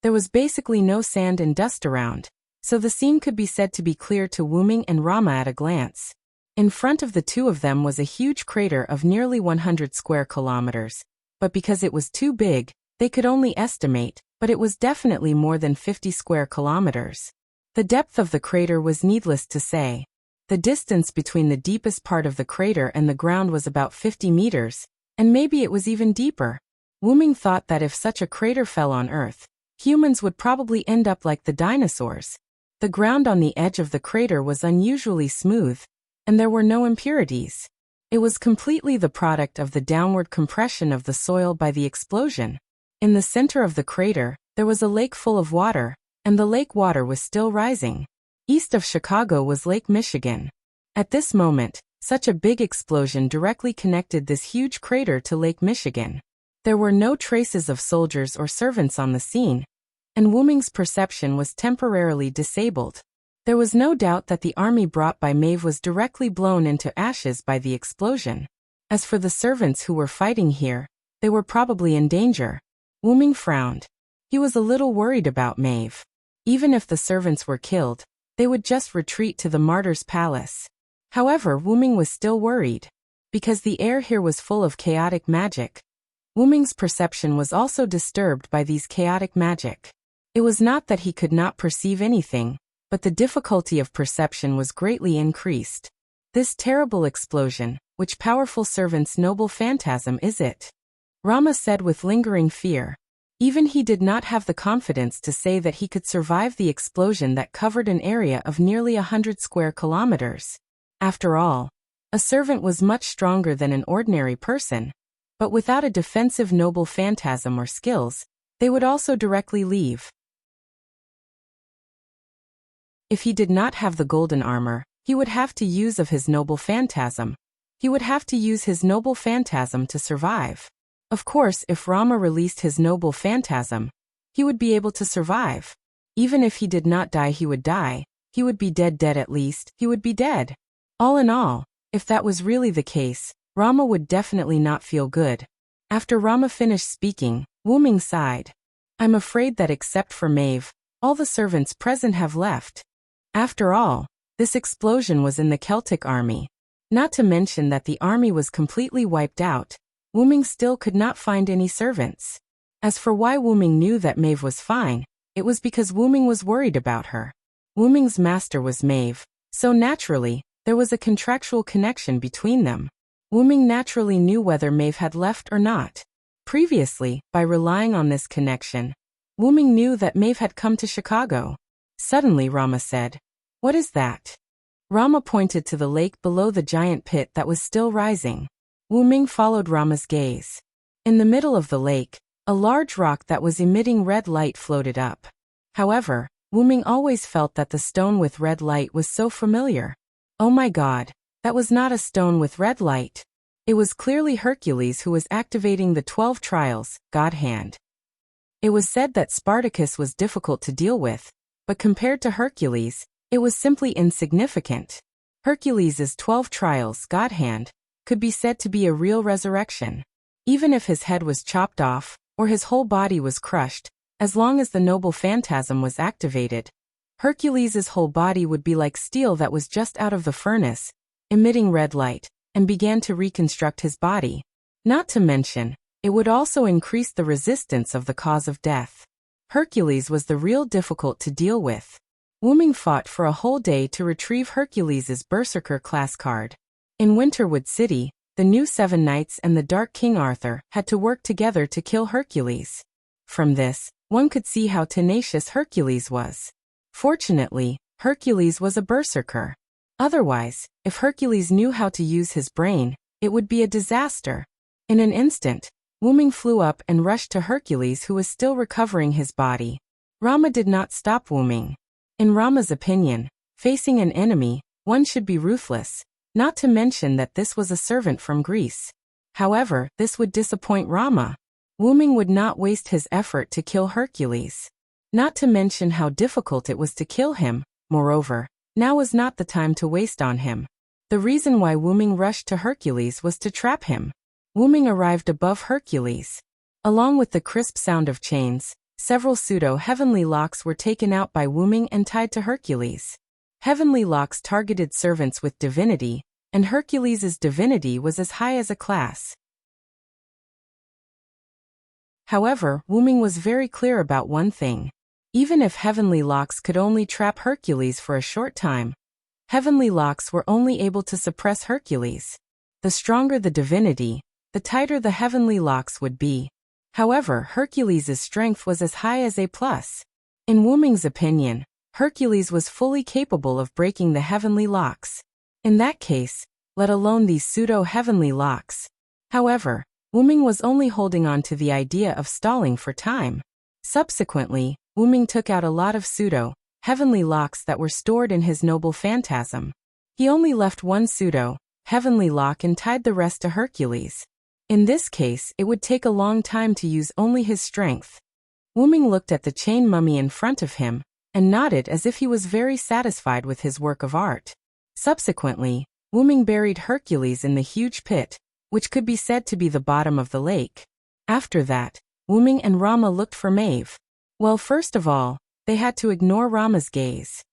there was basically no sand and dust around, so the scene could be said to be clear to Wyrm and Rama at a glance. In front of the two of them was a huge crater of nearly 100 square kilometers, but because it was too big, they could only estimate, but it was definitely more than 50 square kilometers. The depth of the crater was needless to say. The distance between the deepest part of the crater and the ground was about 50 meters, and maybe it was even deeper. Wyrm thought that if such a crater fell on Earth, humans would probably end up like the dinosaurs. The ground on the edge of the crater was unusually smooth, and there were no impurities. It was completely the product of the downward compression of the soil by the explosion. In the center of the crater, there was a lake full of water, and the lake water was still rising. East of Chicago was Lake Michigan. At this moment, such a big explosion directly connected this huge crater to Lake Michigan. There were no traces of soldiers or servants on the scene, and Wyrm's perception was temporarily disabled. There was no doubt that the army brought by Maeve was directly blown into ashes by the explosion. As for the servants who were fighting here, they were probably in danger. Wyrm frowned. He was a little worried about Maeve. Even if the servants were killed, they would just retreat to the martyr's palace. However, Wyrm was still worried. Because the air here was full of chaotic magic, Wyrm's perception was also disturbed by these chaotic magic. It was not that he could not perceive anything, but the difficulty of perception was greatly increased. This terrible explosion, which powerful servant's noble phantasm is it? Rama said with lingering fear. Even he did not have the confidence to say that he could survive the explosion that covered an area of nearly 100 square kilometers. After all, a servant was much stronger than an ordinary person, but without a defensive noble phantasm or skills, they would also directly leave. If he did not have the golden armor, he would have to use of his noble phantasm. He would have to use his noble phantasm to survive. Of course, if Rama released his noble phantasm, he would be able to survive. Even if he did not die, he would die. He would be dead at least, he would be dead. All in all, if that was really the case, Rama would definitely not feel good. After Rama finished speaking, Wyrm sighed. I'm afraid that except for Maeve, all the servants present have left. After all, this explosion was in the Celtic army. Not to mention that the army was completely wiped out. Wyrm still could not find any servants. As for why Wyrm knew that Maeve was fine, it was because Wyrm was worried about her. Wyrm's master was Maeve, so naturally, there was a contractual connection between them. Wyrm naturally knew whether Maeve had left or not. Previously, by relying on this connection, Wyrm knew that Maeve had come to Chicago. Suddenly Rama said, "What is that?" Rama pointed to the lake below the giant pit that was still rising. Wyrm followed Rama's gaze. In the middle of the lake, a large rock that was emitting red light floated up. However, Wyrm always felt that the stone with red light was so familiar. Oh my God, that was not a stone with red light. It was clearly Hercules who was activating the 12 trials, God hand. It was said that Spartacus was difficult to deal with, but compared to Hercules, it was simply insignificant. Hercules's 12 trials, God hand, could be said to be a real resurrection. Even if his head was chopped off, or his whole body was crushed, as long as the noble phantasm was activated, Hercules's whole body would be like steel that was just out of the furnace, emitting red light, and began to reconstruct his body. Not to mention, it would also increase the resistance of the cause of death. Hercules was the real difficult to deal with. Wyrm fought for a whole day to retrieve Hercules's Berserker class card. In Winterwood City, the new 7 Knights and the Dark King Arthur had to work together to kill Hercules. From this, one could see how tenacious Hercules was. Fortunately, Hercules was a berserker. Otherwise, if Hercules knew how to use his brain, it would be a disaster. In an instant, Wyrm flew up and rushed to Hercules, who was still recovering his body. Rama did not stop Wyrm. In Rama's opinion, facing an enemy, one should be ruthless, not to mention that this was a servant from Greece. However, this would disappoint Rama. Wyrm would not waste his effort to kill Hercules. Not to mention how difficult it was to kill him. Moreover, now was not the time to waste on him. The reason why Wyrm rushed to Hercules was to trap him. Wyrm arrived above Hercules. Along with the crisp sound of chains, several pseudo-heavenly locks were taken out by Wyrm and tied to Hercules. Heavenly locks targeted servants with divinity, and Hercules's divinity was as high as a class. However, Wyrm was very clear about one thing. Even if heavenly locks could only trap Hercules for a short time, heavenly locks were only able to suppress Hercules. The stronger the divinity, the tighter the heavenly locks would be. However, Hercules's strength was as high as A+. In Wyrm's opinion, Hercules was fully capable of breaking the heavenly locks. In that case, let alone these pseudo-heavenly locks. However, Wyrm was only holding on to the idea of stalling for time. Subsequently, Wyrm took out a lot of pseudo-heavenly locks that were stored in his noble phantasm. He only left one pseudo-heavenly lock and tied the rest to Hercules. In this case, it would take a long time to use only his strength. Wyrm looked at the chain mummy in front of him, and nodded as if he was very satisfied with his work of art. Subsequently, Wyrm buried Hercules in the huge pit, which could be said to be the bottom of the lake. After that, Wyrm and Rama looked for Maeve. Well, first of all, they had to ignore Rama's gaze.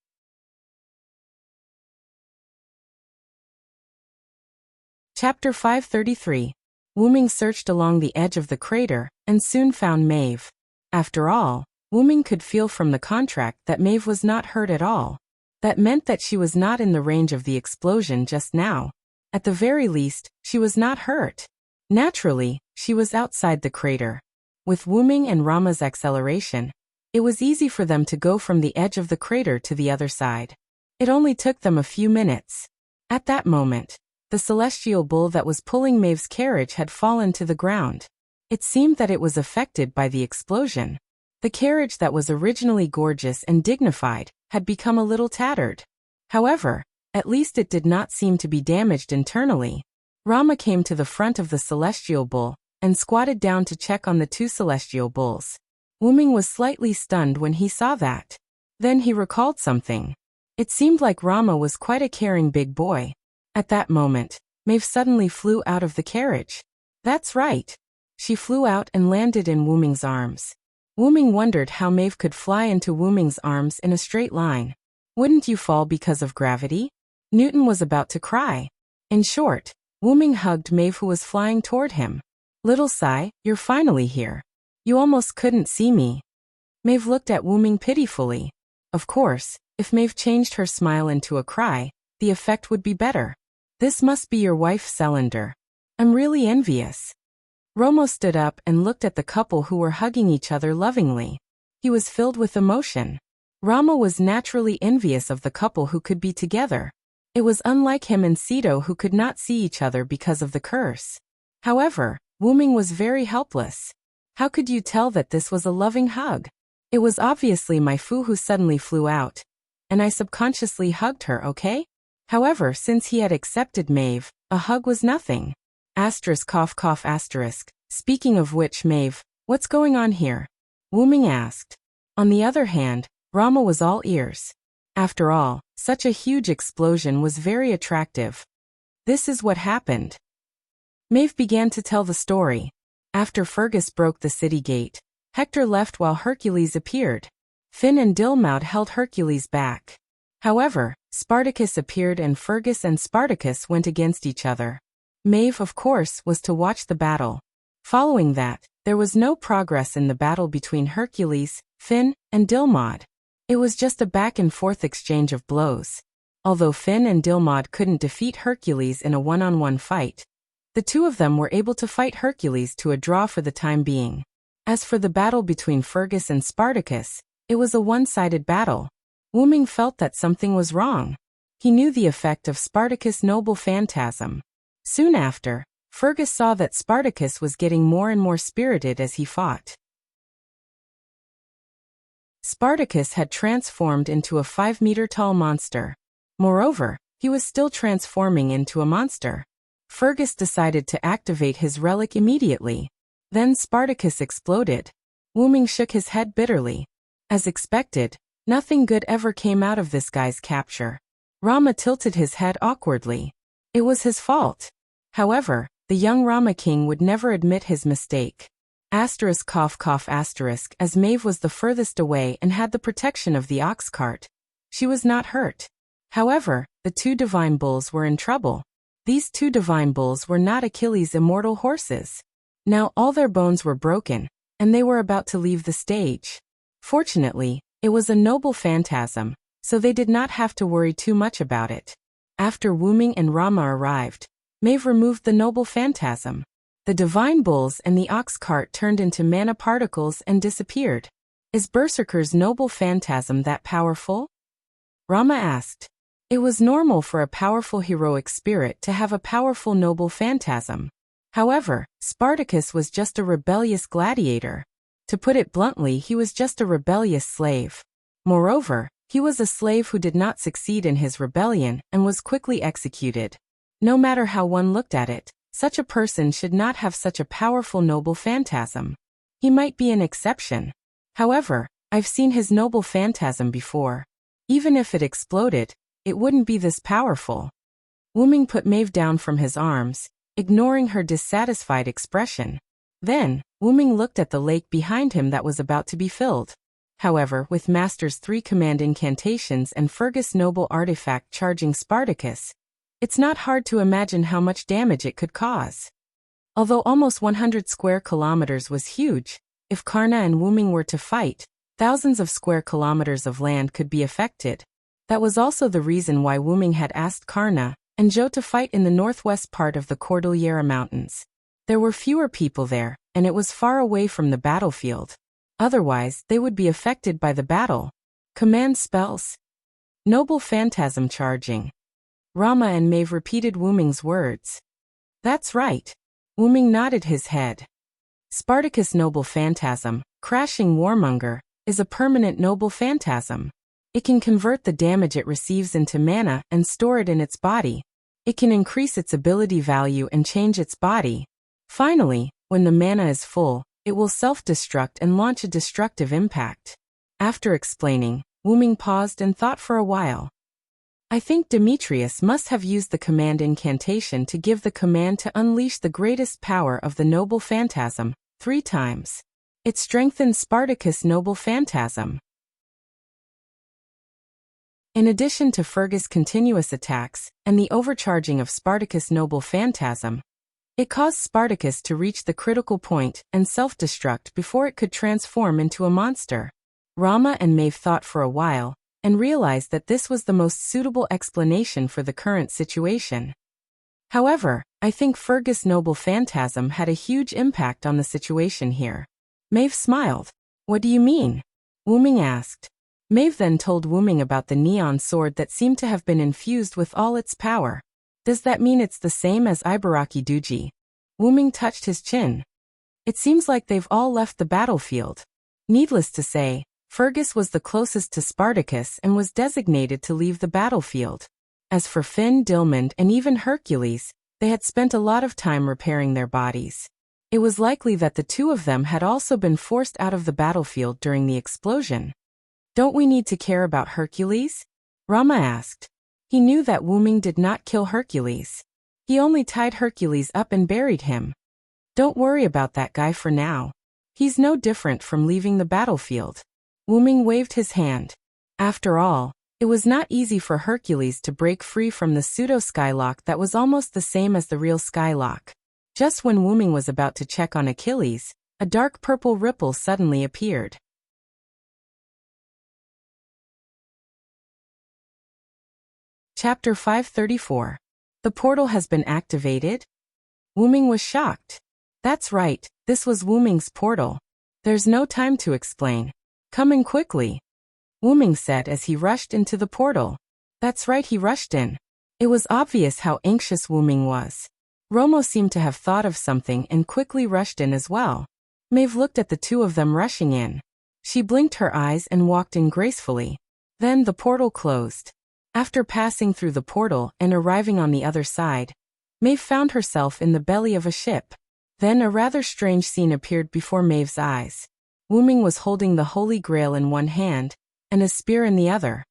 Chapter 533. Wyrm searched along the edge of the crater, and soon found Maeve. After all, Wyrm could feel from the contract that Maeve was not hurt at all. That meant that she was not in the range of the explosion just now. At the very least, she was not hurt. Naturally, she was outside the crater. With Wyrm and Rama's acceleration, it was easy for them to go from the edge of the crater to the other side. It only took them a few minutes. At that moment, the celestial bull that was pulling Maeve's carriage had fallen to the ground. It seemed that it was affected by the explosion. The carriage that was originally gorgeous and dignified had become a little tattered. However, at least it did not seem to be damaged internally. Rama came to the front of the celestial bull and squatted down to check on the two celestial bulls. Wyrm was slightly stunned when he saw that. Then he recalled something. It seemed like Rama was quite a caring big boy. At that moment, Maeve suddenly flew out of the carriage. That's right. She flew out and landed in Wyrm's arms. Wyrm wondered how Maeve could fly into Wyrm's arms in a straight line. Wouldn't you fall because of gravity? Newton was about to cry. In short, Wyrm hugged Maeve, who was flying toward him. Little Sai, you're finally here. You almost couldn't see me. Maeve looked at Wyrm pitifully. Of course, if Maeve changed her smile into a cry, the effect would be better. This must be your wife, Cylinder. I'm really envious. Romo stood up and looked at the couple who were hugging each other lovingly. He was filled with emotion. Rama was naturally envious of the couple who could be together. It was unlike him and Sito, who could not see each other because of the curse. However, Wyrm was very helpless. How could you tell that this was a loving hug? It was obviously my Fu who suddenly flew out, and I subconsciously hugged her, okay? However, since he had accepted Maeve, a hug was nothing. Cough cough asterisk. Speaking of which, Maeve, what's going on here? Wyrm asked. On the other hand, Rama was all ears. After all, such a huge explosion was very attractive. This is what happened. Maeve began to tell the story. After Fergus broke the city gate, Hector left while Hercules appeared. Finn and Dilmaud held Hercules back. However, Spartacus appeared and Fergus and Spartacus went against each other. Maeve, of course, was to watch the battle. Following that, there was no progress in the battle between Hercules, Finn, and Dilmaud. It was just a back-and-forth exchange of blows. Although Finn and Dilmaud couldn't defeat Hercules in a one-on-one fight, the two of them were able to fight Hercules to a draw for the time being. As for the battle between Fergus and Spartacus, it was a one-sided battle. Wyrm felt that something was wrong. He knew the effect of Spartacus' noble phantasm. Soon after, Fergus saw that Spartacus was getting more and more spirited as he fought. Spartacus had transformed into a 5-meter-tall monster. Moreover, he was still transforming into a monster. Fergus decided to activate his relic immediately. Then Spartacus exploded. Wyrm shook his head bitterly. As expected, nothing good ever came out of this guy's capture. Rama tilted his head awkwardly. It was his fault. However, the young Rama king would never admit his mistake. Cough cough asterisk. As Maeve was the furthest away and had the protection of the ox cart, she was not hurt. However, the two divine bulls were in trouble. These two divine bulls were not Achilles' immortal horses. Now all their bones were broken, and they were about to leave the stage. Fortunately, it was a noble phantasm, so they did not have to worry too much about it. After Wyrm and Rama arrived, Maeve removed the noble phantasm. The divine bulls and the ox cart turned into mana particles and disappeared. Is Berserker's noble phantasm that powerful? Rama asked. It was normal for a powerful heroic spirit to have a powerful noble phantasm. However, Spartacus was just a rebellious gladiator. To put it bluntly, he was just a rebellious slave. Moreover, he was a slave who did not succeed in his rebellion and was quickly executed. No matter how one looked at it, such a person should not have such a powerful noble phantasm. He might be an exception. However, I've seen his noble phantasm before. Even if it exploded, it wouldn't be this powerful. Wuming put Maeve down from his arms, ignoring her dissatisfied expression. Then, Wuming looked at the lake behind him that was about to be filled. However, with Master's 3 command incantations and Fergus' noble artifact charging Spartacus, it's not hard to imagine how much damage it could cause. Although almost 100 square kilometers was huge, if Karna and Wuming were to fight, thousands of square kilometers of land could be affected. That was also the reason why Wuming had asked Karna and Zhou to fight in the northwest part of the Cordillera Mountains. There were fewer people there, and it was far away from the battlefield. Otherwise, they would be affected by the battle. Command spells. Noble phantasm charging. Rama and Maeve repeated Wuming's words. That's right. Wuming nodded his head. Spartacus noble phantasm, crashing warmonger, is a permanent noble phantasm. It can convert the damage it receives into mana and store it in its body. It can increase its ability value and change its body. Finally, when the mana is full, it will self-destruct and launch a destructive impact. After explaining, Wuming paused and thought for a while. I think Demetrius must have used the command incantation to give the command to unleash the greatest power of the noble phantasm, 3 times. It strengthened Spartacus' noble phantasm. In addition to Fergus' continuous attacks and the overcharging of Spartacus' noble phantasm, it caused Spartacus to reach the critical point and self-destruct before it could transform into a monster. Rama and Maeve thought for a while and realized that this was the most suitable explanation for the current situation. However, I think Fergus' noble phantasm had a huge impact on the situation here. Maeve smiled. What do you mean? Wuming asked. Maeve then told Wuming about the neon sword that seemed to have been infused with all its power. Does that mean it's the same as Ibaraki Duji? Wuming touched his chin. It seems like they've all left the battlefield. Needless to say, Fergus was the closest to Spartacus and was designated to leave the battlefield. As for Finn, Dilmund, and even Hercules, they had spent a lot of time repairing their bodies. It was likely that the 2 of them had also been forced out of the battlefield during the explosion. Don't we need to care about Hercules? Rama asked. He knew that Wuming did not kill Hercules. He only tied Hercules up and buried him. Don't worry about that guy for now. He's no different from leaving the battlefield. Wuming waved his hand. After all, it was not easy for Hercules to break free from the pseudo-skylock that was almost the same as the real skylock. Just when Wuming was about to check on Achilles, a dark purple ripple suddenly appeared. Chapter 534. The portal has been activated? Wuming was shocked. That's right, this was Wuming's portal. There's no time to explain. Come in quickly, Wuming said as he rushed into the portal. That's right, he rushed in. It was obvious how anxious Wuming was. Romo seemed to have thought of something and quickly rushed in as well. Maeve looked at the 2 of them rushing in. She blinked her eyes and walked in gracefully. Then the portal closed. After passing through the portal and arriving on the other side, Maeve found herself in the belly of a ship. Then a rather strange scene appeared before Maeve's eyes. Wuming was holding the Holy Grail in one hand, and a spear in the other.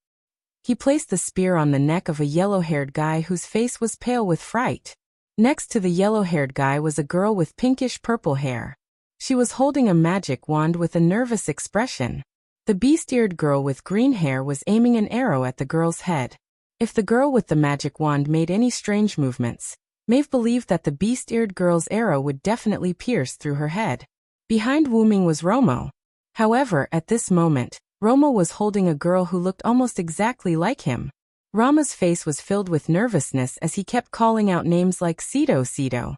He placed the spear on the neck of a yellow-haired guy whose face was pale with fright. Next to the yellow-haired guy was a girl with pinkish-purple hair. She was holding a magic wand with a nervous expression. The beast-eared girl with green hair was aiming an arrow at the girl's head. If the girl with the magic wand made any strange movements, Maeve believed that the beast-eared girl's arrow would definitely pierce through her head. Behind Wuming was Romo. However, at this moment, Romo was holding a girl who looked almost exactly like him. Rama's face was filled with nervousness as he kept calling out names like Cedo Cedo.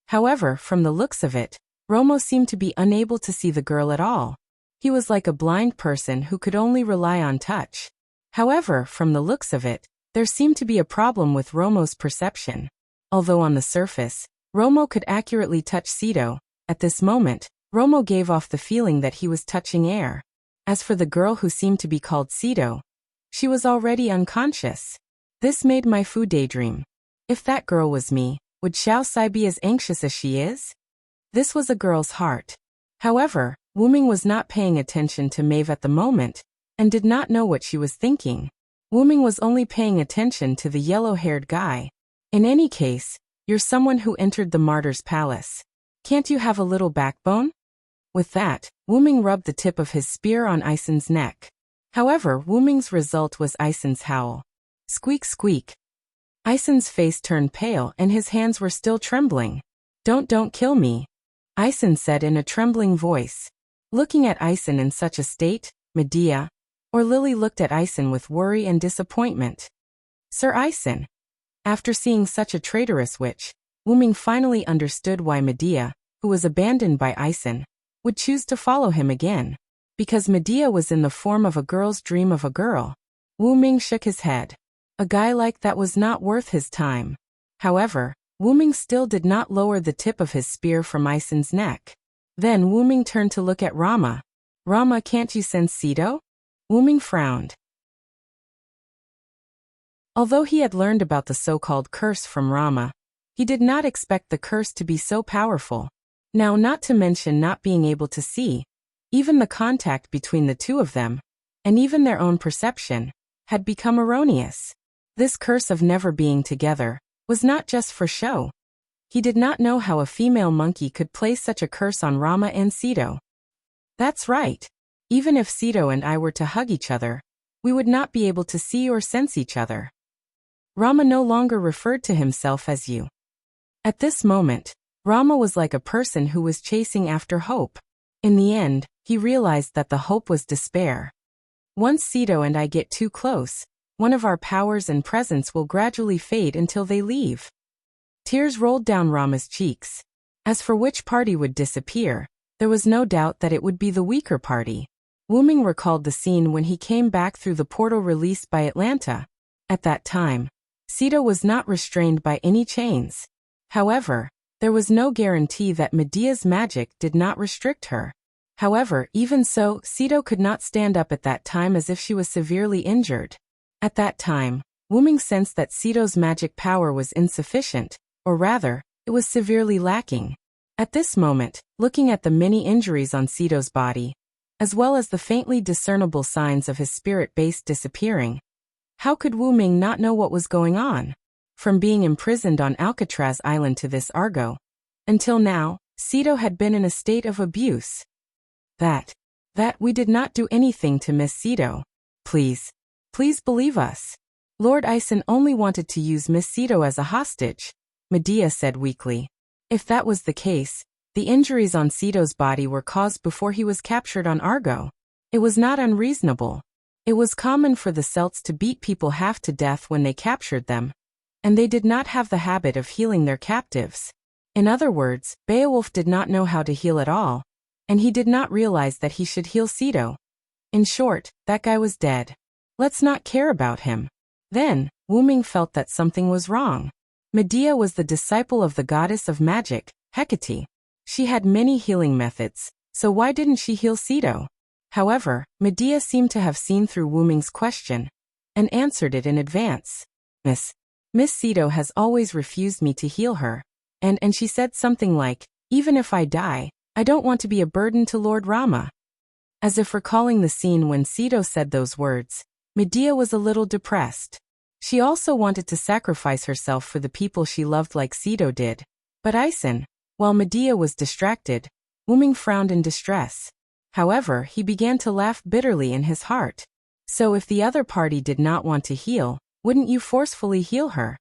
However, from the looks of it, Romo seemed to be unable to see the girl at all. He was like a blind person who could only rely on touch. However, from the looks of it, there seemed to be a problem with Romo's perception. Although on the surface, Romo could accurately touch Cedo, at this moment, Romo gave off the feeling that he was touching air. As for the girl who seemed to be called Cedo, she was already unconscious. This made my Fu daydream. If that girl was me, would Xiao Sai be as anxious as she is? This was a girl's heart. However, Wuming was not paying attention to Maeve at the moment, and did not know what she was thinking. Wuming was only paying attention to the yellow-haired guy. In any case, you're someone who entered the martyr's palace. Can't you have a little backbone? With that, Wuming rubbed the tip of his spear on Isen's neck. However, Wuming's result was Isen's howl. Squeak squeak. Isen's face turned pale and his hands were still trembling. Don't kill me, Isen said in a trembling voice. Looking at Isen in such a state, Medea or Lily looked at Isen with worry and disappointment. Sir Isen. After seeing such a traitorous witch, Wuming finally understood why Medea, who was abandoned by Isen, would choose to follow him again. Because Medea was in the form of a girl's dream of a girl. Wuming shook his head. A guy like that was not worth his time. However, Wuming still did not lower the tip of his spear from Isen's neck. Then Wuming turned to look at Rama. Rama, can't you sense Sito? Wuming frowned. Although he had learned about the so-called curse from Rama, he did not expect the curse to be so powerful. Now, not to mention not being able to see, even the contact between the two of them, and even their own perception, had become erroneous. This curse of never being together was not just for show. He did not know how a female monkey could place such a curse on Rama and Sito. That's right. Even if Sito and I were to hug each other, we would not be able to see or sense each other. Rama no longer referred to himself as you. At this moment, Rama was like a person who was chasing after hope. In the end, he realized that the hope was despair. Once Sito and I get too close, one of our powers and presence will gradually fade until they leave. Tears rolled down Rama's cheeks. As for which party would disappear, there was no doubt that it would be the weaker party. Wuming recalled the scene when he came back through the portal released by Atlanta. At that time, Sito was not restrained by any chains. However, there was no guarantee that Medea's magic did not restrict her. However, even so, Sito could not stand up at that time as if she was severely injured. At that time, Wuming sensed that Sito's magic power was insufficient, or rather, it was severely lacking. At this moment, looking at the many injuries on Sito's body, as well as the faintly discernible signs of his spirit base disappearing, how could Wuming not know what was going on? From being imprisoned on Alcatraz Island to this Argo, until now, Sito had been in a state of abuse. That we did not do anything to Miss Sito. Please believe us. Lord Isen only wanted to use Miss Sito as a hostage, Medea said weakly. If that was the case, the injuries on Sito's body were caused before he was captured on Argo. It was not unreasonable. It was common for the Celts to beat people half to death when they captured them, and they did not have the habit of healing their captives. In other words, Beowulf did not know how to heal at all, and he did not realize that he should heal Sito. In short, that guy was dead. Let's not care about him. Then, Wuming felt that something was wrong. Medea was the disciple of the goddess of magic, Hecate. She had many healing methods, so why didn't she heal Sito? However, Medea seemed to have seen through Wuming's question, and answered it in advance. Miss Sito has always refused me to heal her, and she said something like, even if I die, I don't want to be a burden to Lord Rama. As if recalling the scene when Sito said those words, Medea was a little depressed. She also wanted to sacrifice herself for the people she loved like Sito did. But Isen, while Medea was distracted, Wuming frowned in distress. However, he began to laugh bitterly in his heart. So if the other party did not want to heal, wouldn't you forcefully heal her?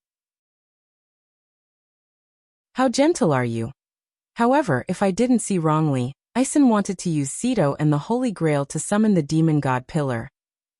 How gentle are you? However, if I didn't see wrongly, Isen wanted to use Sito and the Holy Grail to summon the demon god Pillar.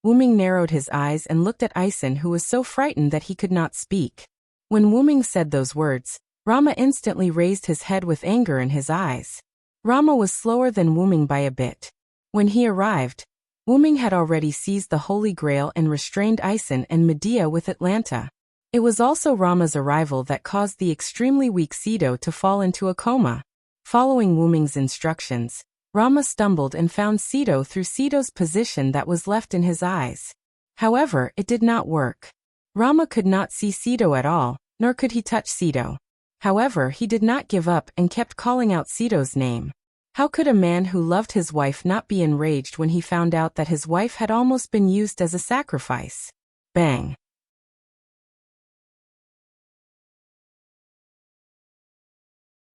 Wuming narrowed his eyes and looked at Isen, who was so frightened that he could not speak. When Wuming said those words, Rama instantly raised his head with anger in his eyes. Rama was slower than Wuming by a bit. When he arrived, Wuming had already seized the Holy Grail and restrained Isen and Medea with Atlanta. It was also Rama's arrival that caused the extremely weak Sito to fall into a coma. Following Wuming's instructions, Rama stumbled and found Sito through Sito's position that was left in his eyes. However, it did not work. Rama could not see Sito at all, nor could he touch Sito. However, he did not give up and kept calling out Sito's name. How could a man who loved his wife not be enraged when he found out that his wife had almost been used as a sacrifice? Bang.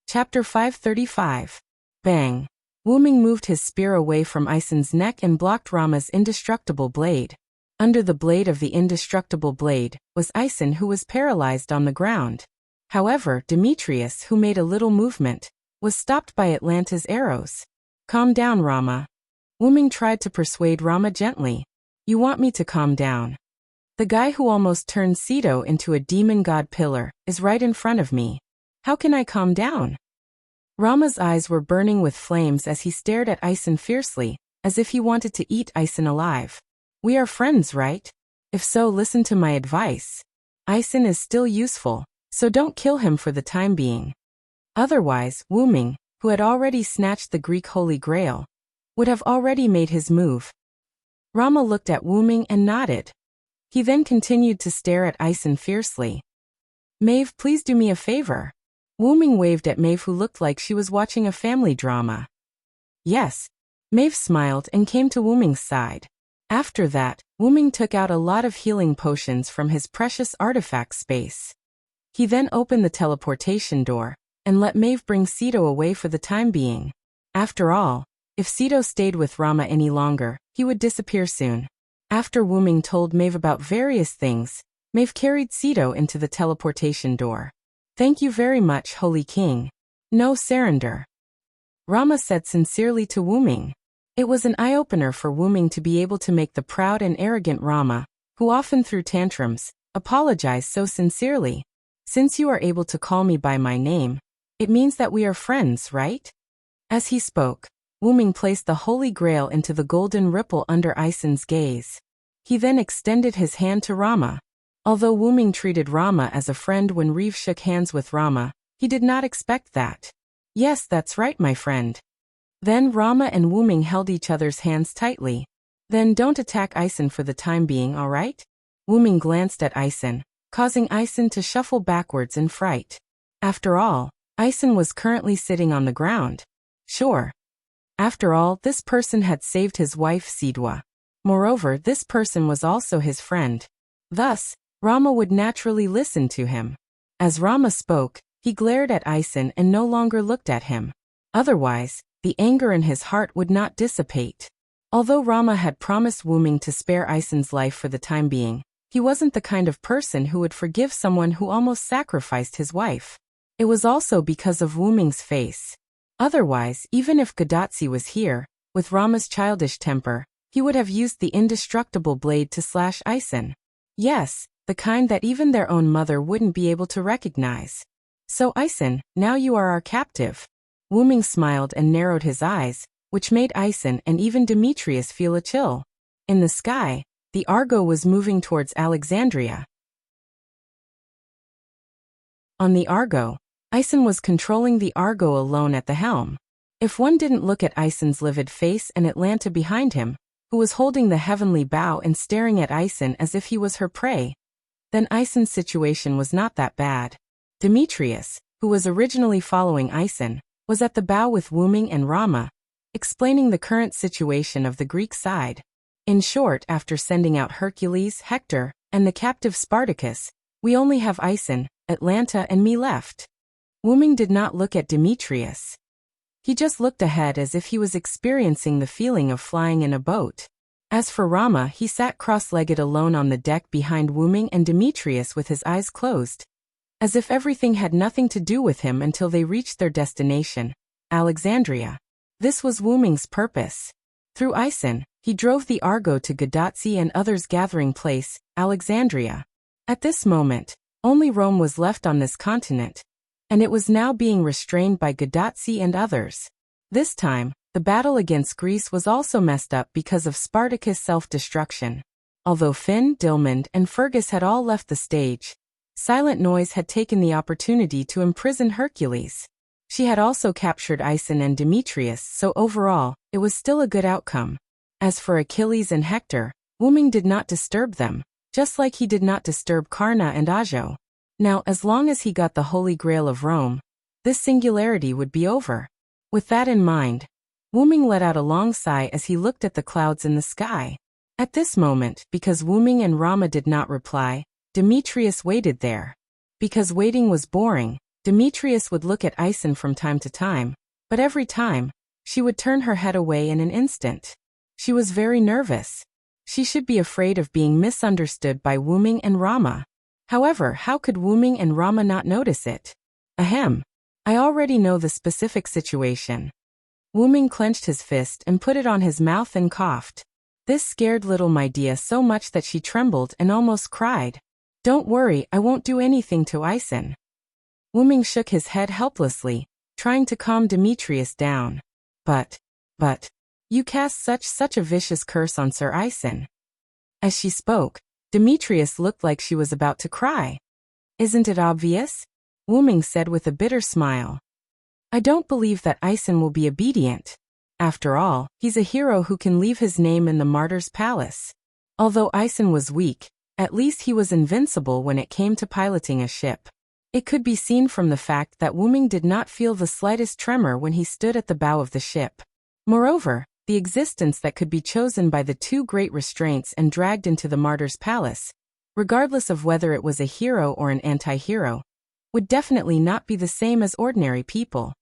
Chapter 535. Bang. Wyrm moved his spear away from Isen's neck and blocked Rama's indestructible blade. Under the blade of the indestructible blade was Isen, who was paralyzed on the ground. However, Demetrius, who made a little movement, was stopped by Atlanta's arrows. Calm down, Rama. Wyrm tried to persuade Rama gently. You want me to calm down? The guy who almost turned Ceto into a demon god pillar is right in front of me. How can I calm down? Rama's eyes were burning with flames as he stared at Isen fiercely, as if he wanted to eat Isen alive. We are friends, right? If so, listen to my advice. Isen is still useful, so don't kill him for the time being. Otherwise, Wyrm, who had already snatched the Greek Holy Grail, would have already made his move. Rama looked at Wyrm and nodded. He then continued to stare at Isen fiercely. Maeve, please do me a favor. Wyrm waved at Maeve, who looked like she was watching a family drama. Yes. Maeve smiled and came to Wyrm's side. After that, Wyrm took out a lot of healing potions from his precious artifact space. He then opened the teleportation door and let Maeve bring Ceto away for the time being. After all, if Ceto stayed with Rama any longer, he would disappear soon. After Wyrm told Maeve about various things, Maeve carried Ceto into the teleportation door. Thank you very much, Holy King. No surrender. Rama said sincerely to Wyrm. It was an eye-opener for Wyrm to be able to make the proud and arrogant Rama, who often threw tantrums, apologize so sincerely. Since you are able to call me by my name, it means that we are friends, right? As he spoke, Wyrm placed the Holy Grail into the golden ripple under Isen's gaze. He then extended his hand to Rama. Although Wyrm treated Rama as a friend when Reeve shook hands with Rama, he did not expect that. Yes, that's right, my friend. Then Rama and Wyrm held each other's hands tightly. Then don't attack Isen for the time being, alright? Wyrm glanced at Isen, causing Isen to shuffle backwards in fright. After all, Isen was currently sitting on the ground. Sure. After all, this person had saved his wife Sidwa. Moreover, this person was also his friend. Thus, Rama would naturally listen to him. As Rama spoke, he glared at Isen and no longer looked at him. Otherwise, the anger in his heart would not dissipate. Although Rama had promised Wyrm to spare Isen's life for the time being, he wasn't the kind of person who would forgive someone who almost sacrificed his wife. It was also because of Wyrm's face. Otherwise, even if Gadatsi was here, with Rama's childish temper, he would have used the indestructible blade to slash Isen. Yes, the kind that even their own mother wouldn't be able to recognize. So Isen, now you are our captive. Wyrm smiled and narrowed his eyes, which made Isen and even Demetrius feel a chill. In the sky, the Argo was moving towards Alexandria. On the Argo, Isen was controlling the Argo alone at the helm. If one didn't look at Isen's livid face and Atlanta behind him, who was holding the heavenly bow and staring at Isen as if he was her prey, then Isen's situation was not that bad. Demetrius, who was originally following Isen, was at the bow with Wyrm and Rama, explaining the current situation of the Greek side. In short, after sending out Hercules, Hector, and the captive Spartacus, we only have Isen, Atlanta and me left. Wyrm did not look at Demetrius. He just looked ahead as if he was experiencing the feeling of flying in a boat. As for Rama, he sat cross-legged alone on the deck behind Wyrm and Demetrius with his eyes closed, as if everything had nothing to do with him until they reached their destination, Alexandria. This was Wyrm's purpose. Through Isen, he drove the Argo to Gadatsi and others' gathering place, Alexandria. At this moment, only Rome was left on this continent, and it was now being restrained by Gadatsi and others. This time, the battle against Greece was also messed up because of Spartacus' self-destruction. Although Finn, Dilmund, and Fergus had all left the stage, Silent Noise had taken the opportunity to imprison Hercules. She had also captured Isen and Demetrius, so overall, it was still a good outcome. As for Achilles and Hector, Wyrm did not disturb them, just like he did not disturb Karna and Ajo. Now, as long as he got the Holy Grail of Rome, this singularity would be over. With that in mind, Wuming let out a long sigh as he looked at the clouds in the sky. At this moment, because Wuming and Rama did not reply, Demetrius waited there. Because waiting was boring, Demetrius would look at Ison from time to time, but every time, she would turn her head away in an instant. She was very nervous. She should be afraid of being misunderstood by Wuming and Rama. However, how could Wuming and Rama not notice it? Ahem. I already know the specific situation. Wuming clenched his fist and put it on his mouth and coughed. This scared little Midea so much that she trembled and almost cried. Don't worry, I won't do anything to Ison. Wuming shook his head helplessly, trying to calm Demetrius down. But, you cast such a vicious curse on Sir Ison. As she spoke, Demetrius looked like she was about to cry. Isn't it obvious? Wuming said with a bitter smile. I don't believe that Ison will be obedient. After all, he's a hero who can leave his name in the martyr's palace. Although Ison was weak, at least he was invincible when it came to piloting a ship. It could be seen from the fact that Wuming did not feel the slightest tremor when he stood at the bow of the ship. Moreover, the existence that could be chosen by the two great restraints and dragged into the martyr's palace, regardless of whether it was a hero or an anti-hero, would definitely not be the same as ordinary people.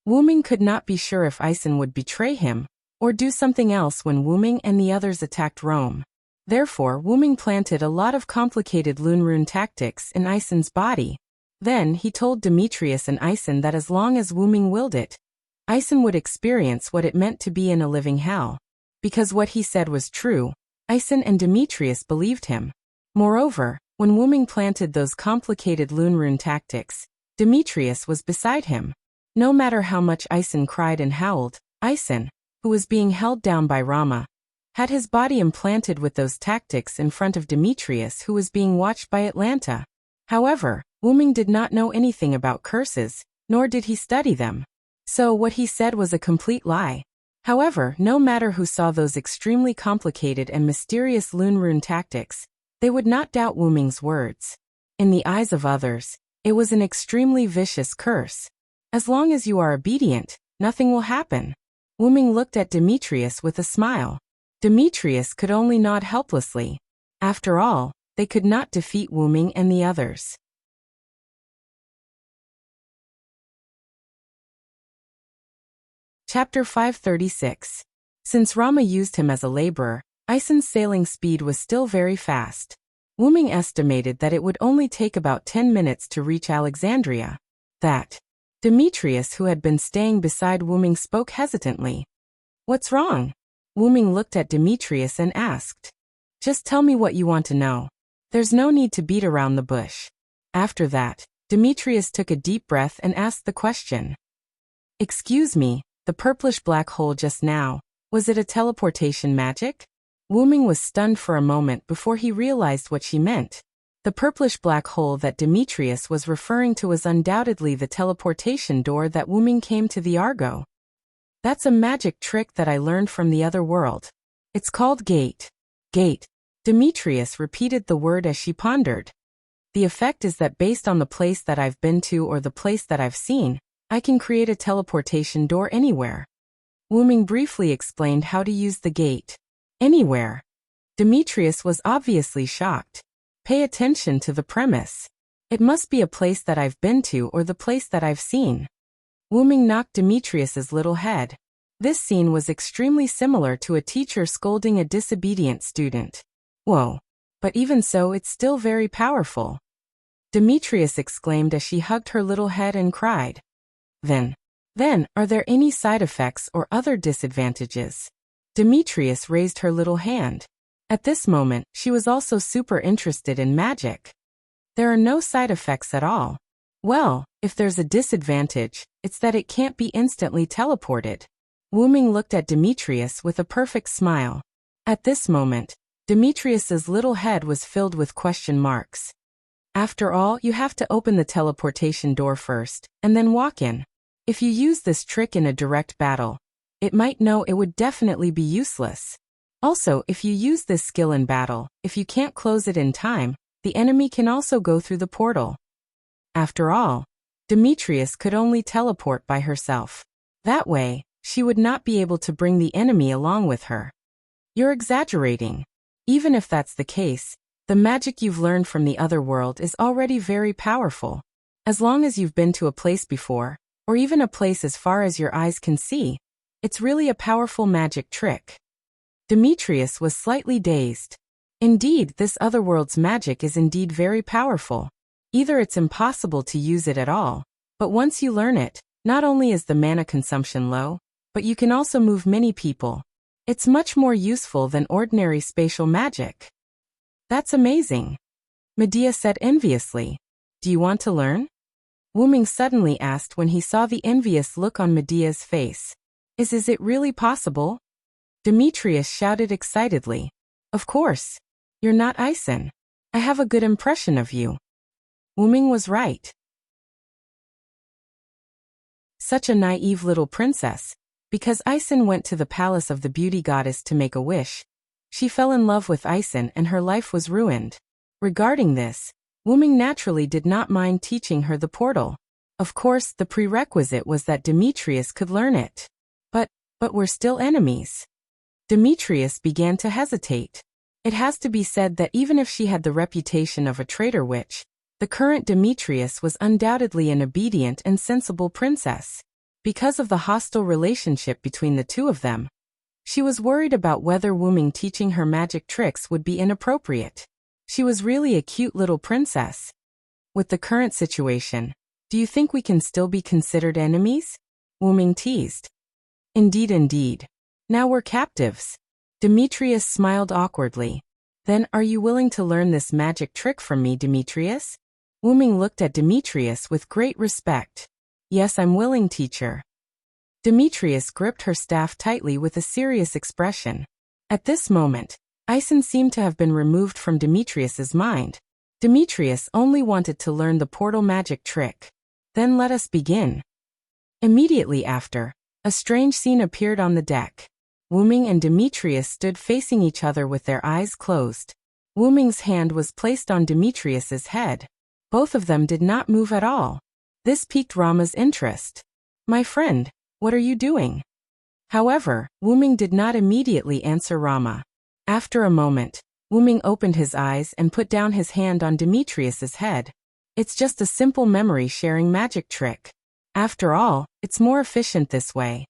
Wuming could not be sure if Ison would betray him, or do something else when Wuming and the others attacked Rome. Therefore, Wuming planted a lot of complicated Lunrune tactics in Ison's body. Then he told Demetrius and Ison that as long as Wuming willed it, Ison would experience what it meant to be in a living hell. Because what he said was true, Ison and Demetrius believed him. Moreover, when Wuming planted those complicated Lunrune tactics, Demetrius was beside him. No matter how much Ison cried and howled, Ison, who was being held down by Rama, had his body implanted with those tactics in front of Demetrius, who was being watched by Atlanta. However, Wuming did not know anything about curses, nor did he study them. So what he said was a complete lie. However, no matter who saw those extremely complicated and mysterious Lunrune tactics, they would not doubt Wuming's words. In the eyes of others, it was an extremely vicious curse. As long as you are obedient, nothing will happen. Wuming looked at Demetrius with a smile. Demetrius could only nod helplessly. After all, they could not defeat Wuming and the others. Chapter 536. Since Rama used him as a laborer, Ison's sailing speed was still very fast. Wuming estimated that it would only take about 10 minutes to reach Alexandria. Demetrius, who had been staying beside Wuming, spoke hesitantly. What's wrong? Wuming looked at Demetrius and asked. Just tell me what you want to know. There's no need to beat around the bush. After that, Demetrius took a deep breath and asked the question. Excuse me, the purplish black hole just now, was it a teleportation magic? Wuming was stunned for a moment before he realized what she meant. The purplish black hole that Demetrius was referring to was undoubtedly the teleportation door that Wuming came to the Argo. That's a magic trick that I learned from the other world. It's called gate. Gate. Demetrius repeated the word as she pondered. The effect is that based on the place that I've been to or the place that I've seen, I can create a teleportation door anywhere. Wuming briefly explained how to use the gate. Anywhere. Demetrius was obviously shocked. Pay attention to the premise. It must be a place that I've been to or the place that I've seen. Wuming knocked Demetrius's little head. This scene was extremely similar to a teacher scolding a disobedient student. Whoa. But even so, it's still very powerful. Demetrius exclaimed as she hugged her little head and cried. Then, are there any side effects or other disadvantages? Demetrius raised her little hand. At this moment, she was also super interested in magic. There are no side effects at all. Well, if there's a disadvantage, it's that it can't be instantly teleported. Wuming looked at Demetrius with a perfect smile. At this moment, Demetrius's little head was filled with question marks. After all, you have to open the teleportation door first, and then walk in. If you use this trick in a direct battle, it would definitely be useless. Also, if you use this skill in battle, if you can't close it in time, the enemy can also go through the portal. After all, Demetrius could only teleport by herself. That way, she would not be able to bring the enemy along with her. You're exaggerating. Even if that's the case, the magic you've learned from the other world is already very powerful. As long as you've been to a place before, or even a place as far as your eyes can see, it's really a powerful magic trick. Demetrius was slightly dazed. Indeed, this otherworld's magic is indeed very powerful. Either it's impossible to use it at all, but once you learn it, not only is the mana consumption low, but you can also move many people. It's much more useful than ordinary spatial magic. That's amazing. Medea said enviously. Do you want to learn? Wuming suddenly asked when he saw the envious look on Medea's face. Is it really possible? Demetrius shouted excitedly. Of course. You're not Ison. I have a good impression of you. Wuming was right. Such a naive little princess. Because Ison went to the palace of the beauty goddess to make a wish, she fell in love with Ison and her life was ruined. Regarding this, Wuming naturally did not mind teaching her the portal. Of course, the prerequisite was that Demetrius could learn it. But we're still enemies. Demetrius began to hesitate. It has to be said that even if she had the reputation of a traitor witch, the current Demetrius was undoubtedly an obedient and sensible princess. Because of the hostile relationship between the two of them, she was worried about whether Wuming teaching her magic tricks would be inappropriate. She was really a cute little princess. With the current situation, do you think we can still be considered enemies? Wuming teased. Indeed. Now we're captives. Demetrius smiled awkwardly. Then are you willing to learn this magic trick from me, Demetrius? Wuming looked at Demetrius with great respect. Yes, I'm willing, teacher. Demetrius gripped her staff tightly with a serious expression. At this moment, Ison seemed to have been removed from Demetrius's mind. Demetrius only wanted to learn the portal magic trick. Then let us begin. Immediately after, a strange scene appeared on the deck. Wuming and Demetrius stood facing each other with their eyes closed. Wuming's hand was placed on Demetrius's head. Both of them did not move at all. This piqued Rama's interest. My friend, what are you doing? However, Wuming did not immediately answer Rama. After a moment, Wuming opened his eyes and put down his hand on Demetrius's head. It's just a simple memory-sharing magic trick. After all, it's more efficient this way.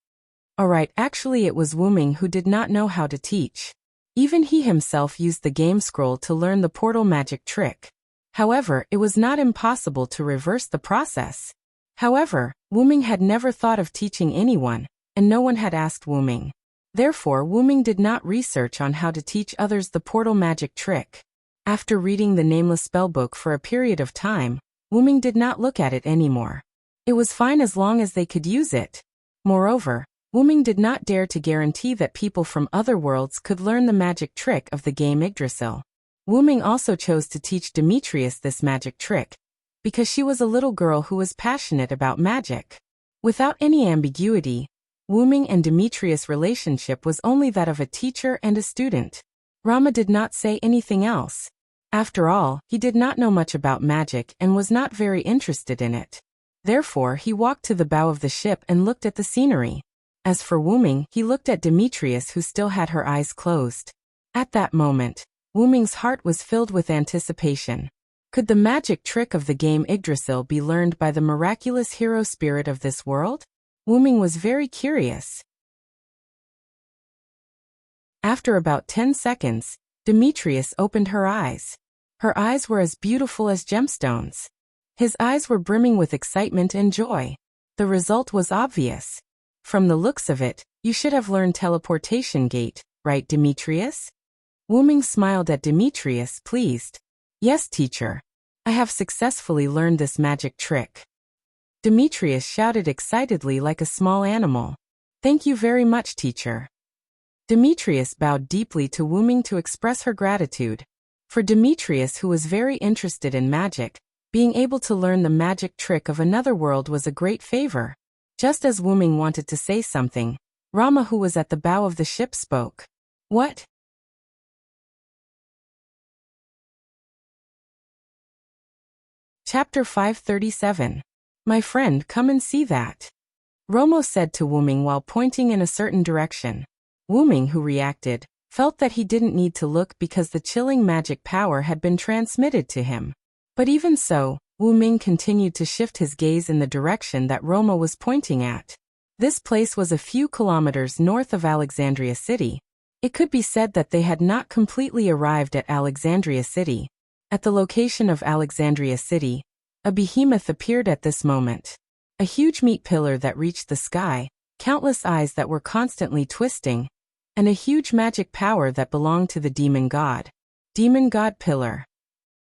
Alright, actually it was Wuming who did not know how to teach. Even he himself used the game scroll to learn the portal magic trick. However, it was not impossible to reverse the process. However, Wuming had never thought of teaching anyone, and no one had asked Wuming. Therefore, Wuming did not research on how to teach others the portal magic trick. After reading the nameless spellbook for a period of time, Wuming did not look at it anymore. It was fine as long as they could use it. Moreover, Wuming did not dare to guarantee that people from other worlds could learn the magic trick of the game Yggdrasil. Wuming also chose to teach Demetrius this magic trick, because she was a little girl who was passionate about magic. Without any ambiguity, Wuming and Demetrius' relationship was only that of a teacher and a student. Rama did not say anything else. After all, he did not know much about magic and was not very interested in it. Therefore, he walked to the bow of the ship and looked at the scenery. As for Wuming, he looked at Demetrius, who still had her eyes closed. At that moment, Wuming's heart was filled with anticipation. Could the magic trick of the game Yggdrasil be learned by the miraculous hero spirit of this world? Wuming was very curious. After about 10 seconds, Demetrius opened her eyes. Her eyes were as beautiful as gemstones. His eyes were brimming with excitement and joy. The result was obvious. From the looks of it, you should have learned teleportation gate, right, Demetrius? Wuming smiled at Demetrius, pleased. Yes, teacher. I have successfully learned this magic trick. Demetrius shouted excitedly like a small animal. Thank you very much, teacher. Demetrius bowed deeply to Wuming to express her gratitude. For Demetrius, who was very interested in magic, being able to learn the magic trick of another world was a great favor. Just as Wuming wanted to say something, Rama, who was at the bow of the ship, spoke. What? Chapter 537. My friend, come and see that. Romo said to Wuming while pointing in a certain direction. Wuming, who reacted, felt that he didn't need to look because the chilling magic power had been transmitted to him. But even so, Wuming continued to shift his gaze in the direction that Romo was pointing at. This place was a few kilometers north of Alexandria City. It could be said that they had not completely arrived at Alexandria City. At the location of Alexandria City, a behemoth appeared at this moment. A huge meat pillar that reached the sky, countless eyes that were constantly twisting, and a huge magic power that belonged to the demon god. Demon god pillar.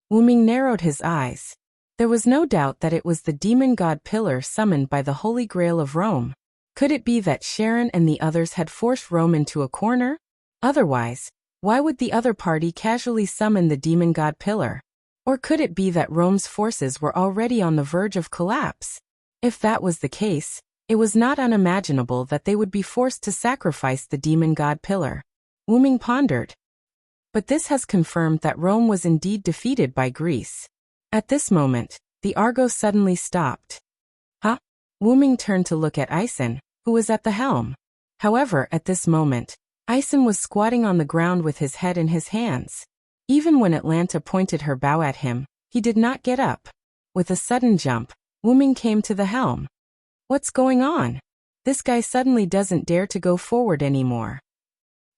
Wuming narrowed his eyes. There was no doubt that it was the demon god pillar summoned by the Holy Grail of Rome. Could it be that Sharon and the others had forced Rome into a corner? Otherwise, why would the other party casually summon the demon god pillar? Or could it be that Rome's forces were already on the verge of collapse? If that was the case, it was not unimaginable that they would be forced to sacrifice the demon god pillar. Wuming pondered. But this has confirmed that Rome was indeed defeated by Greece. At this moment, the Argo suddenly stopped. Huh? Wuming turned to look at Ison, who was at the helm. However, at this moment, Ison was squatting on the ground with his head in his hands. Even when Atlanta pointed her bow at him, he did not get up. With a sudden jump, Wuming came to the helm. What's going on? This guy suddenly doesn't dare to go forward anymore.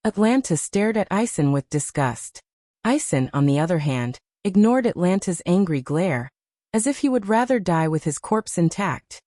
Atlanta stared at Ison with disgust. Ison, on the other hand, ignored Atlanta's angry glare, as if he would rather die with his corpse intact.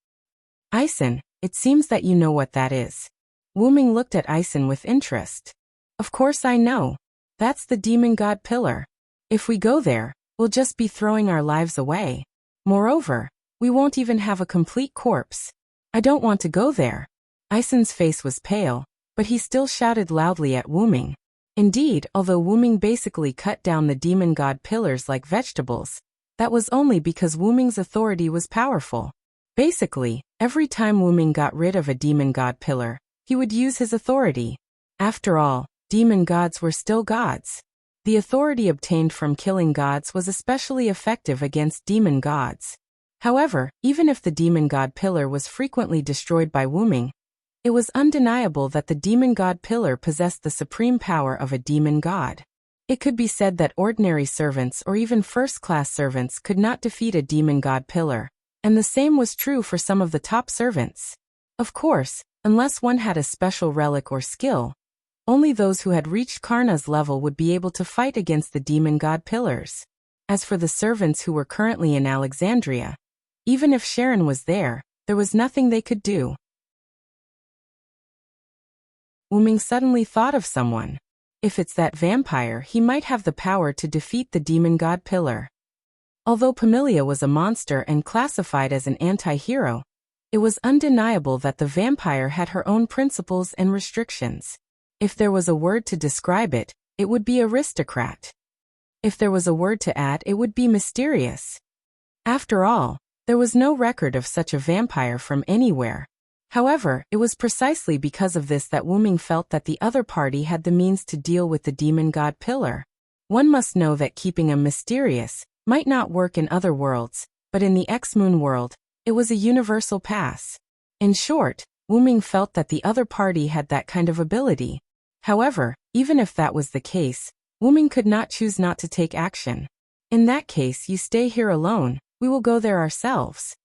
Ison, it seems that you know what that is. Wuming looked at Ison with interest. Of course I know. That's the demon god pillar. If we go there, we'll just be throwing our lives away. Moreover, we won't even have a complete corpse. I don't want to go there. Ison's face was pale, but he still shouted loudly at Wuming. Indeed, although Wuming basically cut down the demon god pillars like vegetables, that was only because Wuming's authority was powerful. Basically, every time Wuming got rid of a demon god pillar, he would use his authority. After all, demon gods were still gods. The authority obtained from killing gods was especially effective against demon gods. However, even if the demon god pillar was frequently destroyed by Wuming, it was undeniable that the demon god pillar possessed the supreme power of a demon god. It could be said that ordinary servants or even first-class servants could not defeat a demon god pillar, and the same was true for some of the top servants. Of course, unless one had a special relic or skill, only those who had reached Karna's level would be able to fight against the demon god pillars. As for the servants who were currently in Alexandria, even if Sharon was there was nothing they could do. Wuming suddenly thought of someone. If it's that vampire, he might have the power to defeat the demon god pillar. Although Pamilia was a monster and classified as an anti-hero, it was undeniable that the vampire had her own principles and restrictions. If there was a word to describe it, it would be aristocrat. If there was a word to add, it would be mysterious. After all, there was no record of such a vampire from anywhere. However, it was precisely because of this that Wuming felt that the other party had the means to deal with the demon god pillar. One must know that keeping him mysterious might not work in other worlds, but in the X-Moon world, it was a universal pass. In short, Wuming felt that the other party had that kind of ability. However, even if that was the case, Wuming could not choose not to take action. In that case, you stay here alone, we will go there ourselves.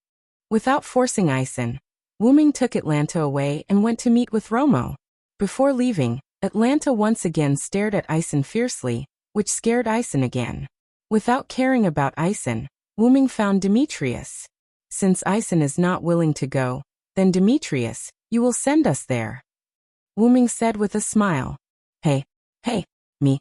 Without forcing Ison, Wuming took Atlanta away and went to meet with Romo. Before leaving, Atlanta once again stared at Ison fiercely, which scared Ison again. Without caring about Ison, Wuming found Demetrius. Since Ison is not willing to go, then Demetrius, you will send us there. Wuming said with a smile. Hey, me.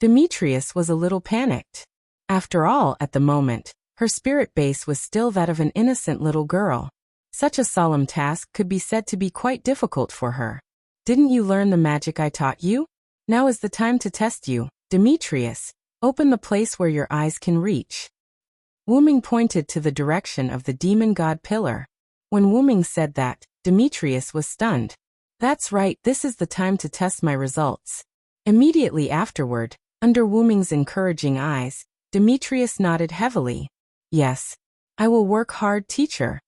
Demetrius was a little panicked. After all, at the moment, her spirit base was still that of an innocent little girl. Such a solemn task could be said to be quite difficult for her. Didn't you learn the magic I taught you? Now is the time to test you, Demetrius. Open the place where your eyes can reach. Wuming pointed to the direction of the demon god pillar. When Wuming said that, Demetrius was stunned. That's right, this is the time to test my results. Immediately afterward, under Wuming's encouraging eyes, Demetrius nodded heavily. Yes. I will work hard, teacher.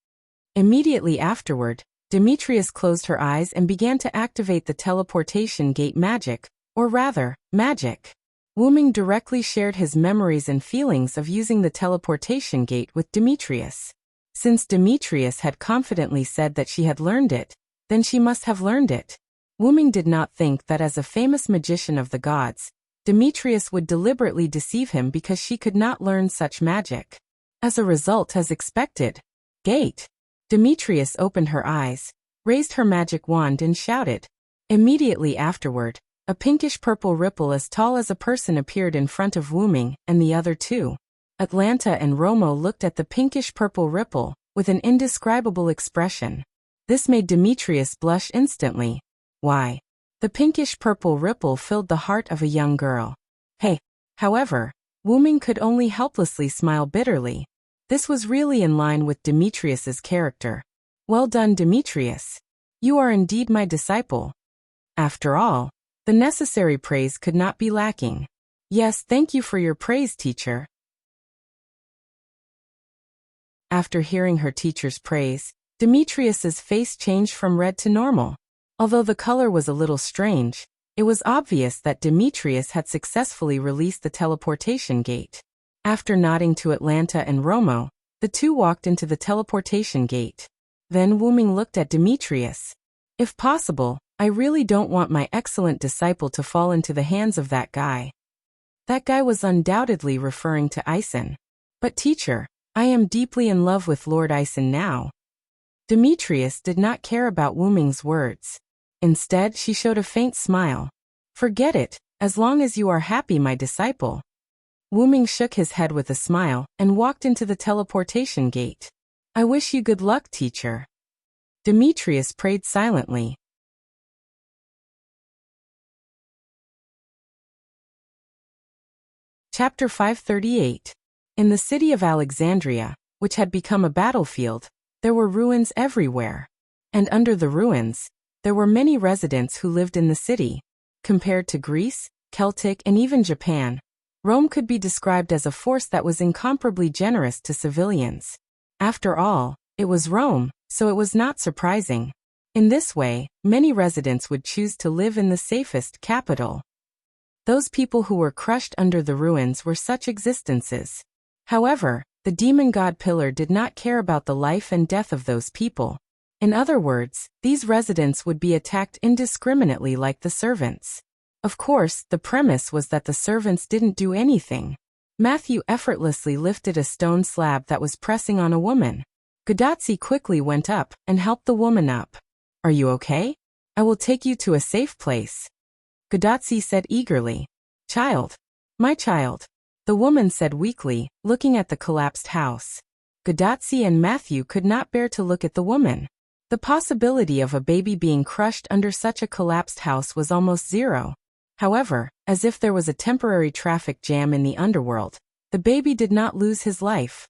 Immediately afterward, Demetrius closed her eyes and began to activate the teleportation gate magic, or rather, magic. Wyrm directly shared his memories and feelings of using the teleportation gate with Demetrius. Since Demetrius had confidently said that she had learned it, then she must have learned it. Wyrm did not think that as a famous magician of the gods, Demetrius would deliberately deceive him because she could not learn such magic. As a result, as expected, gate. Demetrius opened her eyes, raised her magic wand and shouted. Immediately afterward, a pinkish-purple ripple as tall as a person appeared in front of Wyrm and the other two. Atlanta and Romo looked at the pinkish-purple ripple with an indescribable expression. This made Demetrius blush instantly. Why? The pinkish-purple ripple filled the heart of a young girl. Hey! However, Wyrm could only helplessly smile bitterly. This was really in line with Demetrius's character. Well done, Demetrius. You are indeed my disciple. After all, the necessary praise could not be lacking. Yes, thank you for your praise, teacher. After hearing her teacher's praise, Demetrius's face changed from red to normal. Although the color was a little strange, it was obvious that Demetrius had successfully released the teleportation gate. After nodding to Atlanta and Romo, the two walked into the teleportation gate. Then Wyrm looked at Demetrius. If possible, I really don't want my excellent disciple to fall into the hands of that guy. That guy was undoubtedly referring to Ison. But teacher, I am deeply in love with Lord Ison now. Demetrius did not care about Wyrm's words. Instead, she showed a faint smile. Forget it, as long as you are happy, my disciple. Wyrm shook his head with a smile and walked into the teleportation gate. I wish you good luck, teacher. Demetrius prayed silently. Chapter 538. In the city of Alexandria, which had become a battlefield, there were ruins everywhere. And under the ruins, there were many residents who lived in the city. Compared to Greece, Celtic, and even Japan, Rome could be described as a force that was incomparably generous to civilians. After all, it was Rome, so it was not surprising. In this way, many residents would choose to live in the safest capital. Those people who were crushed under the ruins were such existences. However, the demon god Pillar did not care about the life and death of those people. In other words, these residents would be attacked indiscriminately like the servants. Of course, the premise was that the servants didn't do anything. Matthew effortlessly lifted a stone slab that was pressing on a woman. Gadazzi quickly went up and helped the woman up. Are you okay? I will take you to a safe place. Gadazzi said eagerly. Child. My child. The woman said weakly, looking at the collapsed house. Gadazzi and Matthew could not bear to look at the woman. The possibility of a baby being crushed under such a collapsed house was almost zero. However, as if there was a temporary traffic jam in the underworld, the baby did not lose his life.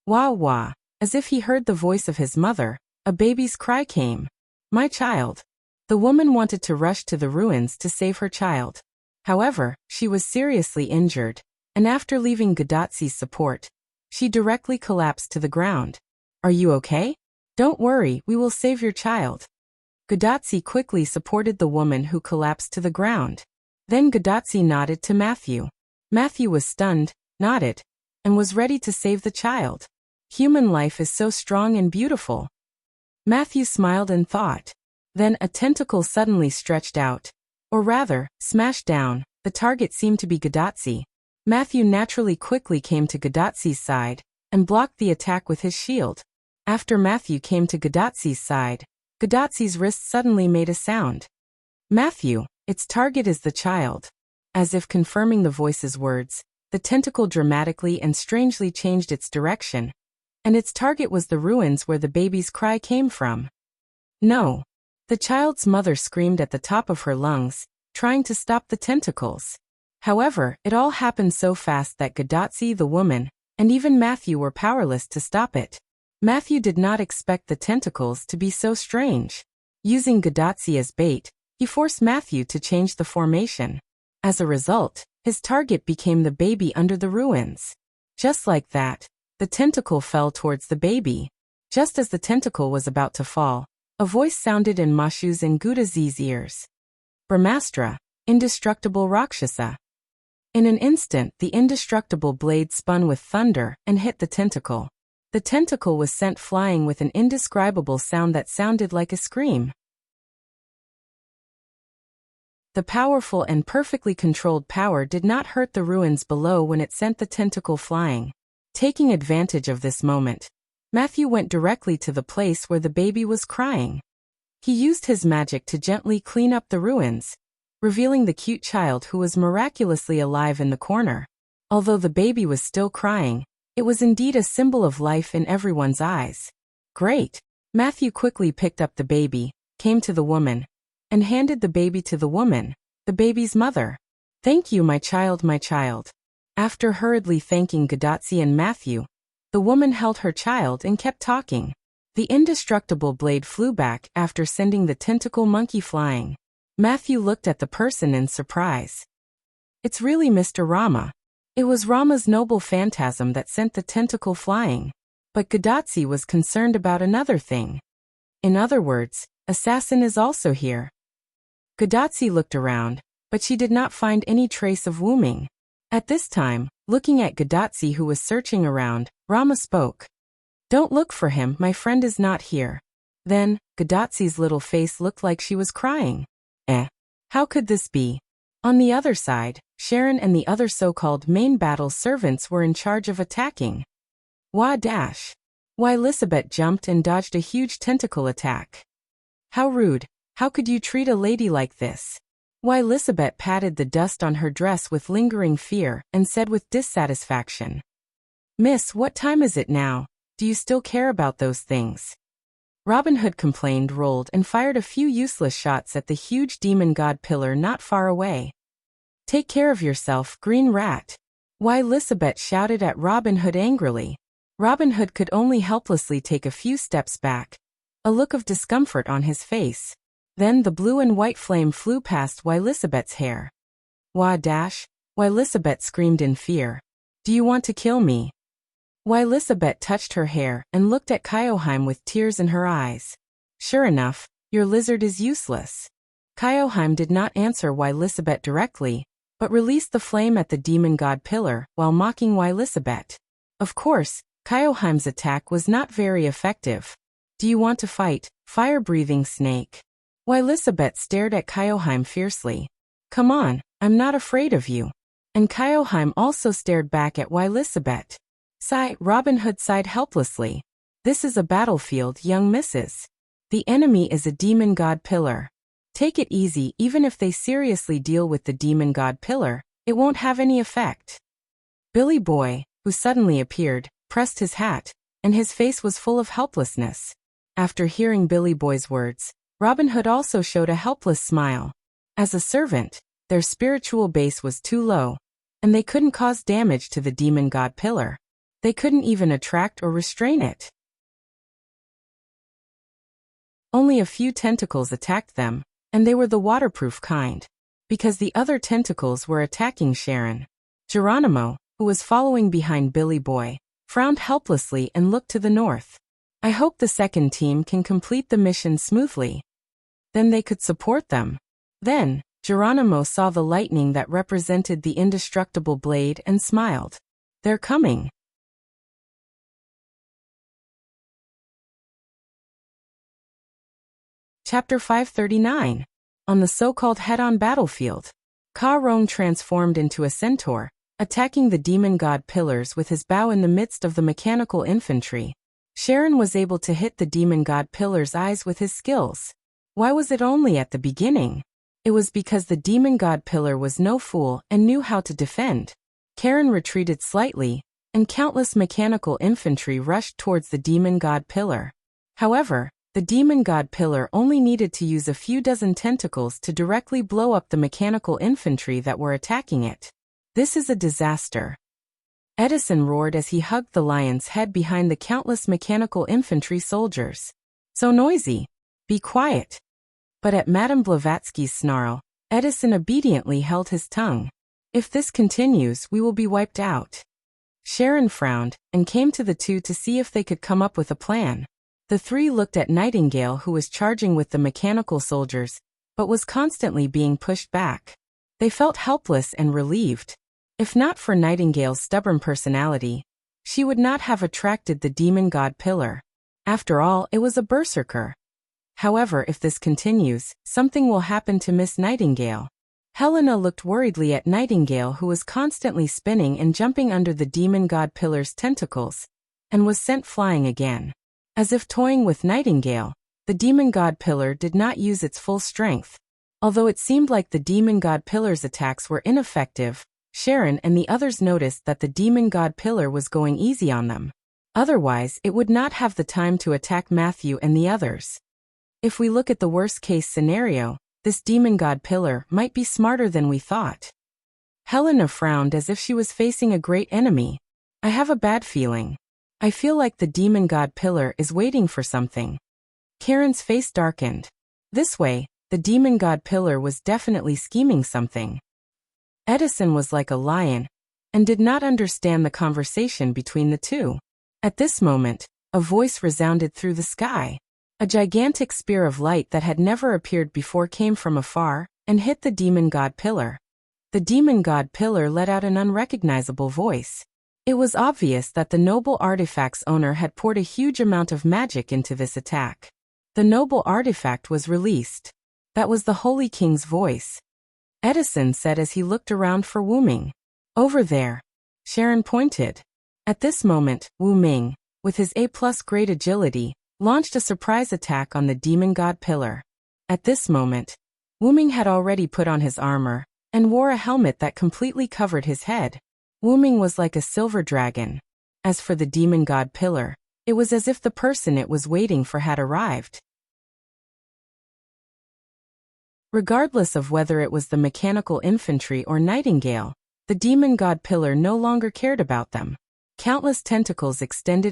Wah wah, as if he heard the voice of his mother, a baby's cry came. My child. The woman wanted to rush to the ruins to save her child. However, she was seriously injured, and after leaving Gadazzi's support, she directly collapsed to the ground. Are you okay? Don't worry, we will save your child. Gadazzi quickly supported the woman who collapsed to the ground. Then Gadazzi nodded to Matthew. Matthew was stunned, nodded, and was ready to save the child. Human life is so strong and beautiful. Matthew smiled and thought. Then a tentacle suddenly stretched out. Or rather, smashed down. The target seemed to be Gadazzi. Matthew naturally quickly came to Gadazzi's side and blocked the attack with his shield. After Matthew came to Gadazzi's side, Gadazzi's wrist suddenly made a sound. Matthew, its target is the child. As if confirming the voice's words, the tentacle dramatically and strangely changed its direction, and its target was the ruins where the baby's cry came from. No. The child's mother screamed at the top of her lungs, trying to stop the tentacles. However, it all happened so fast that Gadazzi, the woman, and even Matthew were powerless to stop it. Matthew did not expect the tentacles to be so strange. Using Gadazzi as bait, he forced Matthew to change the formation. As a result, his target became the baby under the ruins. Just like that, the tentacle fell towards the baby. Just as the tentacle was about to fall, a voice sounded in Mashu's and Gudazi's ears. Brahmastra, indestructible Rakshasa. In an instant, the indestructible blade spun with thunder and hit the tentacle. The tentacle was sent flying with an indescribable sound that sounded like a scream. The powerful and perfectly controlled power did not hurt the ruins below when it sent the tentacle flying. Taking advantage of this moment, Matthew went directly to the place where the baby was crying. He used his magic to gently clean up the ruins, revealing the cute child who was miraculously alive in the corner. Although the baby was still crying, it was indeed a symbol of life in everyone's eyes. Great! Matthew quickly picked up the baby, came to the woman, and handed the baby to the woman, the baby's mother. Thank you, my child, my child. After hurriedly thanking Gadotsi and Matthew, the woman held her child and kept talking. The indestructible blade flew back after sending the tentacle monkey flying. Matthew looked at the person in surprise. It's really Mr. Rama. It was Rama's noble phantasm that sent the tentacle flying. But Gadotsi was concerned about another thing. In other words, assassin is also here. Gadotsi looked around, but she did not find any trace of Wuming. At this time, looking at Gadotsi who was searching around, Rama spoke. Don't look for him, my friend is not here. Then, Gadotsi's little face looked like she was crying. How could this be? On the other side, Sharon and the other so-called main battle servants were in charge of attacking. Why Lisabeth jumped and dodged a huge tentacle attack. How rude, how could you treat a lady like this? Why Lisabeth patted the dust on her dress with lingering fear and said with dissatisfaction. Miss, what time is it now? Do you still care about those things? Robin Hood complained, rolled and fired a few useless shots at the huge demon god pillar not far away. Take care of yourself, green rat. Why Lisabeth shouted at Robin Hood angrily. Robin Hood could only helplessly take a few steps back, a look of discomfort on his face. Then the blue and white flame flew past Lisabeth's hair. Why Lisabeth screamed in fear. Do you want to kill me? Lisabeth touched her hair and looked at Kyoheim with tears in her eyes. Sure enough, your lizard is useless. Kyoheim did not answer Lisabeth directly, but released the flame at the demon god pillar while mocking Lisabeth. Of course, Kyoheim's attack was not very effective. Do you want to fight, fire-breathing snake? Lisabeth stared at Kyoheim fiercely. Come on, I'm not afraid of you. And Kyoheim also stared back at Lisabeth. Sigh, Robin Hood sighed helplessly. This is a battlefield, young missus. The enemy is a demon god pillar. Take it easy, even if they seriously deal with the demon god pillar, it won't have any effect. Billy Boy, who suddenly appeared, pressed his hat, and his face was full of helplessness. After hearing Billy Boy's words, Robin Hood also showed a helpless smile. As a servant, their spiritual base was too low, and they couldn't cause damage to the demon god pillar. They couldn't even attract or restrain it. Only a few tentacles attacked them, and they were the waterproof kind, because the other tentacles were attacking Sharon. Geronimo, who was following behind Billy Boy, frowned helplessly and looked to the north. I hope the second team can complete the mission smoothly. Then they could support them. Then, Geronimo saw the lightning that represented the indestructible blade and smiled. They're coming. Chapter 539. On the so-called head-on battlefield. Ka Rong transformed into a centaur, attacking the demon god pillars with his bow in the midst of the mechanical infantry. Sharon was able to hit the demon god pillar's eyes with his skills. Why was it only at the beginning? It was because the demon god pillar was no fool and knew how to defend. Karen retreated slightly, and countless mechanical infantry rushed towards the demon god pillar. However, the demon god pillar only needed to use a few dozen tentacles to directly blow up the mechanical infantry that were attacking it. This is a disaster. Edison roared as he hugged the lion's head behind the countless mechanical infantry soldiers. So noisy. Be quiet. But at Madame Blavatsky's snarl, Edison obediently held his tongue. If this continues, we will be wiped out. Sharon frowned and came to the two to see if they could come up with a plan. The three looked at Nightingale, who was charging with the mechanical soldiers, but was constantly being pushed back. They felt helpless and relieved. If not for Nightingale's stubborn personality, she would not have attracted the demon god pillar. After all, it was a berserker. However, if this continues, something will happen to Miss Nightingale. Helena looked worriedly at Nightingale, who was constantly spinning and jumping under the demon god pillar's tentacles, and was sent flying again. As if toying with Nightingale, the demon god pillar did not use its full strength. Although it seemed like the demon god pillar's attacks were ineffective, Sharon and the others noticed that the demon god pillar was going easy on them. Otherwise, it would not have the time to attack Matthew and the others. If we look at the worst-case scenario, this demon god pillar might be smarter than we thought. Helena frowned as if she was facing a great enemy. I have a bad feeling. I feel like the demon god pillar is waiting for something. Karen's face darkened. This way, the demon god pillar was definitely scheming something. Edison was like a lion, and did not understand the conversation between the two. At this moment, a voice resounded through the sky. A gigantic spear of light that had never appeared before came from afar, and hit the demon god pillar. The demon god pillar let out an unrecognizable voice. It was obvious that the noble artifact's owner had poured a huge amount of magic into this attack. The noble artifact was released. That was the Holy King's voice. Edison said as he looked around for Wu Ming. Over there. Sharon pointed. At this moment, Wu Ming, with his A+ great agility, launched a surprise attack on the demon god pillar. At this moment, Wu Ming had already put on his armor, and wore a helmet that completely covered his head. Wu Ming was like a silver dragon. As for the demon god pillar, it was as if the person it was waiting for had arrived. Regardless of whether it was the mechanical infantry or Nightingale, the demon god pillar no longer cared about them. Countless tentacles extended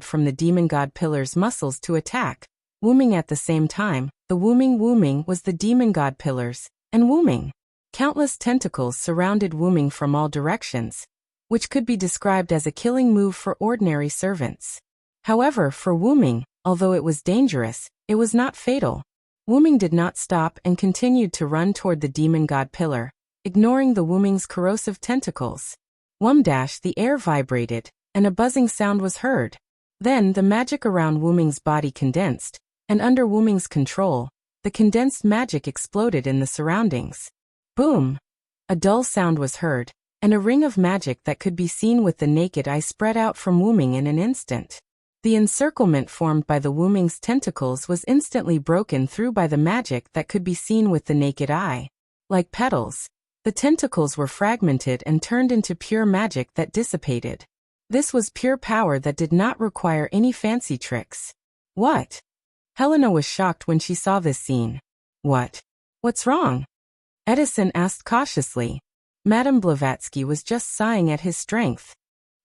from the demon god pillar's muscles to attack, Wu Ming at the same time. The Wu Ming was the demon god pillar's, and Wu Ming. Countless tentacles surrounded Wu Ming from all directions, which could be described as a killing move for ordinary servants. However, for Wu Ming, although it was dangerous, it was not fatal. Wu Ming did not stop and continued to run toward the demon god pillar, ignoring the Wu Ming's corrosive tentacles. The air vibrated, and a buzzing sound was heard. Then the magic around Wu Ming's body condensed, and under Wu Ming's control, the condensed magic exploded in the surroundings. Boom! A dull sound was heard, and a ring of magic that could be seen with the naked eye spread out from Wu Ming in an instant. The encirclement formed by the Wu Ming's tentacles was instantly broken through by the magic that could be seen with the naked eye. Like petals, the tentacles were fragmented and turned into pure magic that dissipated. This was pure power that did not require any fancy tricks. What? Helena was shocked when she saw this scene. What's wrong? Edison asked cautiously. Madame Blavatsky was just sighing at his strength.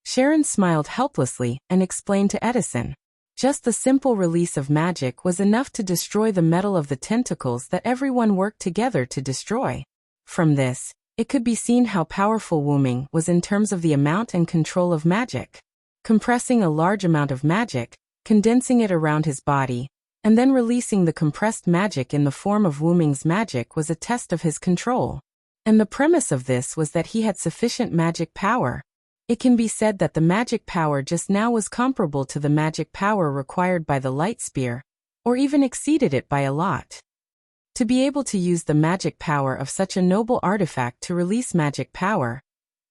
Sharon smiled helplessly and explained to Edison. Just the simple release of magic was enough to destroy the metal of the tentacles that everyone worked together to destroy. From this, it could be seen how powerful Wu Ming was in terms of the amount and control of magic. Compressing a large amount of magic, condensing it around his body, and then releasing the compressed magic in the form of Wu Ming's magic was a test of his control. And the premise of this was that he had sufficient magic power. It can be said that the magic power just now was comparable to the magic power required by the light spear, or even exceeded it by a lot. To be able to use the magic power of such a noble artifact to release magic power,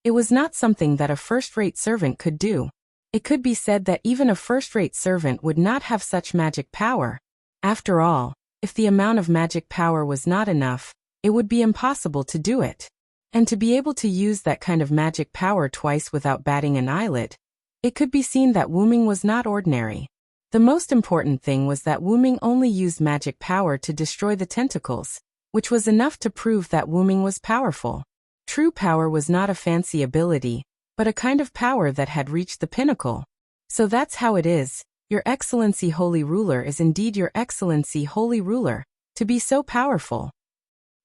it was not something that a first-rate servant could do. It could be said that even a first-rate servant would not have such magic power. After all, if the amount of magic power was not enough, it would be impossible to do it. And to be able to use that kind of magic power twice without batting an eyelid, it could be seen that Wu Ming was not ordinary. The most important thing was that Wu Ming only used magic power to destroy the tentacles, which was enough to prove that Wu Ming was powerful. True power was not a fancy ability, but a kind of power that had reached the pinnacle. So that's how it is. Your Excellency Holy Ruler is indeed Your Excellency Holy Ruler, to be so powerful.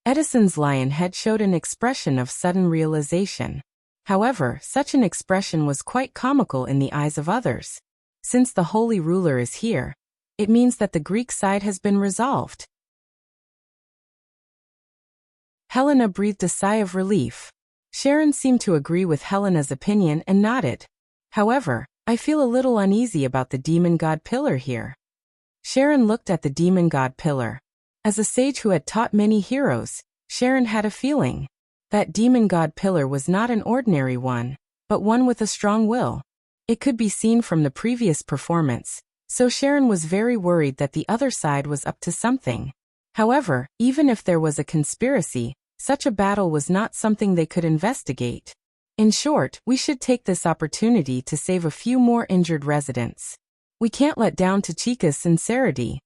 Edison's lion head showed an expression of sudden realization. However, such an expression was quite comical in the eyes of others. Since the holy ruler is here, it means that the Greek side has been resolved. Helena breathed a sigh of relief. Sharon seemed to agree with Helena's opinion and nodded. However, I feel a little uneasy about the demon god pillar here. Sharon looked at the demon god pillar. As a sage who had taught many heroes, Sharon had a feeling. That demon god pillar was not an ordinary one, but one with a strong will. It could be seen from the previous performance, so Sharon was very worried that the other side was up to something. However, even if there was a conspiracy, such a battle was not something they could investigate. In short, we should take this opportunity to save a few more injured residents. We can't let down Tachika's sincerity.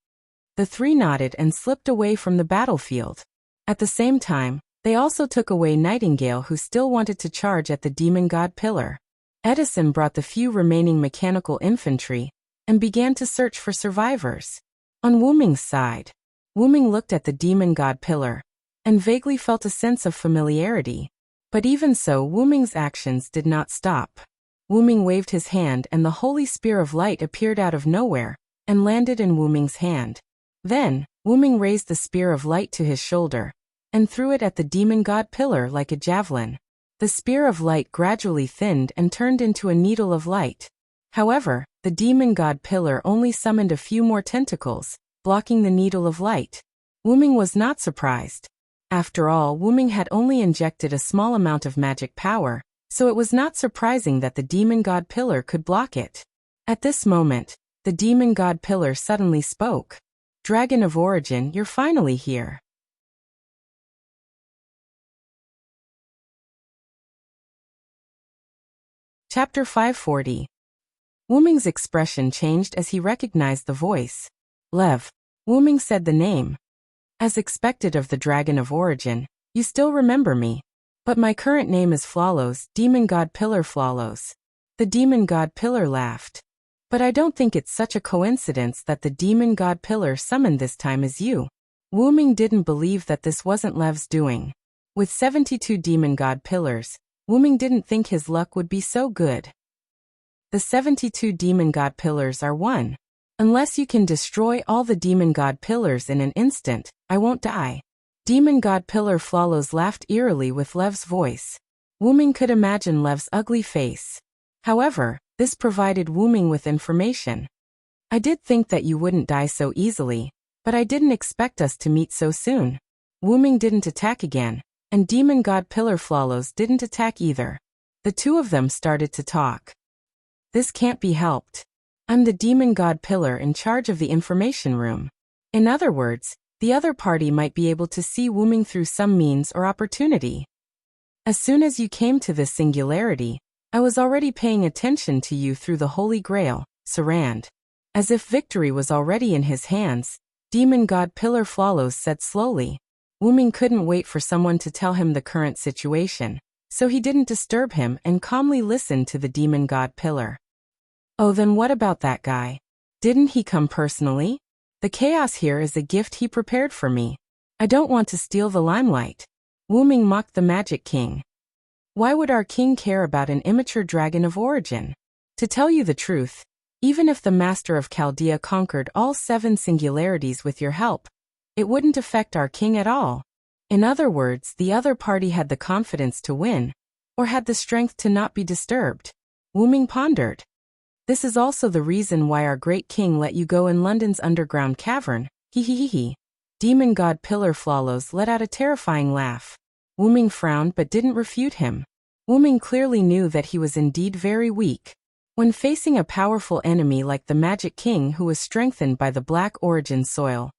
The three nodded and slipped away from the battlefield. At the same time, they also took away Nightingale, who still wanted to charge at the demon god pillar. Edison brought the few remaining mechanical infantry and began to search for survivors. On Wuming's side, Wuming looked at the demon god pillar and vaguely felt a sense of familiarity. But even so, Wuming's actions did not stop. Wuming waved his hand and the holy spear of light appeared out of nowhere and landed in Wuming's hand. Then, Wuming raised the spear of light to his shoulder and threw it at the demon god pillar like a javelin. The spear of light gradually thinned and turned into a needle of light. However, the demon god pillar only summoned a few more tentacles, blocking the needle of light. Wuming was not surprised. After all, Wuming had only injected a small amount of magic power, so it was not surprising that the demon god pillar could block it. At this moment, the demon god pillar suddenly spoke. "Dragon of Origin, you're finally here." Chapter 540. Wuming's expression changed as he recognized the voice. "Lev." Wuming said the name. "As expected of the Dragon of Origin, you still remember me. But my current name is Flawlos, Demon God Pillar Flawlos." The Demon God Pillar laughed. "But I don't think it's such a coincidence that the Demon God Pillar summoned this time as you." Wuming didn't believe that this wasn't Lev's doing. With 72 Demon God Pillars, Wuming didn't think his luck would be so good. The 72 Demon God Pillars are one. Unless you can destroy all the Demon God Pillars in an instant, I won't die. Demon God Pillar Flawlos laughed eerily with Lev's voice. Wuming could imagine Lev's ugly face. However, this provided Wuming with information. "I did think that you wouldn't die so easily, but I didn't expect us to meet so soon." Wuming didn't attack again, and Demon God Pillar Flawlos didn't attack either. The two of them started to talk. "This can't be helped. I'm the Demon God Pillar in charge of the information room." In other words, the other party might be able to see Wuming through some means or opportunity. "As soon as you came to this singularity, I was already paying attention to you through the Holy Grail, Sarand." As if victory was already in his hands, Demon God Pillar Flawlos said slowly. Wuming couldn't wait for someone to tell him the current situation, so he didn't disturb him and calmly listened to the Demon God Pillar. "Oh, then what about that guy? Didn't he come personally? The chaos here is a gift he prepared for me. I don't want to steal the limelight." Wuming mocked the Magic King. "Why would our king care about an immature dragon of origin? To tell you the truth, even if the Master of Chaldea conquered all 7 singularities with your help, it wouldn't affect our king at all." In other words, the other party had the confidence to win, or had the strength to not be disturbed. Wuming pondered. "This is also the reason why our great king let you go in London's underground cavern. He. Demon God Pillar Flawlos let out a terrifying laugh. Wuming frowned but didn't refute him. Wuming clearly knew that he was indeed very weak. When facing a powerful enemy like the Magic King who was strengthened by the Black Origin soil,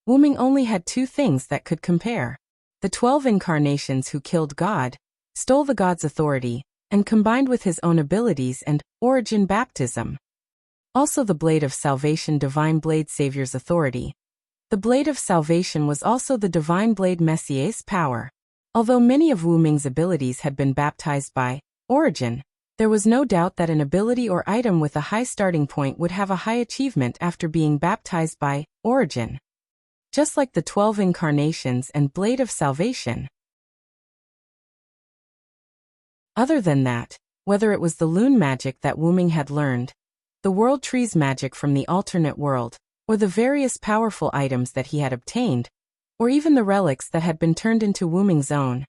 Wuming only had 2 things that could compare. The 12 incarnations who killed God, stole the god's authority, and combined with his own abilities and origin baptism. Also the Blade of Salvation Divine Blade Savior's authority. The Blade of Salvation was also the Divine Blade Messier's power. Although many of Wuming's abilities had been baptized by origin, there was no doubt that an ability or item with a high starting point would have a high achievement after being baptized by origin. Just like the 12 incarnations and Blade of Salvation. Other than that, whether it was the Loon magic that Wuming had learned, the world tree's magic from the alternate world, or the various powerful items that he had obtained, or even the relics that had been turned into Wu Ming's own.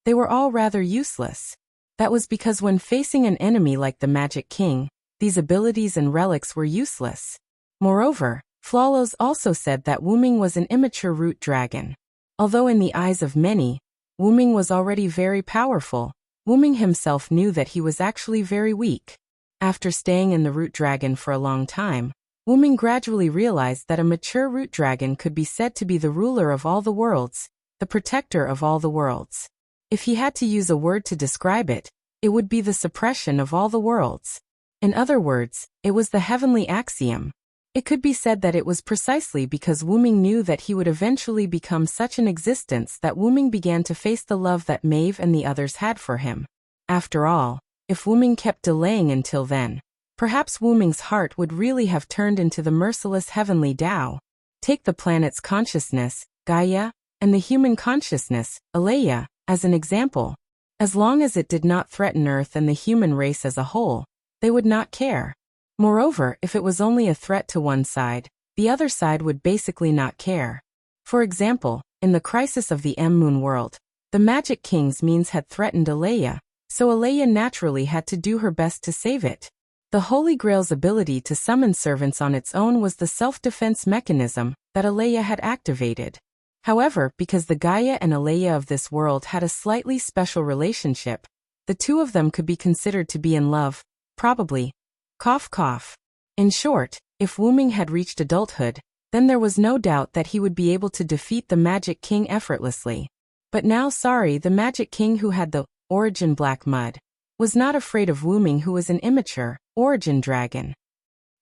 They were all rather useless. That was because when facing an enemy like the Magic King, these abilities and relics were useless. Moreover, Flawless also said that Wu Ming was an immature root dragon. Although in the eyes of many, Wu Ming was already very powerful, Wu Ming himself knew that he was actually very weak. After staying in the root dragon for a long time, Wu Ming gradually realized that a mature root dragon could be said to be the ruler of all the worlds, the protector of all the worlds. If he had to use a word to describe it, it would be the suppression of all the worlds. In other words, it was the heavenly axiom. It could be said that it was precisely because Wu Ming knew that he would eventually become such an existence that Wu Ming began to face the love that Maeve and the others had for him. After all, if Wu Ming kept delaying until then, perhaps Wu Ming's heart would really have turned into the merciless heavenly Tao. Take the planet's consciousness, Gaia, and the human consciousness, Alea, as an example. As long as it did not threaten Earth and the human race as a whole, they would not care. Moreover, if it was only a threat to one side, the other side would basically not care. For example, in the crisis of the M-Moon world, the Magic King's means had threatened Alea, so Alea naturally had to do her best to save it. The Holy Grail's ability to summon servants on its own was the self-defense mechanism that Alea had activated. However, because the Gaia and Alea of this world had a slightly special relationship, the two of them could be considered to be in love, probably. Cough cough. In short, if Wu Ming had reached adulthood, then there was no doubt that he would be able to defeat the Magic King effortlessly. But now the Magic King who had the origin black mud was not afraid of Wu Ming who was an immature origin dragon.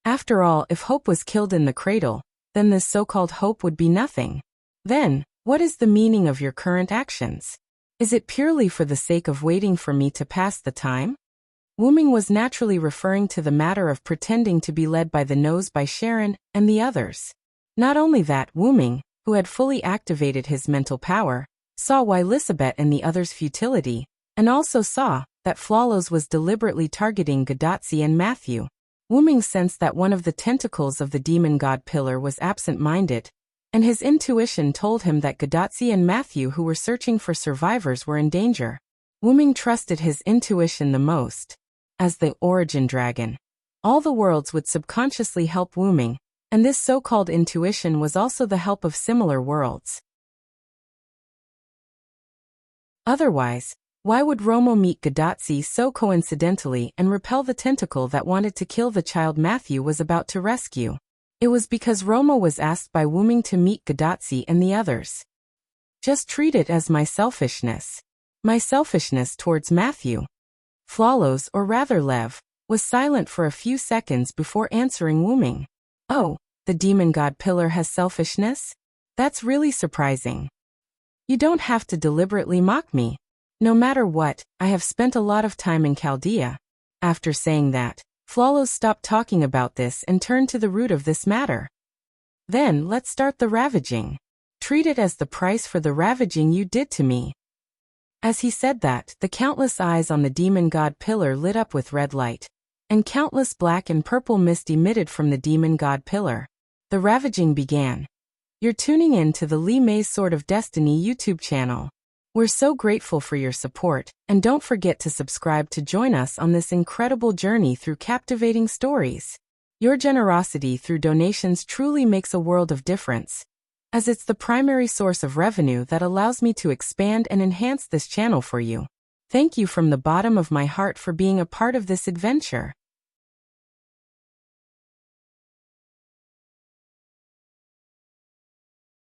After all, if hope was killed in the cradle, then this so-called hope would be nothing. Then, what is the meaning of your current actions? Is it purely for the sake of waiting for me to pass the time? Wu Ming was naturally referring to the matter of pretending to be led by the nose by Sharon and the others. Not only that, Wu Ming, who had fully activated his mental power, saw why Lisabeth and the others' futility, and also saw that Flawless was deliberately targeting Gadatsi and Matthew. Wu Ming sensed that one of the tentacles of the demon god pillar was absent-minded, and his intuition told him that Gadatsi and Matthew who were searching for survivors were in danger. Wu Ming trusted his intuition the most. As the origin dragon, all the worlds would subconsciously help Wu Ming, and this so-called intuition was also the help of similar worlds. Otherwise, why would Romo meet Gadatsi so coincidentally and repel the tentacle that wanted to kill the child Matthew was about to rescue? It was because Romo was asked by Wu Ming to meet Gadatsi and the others. Just treat it as my selfishness. My selfishness towards Matthew. Flawless, or rather Lev, was silent for a few seconds before answering Wu Ming. Oh, the demon god pillar has selfishness? That's really surprising. You don't have to deliberately mock me. No matter what, I have spent a lot of time in Chaldea. After saying that, Flawless stopped talking about this and turned to the root of this matter. Then let's start the ravaging. Treat it as the price for the ravaging you did to me. As he said that, the countless eyes on the demon god pillar lit up with red light, and countless black and purple mist emitted from the demon god pillar. The ravaging began. You're tuning in to the Li Mei's Sword of Destiny YouTube channel. We're so grateful for your support, and don't forget to subscribe to join us on this incredible journey through captivating stories. Your generosity through donations truly makes a world of difference, as it's the primary source of revenue that allows me to expand and enhance this channel for you. Thank you from the bottom of my heart for being a part of this adventure.